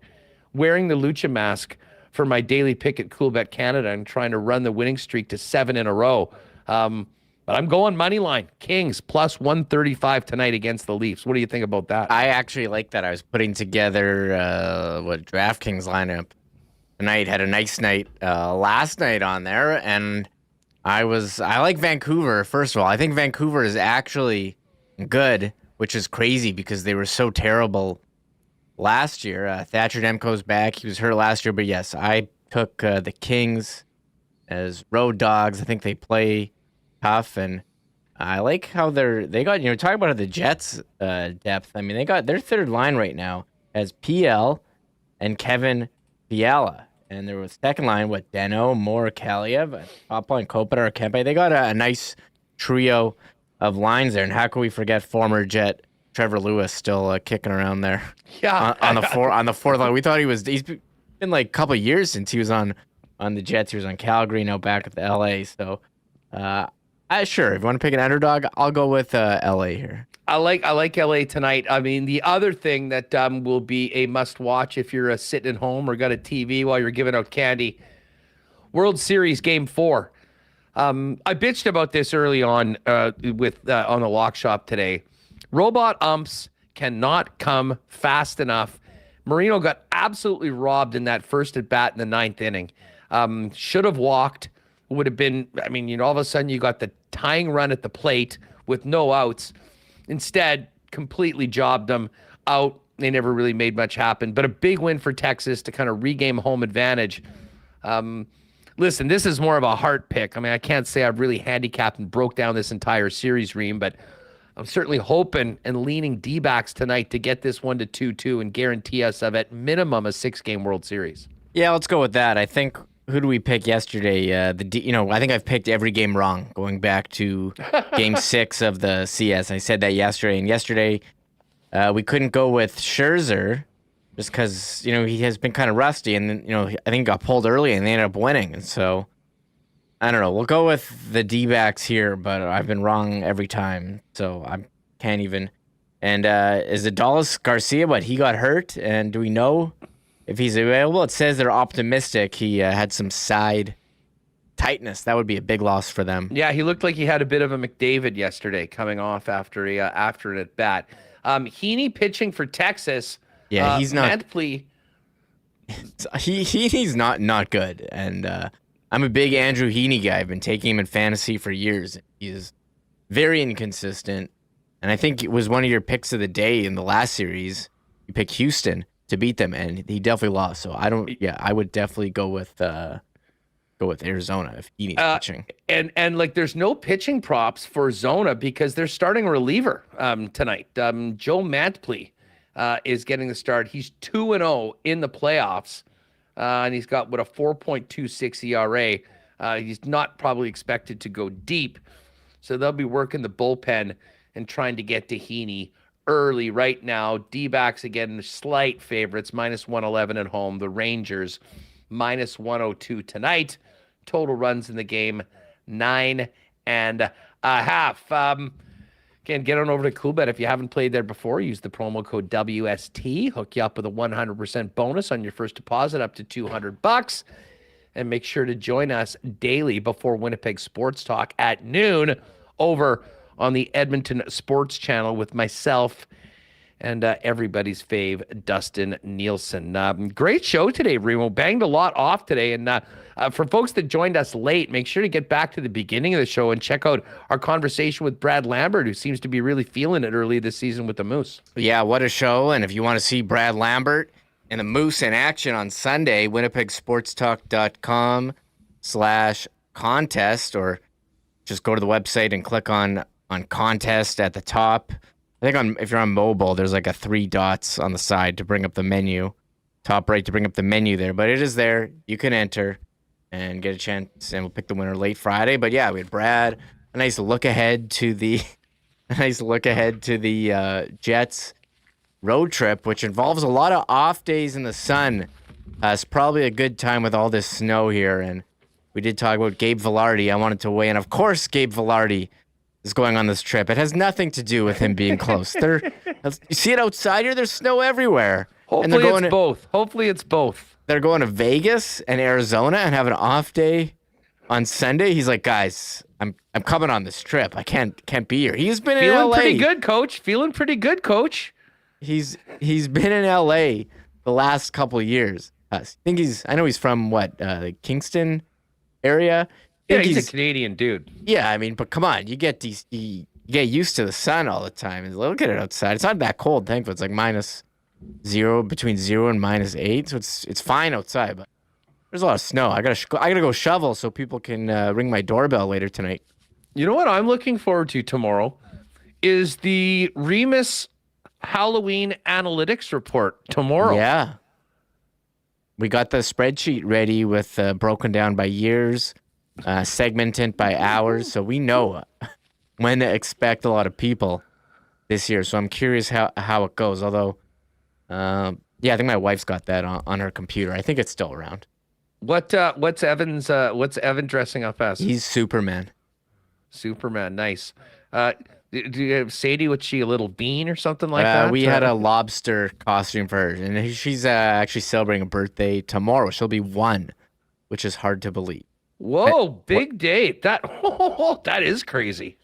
wearing the Lucha mask for my daily pick at Coolbet Canada and trying to run the winning streak to 7 in a row. But I'm going money line. Kings plus 135 tonight against the Leafs. What do you think about that? I actually like that. I was putting together DraftKings lineup tonight. Had a nice night last night on there, and I like Vancouver. First of all, I think Vancouver is actually good, which is crazy because they were so terrible last year. Thatcher Demko's back. He was hurt last year, but yes, I took the Kings as road dogs. I think they play tough, and I like how they got, talking about the Jets depth. They got their third line right now as PL and Kevin Fiala. And there was second line with Deno, Moore, Kaliev, top line Kopitar, Kempe. They got a nice trio of lines there. And how can we forget former Jet Trevor Lewis still kicking around there? Yeah, on the fourth line. We thought he's been like a couple of years since he was on the Jets. He was on Calgary, now back at the LA. So, sure, if you want to pick an underdog, I'll go with LA here. I like LA tonight. The other thing that will be a must watch if you're sitting at home or got a TV while you're giving out candy, World Series Game 4. I bitched about this early on on the lock shop today. Robot umps cannot come fast enough. Marino got absolutely robbed in that first at bat in the 9th inning. Should have walked. Would have been. All of a sudden you got the tying run at the plate with no outs. Instead, completely jobbed them out. They never really made much happen. But a big win for Texas to kind of regain home advantage. Listen, this is more of a heart pick. I can't say I've really handicapped and broke down this entire series, Reem, but I'm certainly hoping and leaning D-backs tonight to get this one to 2-2 and guarantee us of at minimum a 6-game World Series. Yeah, let's go with that. I think, who do we pick yesterday? I think I've picked every game wrong going back to Game 6 of the CS. I said that yesterday, and yesterday we couldn't go with Scherzer just because, he has been kind of rusty, and then, I think got pulled early and they ended up winning. And so, I don't know. We'll go with the D-backs here, but I've been wrong every time, so I can't even. And is Adolis Garcia, he got hurt, and do we know if he's available? It says they're optimistic. He had some side tightness. That would be a big loss for them. Yeah, he looked like he had a bit of a McDavid yesterday coming off after an at bat. Heaney pitching for Texas. Yeah, he's not. Mantpley. He's not good. And I'm a big Andrew Heaney guy. I've been taking him in fantasy for years. He's very inconsistent. And I think it was one of your picks of the day in the last series. You picked Houston to beat them, and he definitely lost. So I would definitely go with Arizona if he needs pitching. And there's no pitching props for Zona because they're starting a reliever tonight. Joe Mantpley is getting the start. He's 2-0 in the playoffs, and he's got a 4.26 ERA. He's not probably expected to go deep, so they'll be working the bullpen and trying to get to Heaney early right now. D-backs, again, slight favorites, minus 111 at home. The Rangers -102 tonight. Total runs in the game, 9.5. Again, get on over to Coolbet. If you haven't played there before, use the promo code WST. Hook you up with a 100% bonus on your first deposit up to $200. And make sure to join us daily before Winnipeg Sports Talk at noon over on the Edmonton Sports Channel with myself and everybody's fave, Dustin Nielsen. Great show today, Remo. Banged a lot off today. And for folks that joined us late, make sure to get back to the beginning of the show and check out our conversation with Brad Lambert, who seems to be really feeling it early this season with the Moose. Yeah, what a show. And if you want to see Brad Lambert and the Moose in action on Sunday, winnipegsportstalk.com/contest, or just go to the website and click on contest at the top. I think if you're on mobile, there's like a 3 dots on the side to bring up the menu, top right to bring up the menu there. But it is there. You can enter and get a chance, and we'll pick the winner late Friday. But yeah, we had Brad. A nice look ahead to the Jets road trip, which involves a lot of off days in the sun. It's probably a good time with all this snow here. And we did talk about Gabe Vilardi. I wanted to weigh in. Of course, Gabe Vilardi is going on this trip. It has nothing to do with him being close. You see it outside here? There's snow everywhere. Hopefully it's both. Hopefully it's both. They're going to Vegas and Arizona and have an off day on Sunday. He's like, guys, I'm coming on this trip. I can't be here. He's been in LA. Feeling pretty good, coach. He's been in LA the last couple of years. I know he's from the Kingston area. Yeah, he's a Canadian dude. Yeah, I mean, but come on, you get used to the sun all the time. And look at it outside. It's not that cold, thankfully. It's like -0, between 0 and -8, so it's fine outside. But there's a lot of snow. I gotta go shovel so people can ring my doorbell later tonight. You know what I'm looking forward to tomorrow is the Remis Halloween analytics report tomorrow. Yeah, we got the spreadsheet ready with broken down by years. Segmented by hours, so we know when to expect a lot of people this year. So I'm curious how it goes. Although, I think my wife's got that on her computer. I think it's still around. What's Evan dressing up as? He's Superman. Superman, nice. Do you have Sadie? Was she a little bean or something like that? We had a lobster costume for her, and she's actually celebrating a birthday tomorrow. She'll be 1, which is hard to believe. Whoa, big date. That is crazy.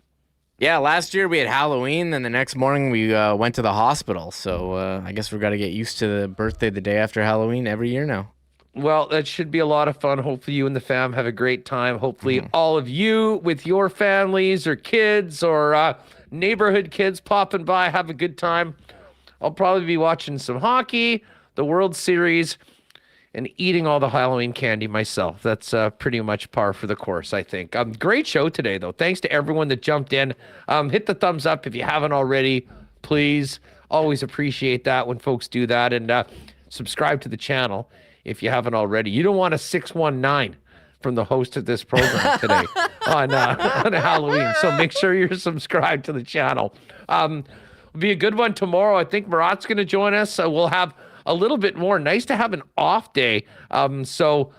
Yeah, last year we had Halloween, and the next morning we went to the hospital. So I guess we've got to get used to the birthday the day after Halloween every year now. Well, that should be a lot of fun. Hopefully you and the fam have a great time. Hopefully all of you with your families or kids or neighborhood kids popping by have a good time. I'll probably be watching some hockey, the World Series, and eating all the Halloween candy myself. That's pretty much par for the course, I think. Great show today, though. Thanks to everyone that jumped in. Hit the thumbs up if you haven't already, please. Always appreciate that when folks do that. And subscribe to the channel if you haven't already. You don't want a 619 from the host of this program today on Halloween. So make sure you're subscribed to the channel. It'll be a good one tomorrow. I think Murat's going to join us. We'll have a little bit more. Nice to have an off day. So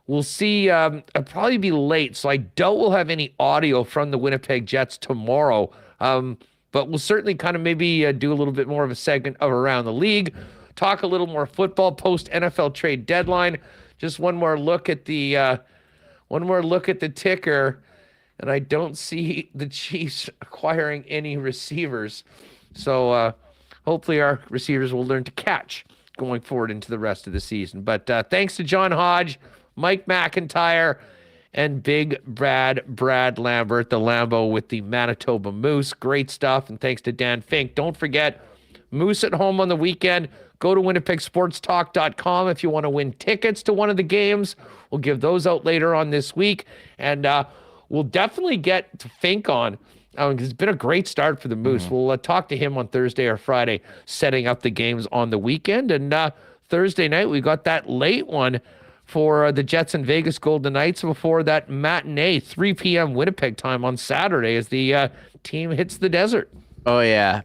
we'll see. I'll probably be late, so I doubt we'll have any audio from the Winnipeg Jets tomorrow. But we'll certainly kind of maybe do a little bit more of a segment of Around the League, talk a little more football post NFL trade deadline. Just one more look at the ticker, and I don't see the Chiefs acquiring any receivers. So hopefully our receivers will learn to catch going forward into the rest of the season. But thanks to John Hodge, Mike McIntyre, and big Brad Lambert, the Lambo with the Manitoba Moose. Great stuff. And thanks to Dan Fink. Don't forget, Moose at home on the weekend. Go to winnipegsportstalk.com if you want to win tickets to one of the games. We'll give those out later on this week. And we'll definitely get to Fink on. It's been a great start for the Moose. We'll talk to him on Thursday or Friday, setting up the games on the weekend. And Thursday night, we got that late one for the Jets and Vegas Golden Knights before that matinee, 3 p.m. Winnipeg time on Saturday as the team hits the desert. Oh, yeah.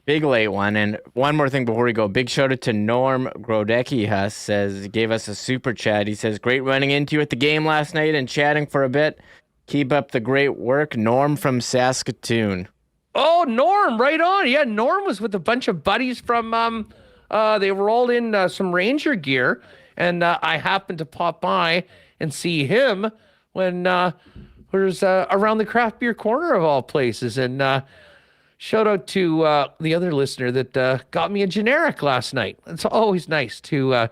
Big late one. And one more thing before we go. Big shout out to Norm Grodecki gave us a super chat. He says, great running into you at the game last night and chatting for a bit. Keep up the great work. Norm from Saskatoon. Oh, Norm, right on. Yeah, Norm was with a bunch of buddies from, they were all in some Ranger gear. And I happened to pop by and see him when was around the craft beer corner of all places. And shout out to the other listener that got me a generic last night. It's always nice to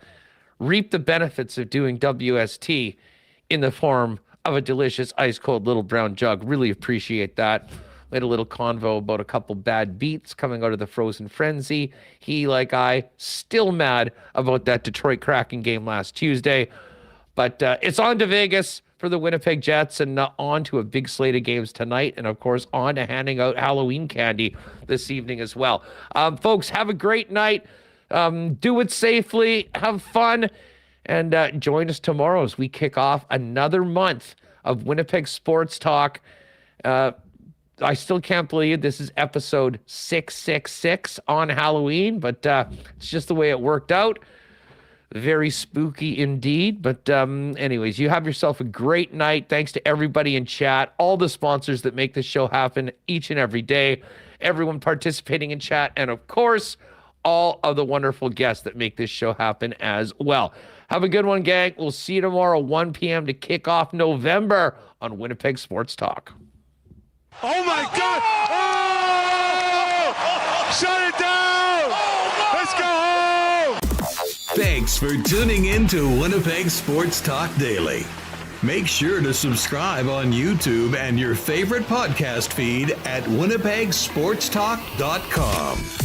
reap the benefits of doing WST in the form of a delicious ice cold little brown jug. Really appreciate that. We had a little convo about a couple bad beats coming out of the Frozen Frenzy. He, like I, still mad about that Detroit Kraken game last Tuesday. But it's on to Vegas for the Winnipeg Jets and on to a big slate of games tonight. And, of course, on to handing out Halloween candy this evening as well. Folks, have a great night. Do it safely. Have fun. And join us tomorrow as we kick off another month of Winnipeg Sports Talk. I still can't believe this is episode 666 on Halloween, but it's just the way it worked out. Very spooky indeed. But anyways, you have yourself a great night. Thanks to everybody in chat, all the sponsors that make this show happen each and every day, everyone participating in chat, and of course, all of the wonderful guests that make this show happen as well. Have a good one, gang. We'll see you tomorrow, 1 p.m. to kick off November on Winnipeg Sports Talk. Oh my God! Oh! Shut it down! Let's go home! Thanks for tuning in to Winnipeg Sports Talk Daily. Make sure to subscribe on YouTube and your favorite podcast feed at winnipegsportstalk.com.